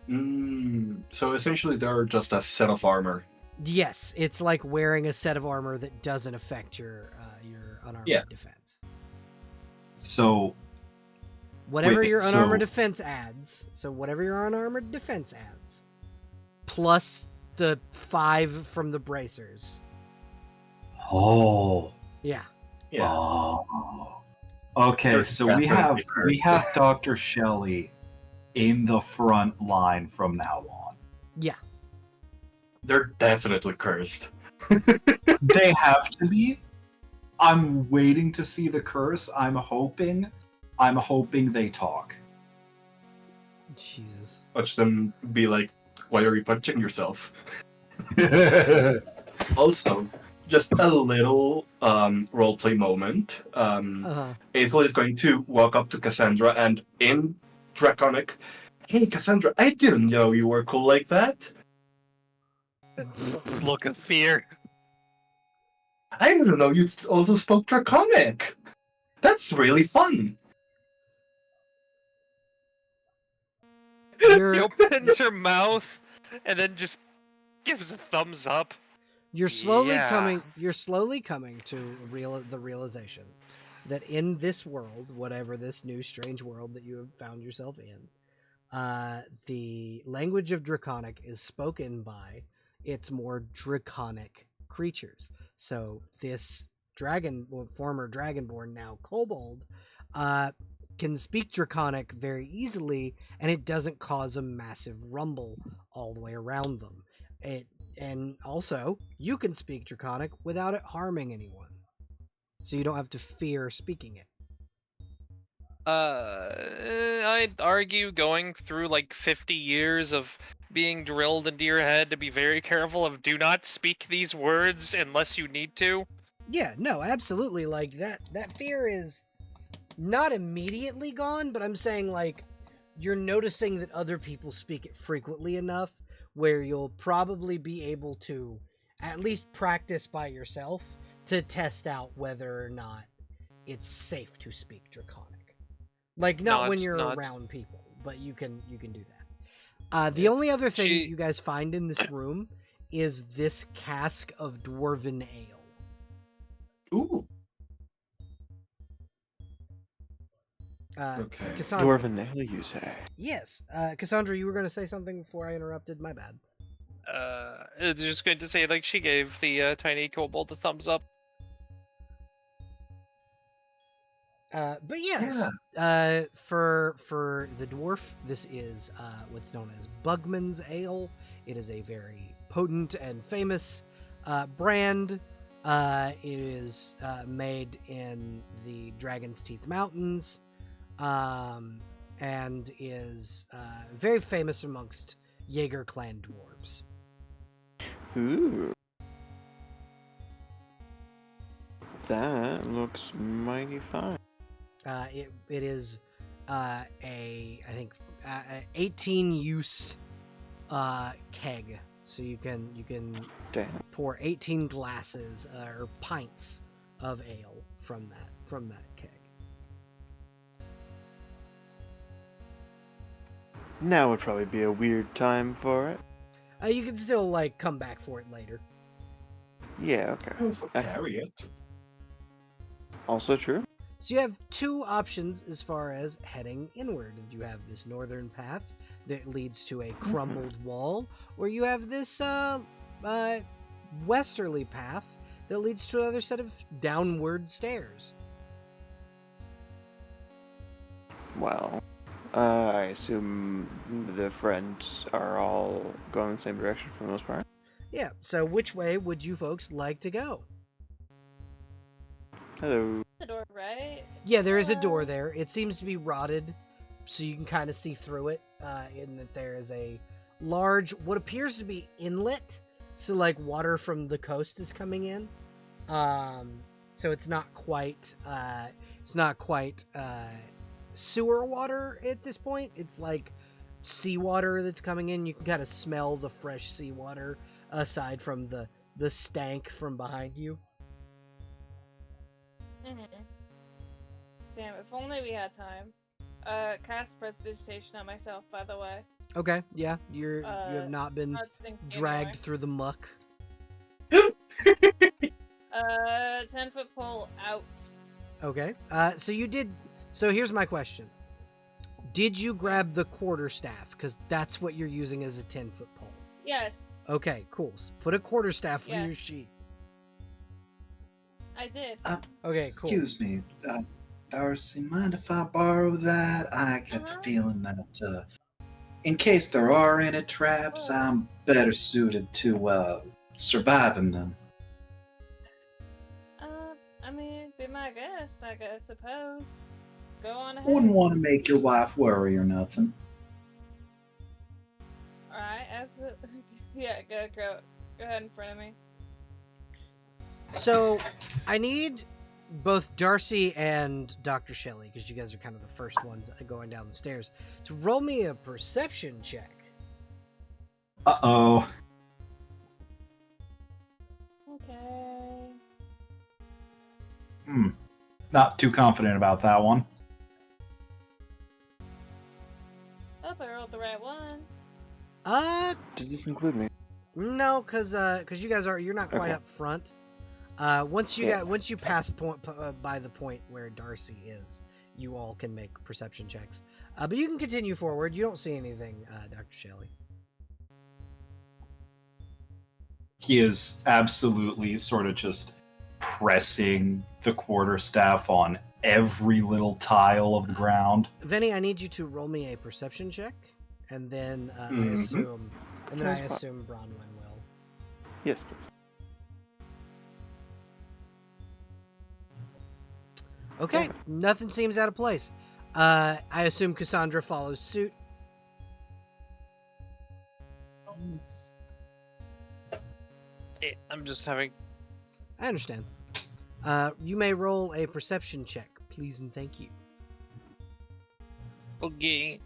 So essentially, they're just a set of armor. Yes, it's like wearing a set of armor that doesn't affect your unarmored defense. So Whatever Wait, your so- unarmored defense adds, plus the 5 from the bracers, Oh. Yeah. Yeah. Oh. Okay, They're so we definitely have cursed. Dr. Shelley in the front line from now on. Yeah. They're definitely cursed. They have to be. I'm waiting to see the curse. I'm hoping they talk. Jesus. Watch them be like, why are you punching yourself? Also, just a little roleplay moment. Aethel is going to walk up to Cassandra and in Draconic, hey Cassandra, I didn't know you were cool like that. Look of fear. I didn't know you also spoke Draconic. That's really fun. He You're opens her mouth and then just gives a thumbs up. you're slowly Yeah. coming to the realization that in this world, whatever this new strange world that you have found yourself in, the language of Draconic is spoken by its more draconic creatures. So this former dragonborn, now kobold, can speak Draconic very easily, and it doesn't cause a massive rumble all the way around them. And also, you can speak Draconic without it harming anyone, so you don't have to fear speaking it. I'd argue going through like 50 years of being drilled into your head to be very careful of do not speak these words unless you need to. Yeah, no, absolutely. Like that fear is not immediately gone, but I'm saying like you're noticing that other people speak it frequently enough where you'll probably be able to at least practice by yourself to test out whether or not it's safe to speak Draconic. Like not when you're Not. around people, but you can do that. The only other thing She- you guys find in this room is this cask of dwarven ale. Ooh. Okay. Okay. Cassandra. Dwarven ale, you say? Yes. Cassandra, you were going to say something before I interrupted. My bad. It's just good to say, like, she gave the tiny kobold a thumbs up. But yes, for the dwarf, this is what's known as Bugman's Ale. It is a very potent and famous brand. It is made in the Dragon's Teeth Mountains, and is very famous amongst Jaeger clan dwarves. Ooh. That looks mighty fine. It is a 18 use keg, so you can Damn. pour 18 glasses or pints of ale from that keg. Now would probably be a weird time for it. You can still like come back for it later. Yeah, okay. Also Excellent. carry it. Also true. So you have two options as far as heading inward. You have this northern path that leads to a crumbled wall, or you have this westerly path that leads to another set of downward stairs. Well, I assume the friends are all going in the same direction for the most part. Yeah, so which way would you folks like to go? Hello. The door, right? Yeah, there is a door there. It seems to be rotted, so you can kind of see through it, in that there is a large, what appears to be inlet, so like water from the coast is coming in. So it's not quite sewer water at this point. It's like seawater that's coming in. You can kind of smell the fresh seawater aside from the stank from behind you. Damn, if only we had time. Cast prestidigitation on myself, by the way. Okay, yeah, you have not been Not stinky dragged anymore. through the muck. 10-foot pole out. Okay, so here's my question. Did you grab the quarterstaff? Because that's what you're using as a 10-foot pole. Yes. Okay, cool. So put a quarterstaff on Yes. your sheet. I did. Okay, cool. Excuse me, Darcy, mind if I borrow that? I get the Uh-huh. feeling that, in case there are any traps, Whoa. I'm better suited to surviving them. I mean, be my guest, I suppose. Go on ahead. Wouldn't want to make your wife worry or nothing. Alright, absolutely. Yeah, go ahead in front of me. So, I need both Darcy and Dr. Shelley, because you guys are kind of the first ones going down the stairs, to roll me a perception check. Uh-oh. Okay. Not too confident about that one. Hope I rolled the right one. Does this include me? No, because you guys you're not quite Okay. up front. Once you Yeah. once you pass by the point where Darcy is, you all can make perception checks. But you can continue forward. You don't see anything, Dr. Shelley. He is absolutely sort of just pressing the quarterstaff on every little tile of the ground. Vinny, I need you to roll me a perception check, and then I Mhm. assume, Yes, Bob. Bronwyn will. Yes, please. Okay, nothing seems out of place. I assume Cassandra follows suit. I'm just having. I understand. You may roll a perception check, please and thank you. Okay.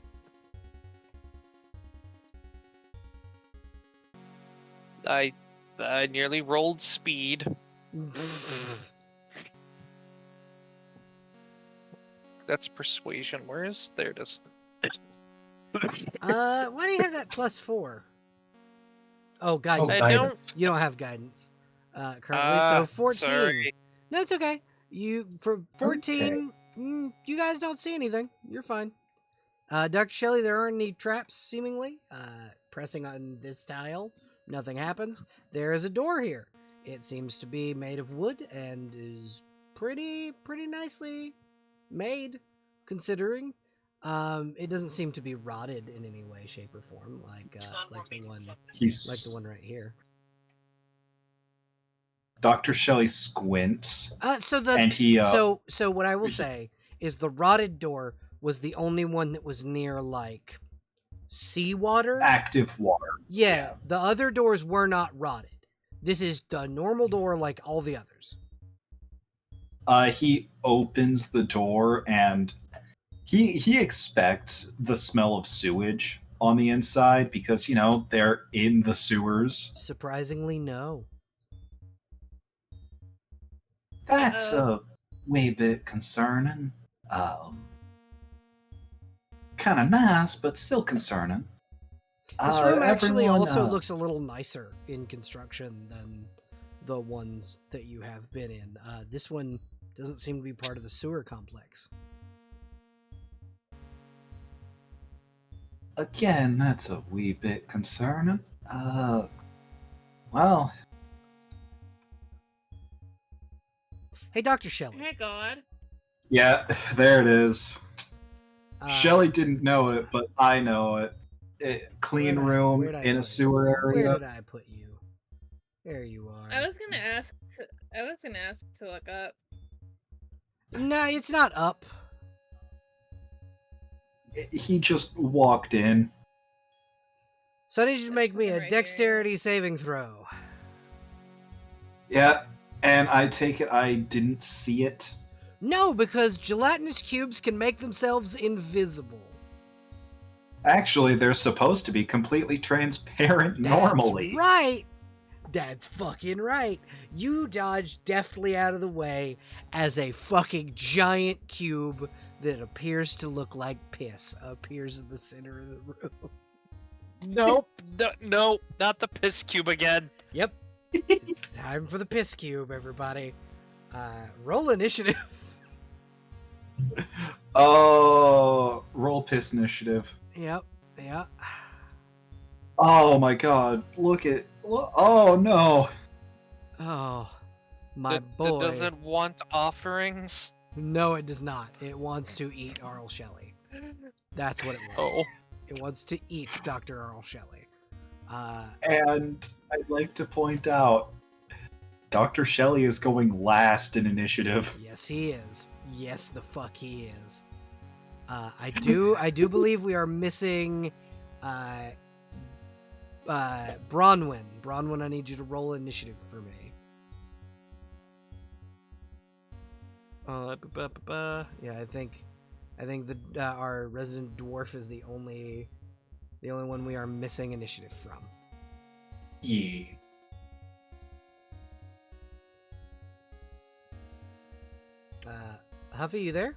I nearly rolled speed. That's persuasion. Where is? There it is. Why do you have that +4? Oh, guidance. I guidance. don't. You don't have guidance currently, so 14. Sorry. No, it's okay. For 14, you guys don't see anything. You're fine. Dr. Shelley, there aren't any traps, seemingly. Pressing on this tile, nothing happens. There is a door here. It seems to be made of wood and is pretty nicely made, considering. It doesn't seem to be rotted in any way, shape, or form, like the one right here. Dr. Shelley squints, So and he so what I will say is the rotted door was the only one that was near like seawater. active water. Yeah, the other doors were not rotted. This is the normal door like all the others. He opens the door, and he expects the smell of sewage on the inside because, you know, they're in the sewers. Surprisingly, no. That's a wee bit concerning. Kind of nice, but still concerning. This room actually everyone, also looks a little nicer in construction than the ones that you have been in. This one doesn't seem to be part of the sewer complex. Again, that's a wee bit concerning. Well, Hey, Dr. Shelley. Hey, God. Yeah, there it is. uh, Shelley didn't know it, but I know it. Clean room where'd I in a put sewer you? area. Where did I put you? There you are. I was gonna ask to look up. No, it's not up. He just walked in. So I need you to make me looking a right here. dexterity saving throw. Yeah, and I take it I didn't see it. No, because gelatinous cubes can make themselves invisible. Actually, they're supposed to be completely transparent normally. That's right. That's fucking right. You dodge deftly out of the way as a fucking giant cube that appears to look like piss appears in the center of the room. Nope. No, not the piss cube again. Yep. It's time for the piss cube, everybody. Roll initiative. Oh, roll piss initiative. Yep. Yeah. Oh my god, oh no. Oh. My boy. Does it want offerings? No, it does not. It wants to eat Arl Shelley. That's what it wants. Oh. It wants to eat Dr. Arl Shelley. And I'd like to point out, Dr. Shelley is going last in initiative. Yes, he is. Yes, the fuck he is. I do believe we are missing Bronwyn. Bronwyn, I need you to roll initiative for me. Yeah, I think that our resident dwarf is the only one we are missing initiative from. Yeah. Huffy, you there?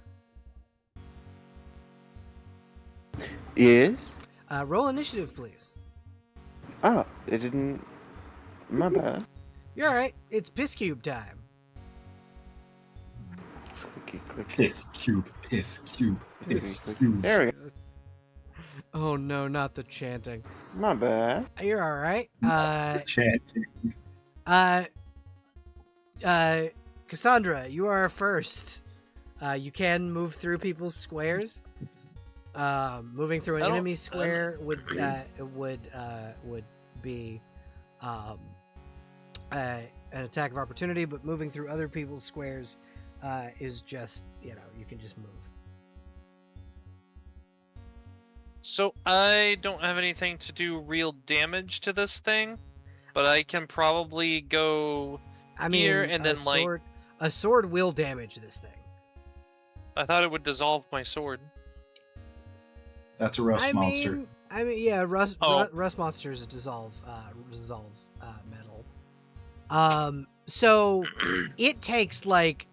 Yes? Roll initiative, please. Ah, it didn't... My bad. You're alright. It's piss cube time. Clicky, clicky. Piss cube, piss cube, piss Clicky, clicky. cube. There we go. Jesus. Oh no, not the chanting. My bad. You're alright. Chanting. Cassandra, you are first. You can move through people's squares. Moving through an enemy square would be an attack of opportunity, but moving through other people's squares is just, you can just move. So I don't have anything to do real damage to this thing, but I can probably go here and then a sword will damage this thing. I thought it would dissolve my sword. That's a rust monster. Yeah, rust Oh. rust monsters dissolve metal. So it takes like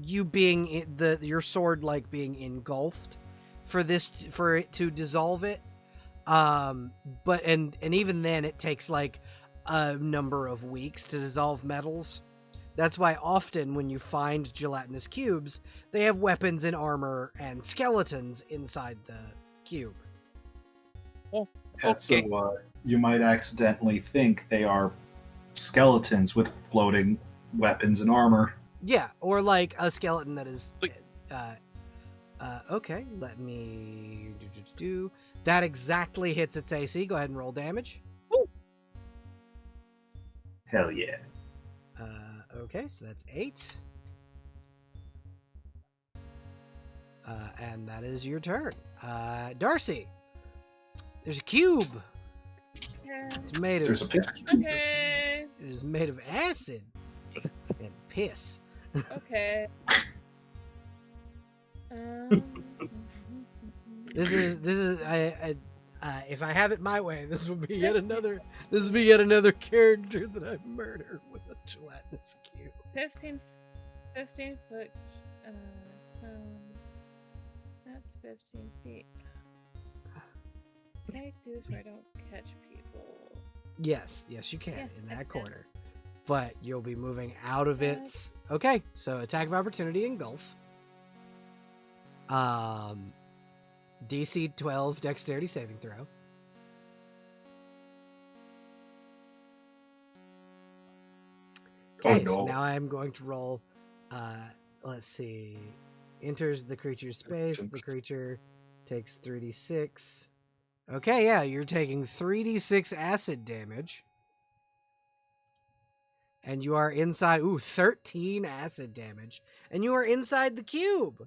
you being your sword like being engulfed for it to dissolve it. But even then it takes like a number of weeks to dissolve metals. That's why often when you find gelatinous cubes, they have weapons and armor and skeletons inside the cube. Oh, And okay. so you might accidentally think they are skeletons with floating weapons and armor. Yeah, or like a skeleton that is. Wait. Okay, let me do. That exactly hits its AC. Go ahead and roll damage. Hell yeah. Okay, so that's 8. And that is your turn. Darcy, there's a cube. It's made of. There's a piss cube. Okay. It is made of acid and piss. Okay. This is if I have it my way, this will be yet another character that I murder with a gelatinous cube. 15 foot. That's 15 feet. Can I do this where I don't catch people? Yes, you can Yeah, in I that can. corner, but you'll be moving out of its. Okay, so attack of opportunity engulf. DC 12 dexterity saving throw. Okay, so no. now I'm going to roll. Let's see. Enters the creature's space. The creature takes 3d6. Okay, yeah, you're taking 3d6 acid damage. And you are inside. 13 acid damage. And you are inside the cube.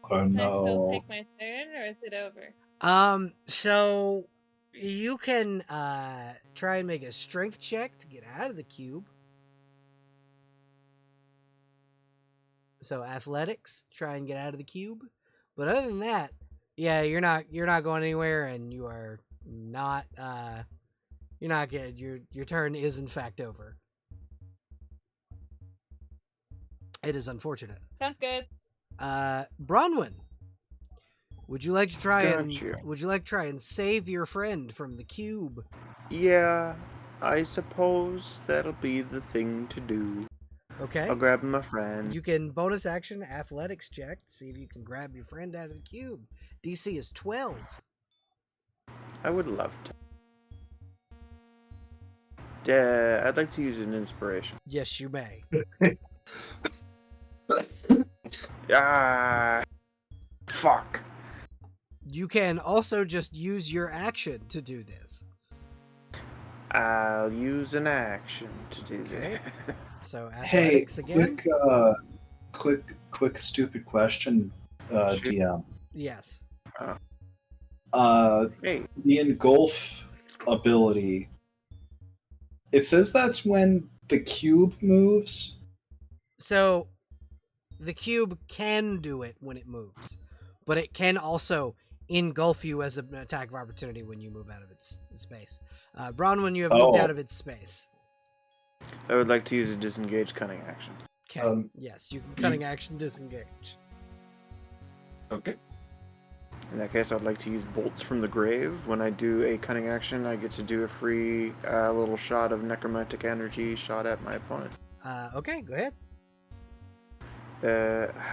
Oh Can I still no. take my turn, or is it over? So you can try and make a strength check to get out of the cube. So athletics, try and get out of the cube. But other than that, yeah, you're not going anywhere, and you are not you're not good. Your turn is in fact over. It is unfortunate. Sounds good. Bronwyn, would you like to try Gotcha. and save your friend from the cube? Yeah, I suppose that'll be the thing to do. Okay. I'll grab my friend. You can bonus action athletics check to see if you can grab your friend out of the cube. DC is 12. I would love to. I'd like to use an inspiration. Yes, you may. Ah, fuck. You can also just use your action to do this. I'll use an action to do Okay. that. So Hey, athletics again. quick, stupid question, Shoot. DM. Yes. Hey, The engulf ability. It says that's when the cube moves. So the cube can do it when it moves, but it can also engulf you as an attack of opportunity when you move out of its space. Bronwyn, you have moved out of its space. I would like to use a disengage cunning action. Okay. Yes, you can cunning action disengage. Okay. In that case, I'd like to use bolts from the grave. When I do a cunning action, I get to do a free little shot of necromantic energy shot at my opponent. Okay, go ahead.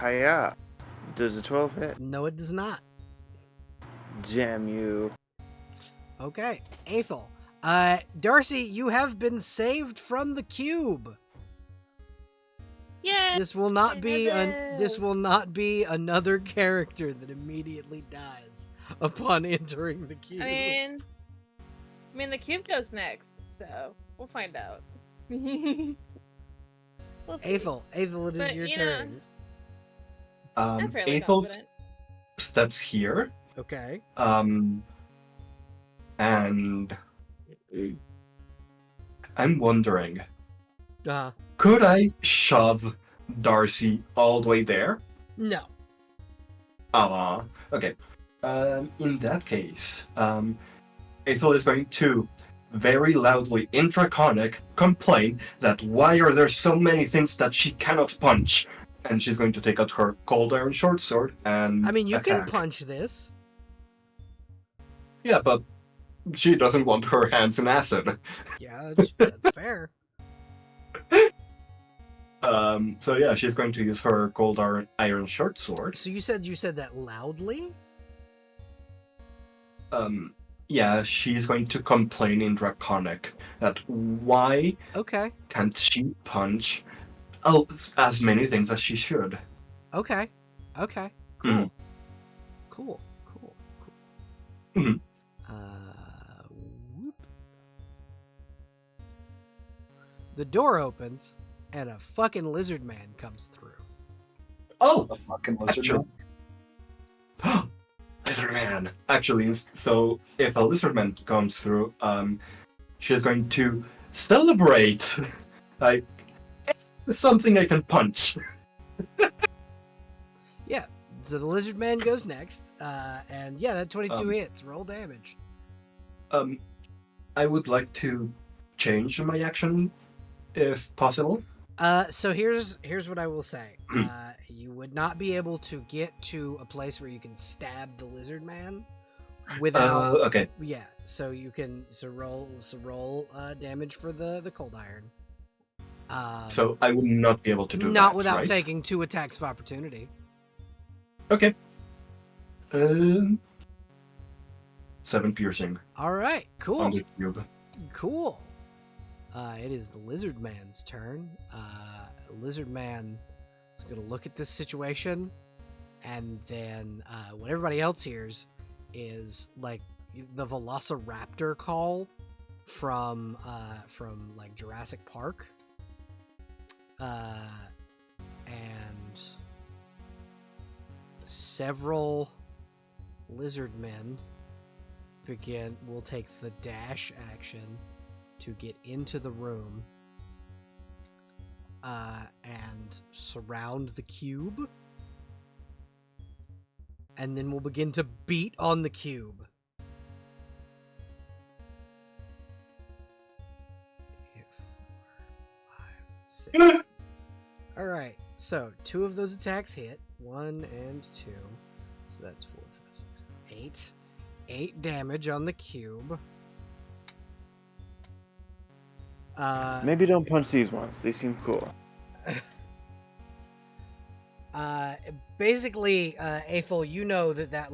Hiya. Does a 12 hit? No, it does not. Damn you. Okay, Aethel. Darcy, you have been saved from the cube. Yeah. This will not be Annabelle. this will not be another character that immediately dies upon entering the cube. I mean, the cube goes next, so we'll find out. We'll see. Aethel, it is But, your you turn. I'm fairly Aethel confident. steps here, Okay. and I'm wondering, Uh could I shove Darcy all the way there? no. Okay. In that case, Aethel is going to very loudly intraconic complain that why are there so many things that she cannot punch, and she's going to take out her cold iron short sword and I mean, you attack. can punch this. Yeah, but she doesn't want her hands in acid. Yeah, that's fair. So yeah, she's going to use her cold iron short sword. So you said that loudly? Yeah, she's going to complain in Draconic that why Okay. can't she punch as many things as she should? Okay. Okay. Cool. Mhm. Cool. Cool. Mhm. Whoop. The door opens and a fucking lizard man comes through. Oh, A fucking lizard. actually, man. lizard man. Actually, so if a lizard man comes through, she's going to celebrate, like something I can punch. Yeah. So the lizard man goes next, and yeah, that 22 hits. Roll damage. I would like to change my action, if possible. So here's what I will say. You would not be able to get to a place where you can stab the lizard man without. Okay. Yeah. So you can roll damage for the cold iron. So I would not be able to do that. Not without right? taking 2 attacks of opportunity. Okay. 7 piercing All right. Cool. on the cube. Cool. It is the lizard man's turn. Lizard man is going to look at this situation, and then what everybody else hears is like the Velociraptor call from like Jurassic Park, and several lizard men will take the dash action to get into the room and surround the cube, and then we'll begin to beat on the cube. All right, so 2 of those attacks hit, 1 and 2, so that's 4, 5, 6, 8. 8 damage on the cube. Maybe don't punch these ones. They seem cool. Basically, Aethel, you know that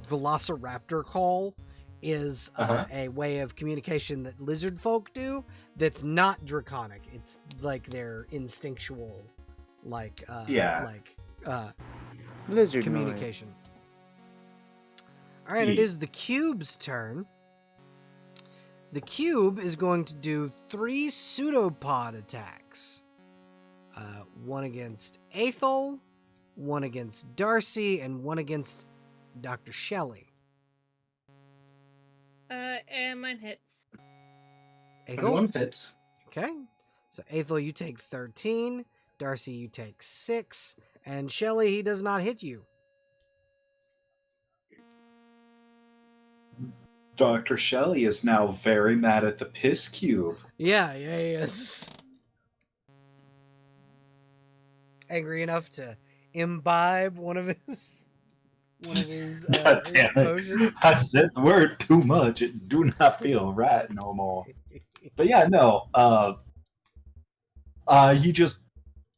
Velociraptor call is Uh-huh. a way of communication that lizard folk do that's not draconic. It's like their instinctual, Yeah. Lizard noise. communication. All right, it Yeah. is the cube's turn. The cube is going to do 3 pseudopod attacks. One against Aethel, one against Darcy, and one against Dr. Shelley. And mine hits. And Aethel? one hits. Okay. So Aethel, you take 13. Darcy, you take 6. And Shelley, he does not hit you. Dr. Shelley is now very mad at the piss cube. Yeah, he is. Angry enough to imbibe one of his God his damn it. potions. I said the word too much. It do not feel right no more. But yeah, no. He just,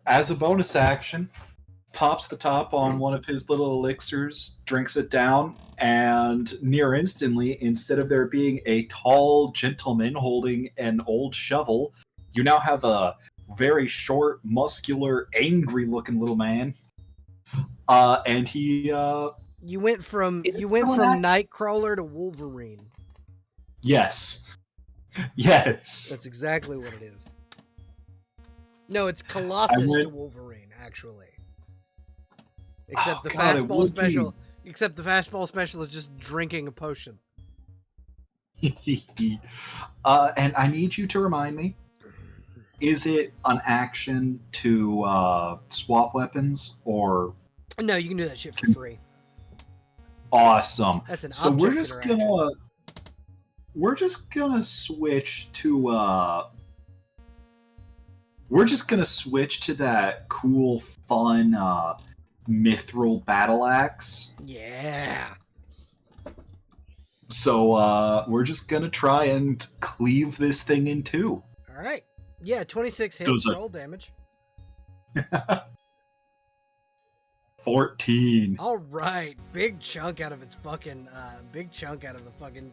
as a bonus action, pops the top on one of his little elixirs, drinks it down, and near instantly, instead of there being a tall gentleman holding an old shovel, you now have a very short, muscular, angry-looking little man. And he You went from Is it still an act? Nightcrawler to Wolverine. yes. Yes. That's exactly what it is. No, it's Colossus went- to Wolverine, actually. Except Oh, the God, it fastball would be. special. Except the fastball special is just drinking a potion. And I need you to remind me, is it an action to swap weapons or No, you can do that shit for free. awesome? That's an So object we're just interaction. gonna switch to that cool, fun mithril battle axe. Yeah. So we're just gonna try and cleave this thing in two. All right. Yeah, 26 hits, Does it- roll damage. 14. All right, big chunk out of the fucking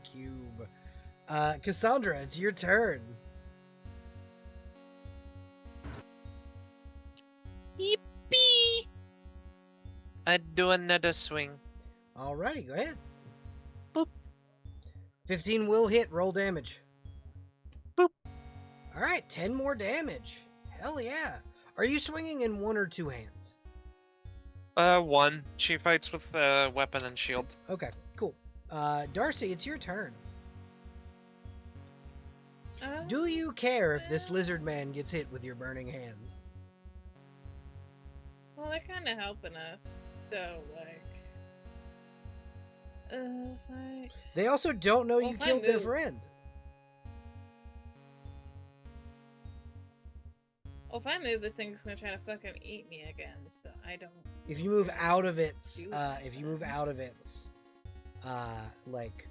cube. Cassandra, it's your turn. Yippee! I'd do another swing. Alrighty, go ahead. Boop. 15 will hit, roll damage. Boop. Alright, 10 more damage. Hell yeah. Are you swinging in one or two hands? One. She fights with weapon and shield. Okay, cool. Darcy, it's your turn. Do you care if this lizard man gets hit with your burning hands? Well, they're kind of helping us, so like. If I... They also don't know Well, you if I killed their move- friend. Well, if I move, this thing's gonna try to fucking eat me again. So I don't. If you move out of its, Do like,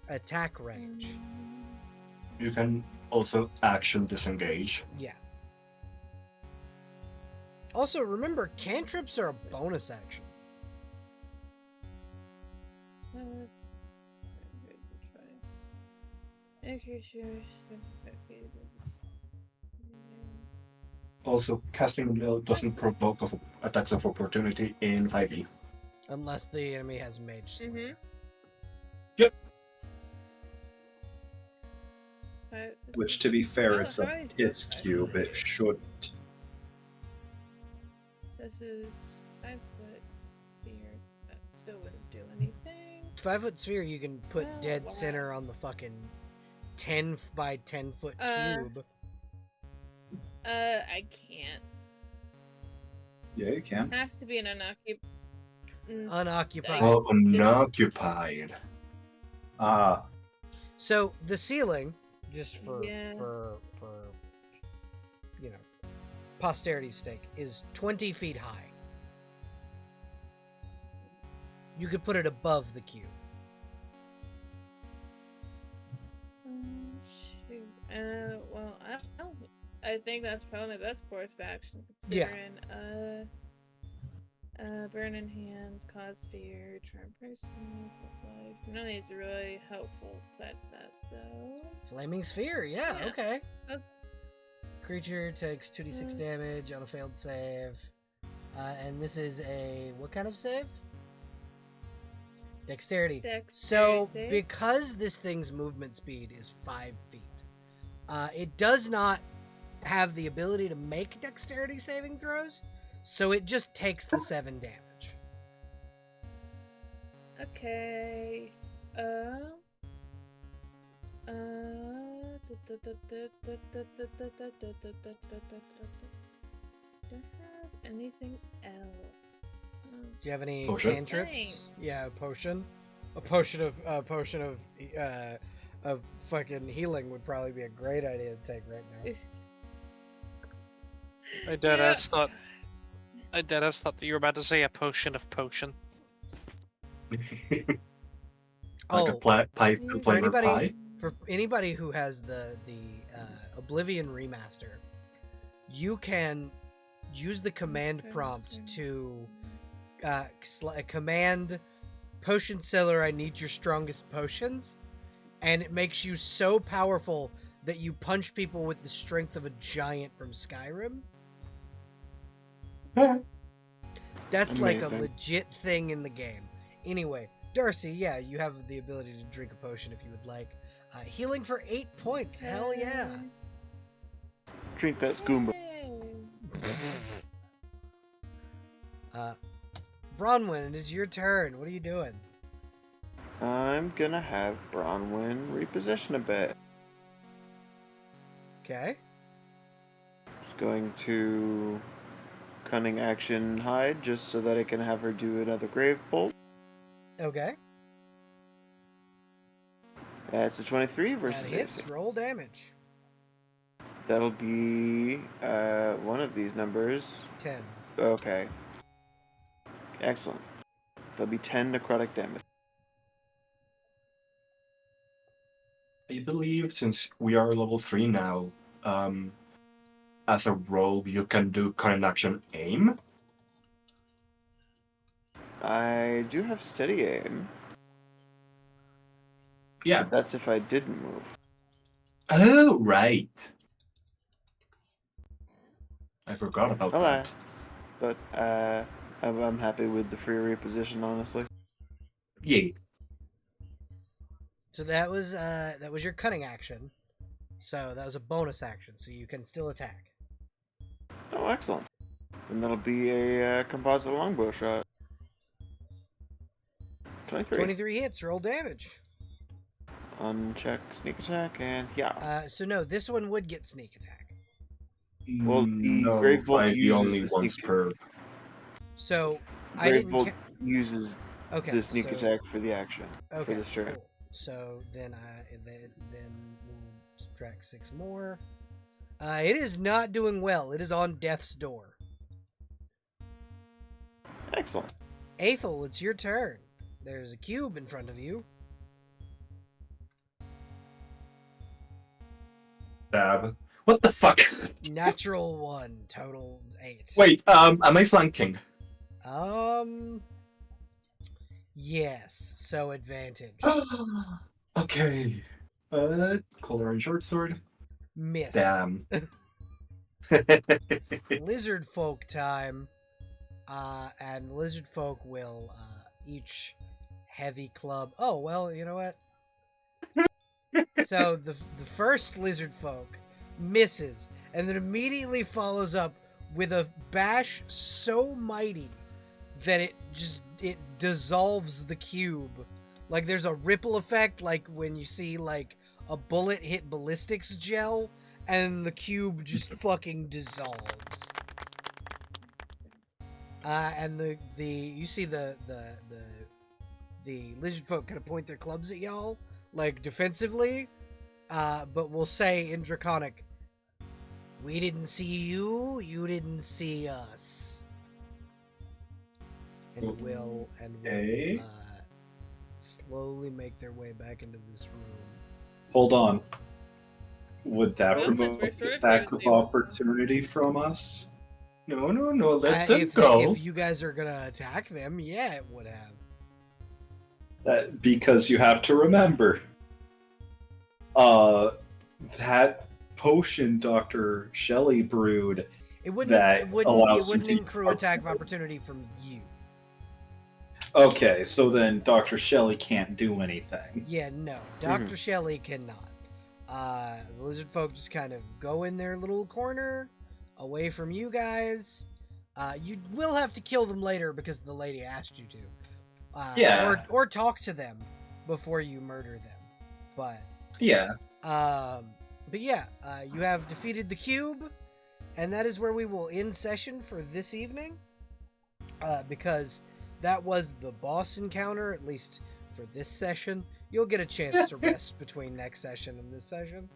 attack range. You can also action disengage. Yeah. Also, remember, cantrips are a bonus action. Okay, sure. Also, casting Bell doesn't provoke attacks of opportunity in 5e. Unless the enemy has mage sling. Mm-hmm. Which, to be fair, Oh, it's a how is piss this? cube. It shouldn't. So this is 5 foot sphere. That still wouldn't do anything. 5-foot sphere, you can put Oh, dead wow. center on the fucking 10 by 10 foot cube. I can't. Yeah, you can. Has to be an unoccupied. Unoccupied. Well, unoccupied. So the ceiling, just for Yeah. you know, posterity's sake, is 20 feet high. You could put it above the cube. Shoot. Well, I think that's probably the best course of action Yeah. considering. Burning hands, cause fear, charm person, flip side. None of these are really helpful besides that, so. Flaming Sphere, yeah, Yeah. okay. That's- Creature takes 2d6 damage on a failed save. And this is a what kind of save? Dexterity. So, save. because this thing's movement speed is 5 feet, it does not have the ability to make dexterity saving throws, so it just takes the 7 damage. Okay. Do I have anything else? Do you have any Potion? cantrips? Yeah, a potion. A potion of fucking healing would probably be a great idea to take right now. I deadass thought that you were about to say a potion of potion. Like a pie for flavor anybody, pie. for anybody who has the Oblivion remaster, you can use the command prompt to command potion seller, I need your strongest potions, and it makes you so powerful that you punch people with the strength of a giant from Skyrim. That's like a Amazing. legit thing in the game. Anyway, Darcy, yeah, you have the ability to drink a potion if you would like. Healing for 8 points. Hell yeah. Drink that skoomba. Bronwyn, it is your turn. What are you doing? I'm gonna have Bronwyn reposition a bit. Okay. Just going to cunning action hide just so that I can have her do another grave bolt. Okay. That's a 23 versus That hits. AC. Roll damage. That'll be one of these numbers. 10. Okay. Excellent. That'll be 10 necrotic damage. I believe since we are level 3 now, as a rogue you can do current action aim. I do have steady aim. Yeah. But that's if I didn't move. Oh, right. I forgot about Alas. that. But I'm happy with the free reposition, honestly. Yeah. So that was your cunning action. So that was a bonus action, so you can still attack. Oh, excellent. And that'll be a composite longbow shot. 23. 23 hits. Roll damage. Uncheck sneak attack, and yeah. So no, this one would get sneak attack. Well, the no, Grave Bolt the uses only the once sneak- per. So I Grave didn't. Bolt uses Okay. the sneak so, attack for the action Okay. for this turn. Cool. So then then we'll subtract 6 more. It is not doing well. It is on death's door. Excellent. Aethel, it's your turn. There's a cube in front of you. Dab. What the fuck? Natural 1, total 8. Wait, am I flanking? Yes. So advantage. Okay. Color and short sword. Miss. Damn. Lizard folk time. And lizard folk will each heavy club. Oh well, you know what? So the first lizard folk misses, and then immediately follows up with a bash so mighty that it dissolves the cube. Like there's a ripple effect, like when you see like a bullet hit ballistics gel, and the cube just fucking dissolves. And you see the lizard folk kind of point their clubs at y'all, like defensively, but we'll say in Draconic, we didn't see you, you didn't see us. And will Okay. slowly make their way back into this room. Hold on. Would that Well, provoke we're sort of attack trying of to do- opportunity from us? No, no, no. Let them if go. if you guys are gonna attack them, yeah, it would have. Because you have to remember, that potion Dr. Shelley brewed It wouldn't. that It wouldn't. It allows you wouldn't to. accrue attack of opportunity from you. Okay, so then Dr. Shelley can't do anything. Yeah, no. Dr. Shelley cannot. The lizard folk just kind of go in their little corner, away from you guys. You will have to kill them later because the lady asked you to. Yeah. Or talk to them before you murder them. But Yeah. you have defeated the cube, and that is where we will end session for this evening. Because that was the boss encounter, at least for this session. You'll get a chance to rest between next session and this session.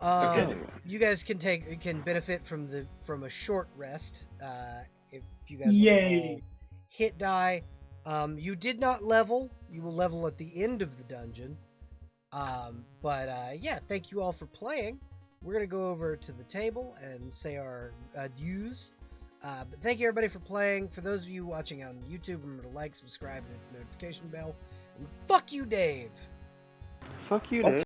Okay. You guys can benefit from a short rest. If you guys Yay. roll hit die. You did not level. You will level at the end of the dungeon. Thank you all for playing. We're gonna go over to the table and say our adieus. But thank you everybody for playing. For those of you watching on YouTube, remember to like, subscribe, and hit the notification bell. And fuck you, Dave. Fuck you, Dave.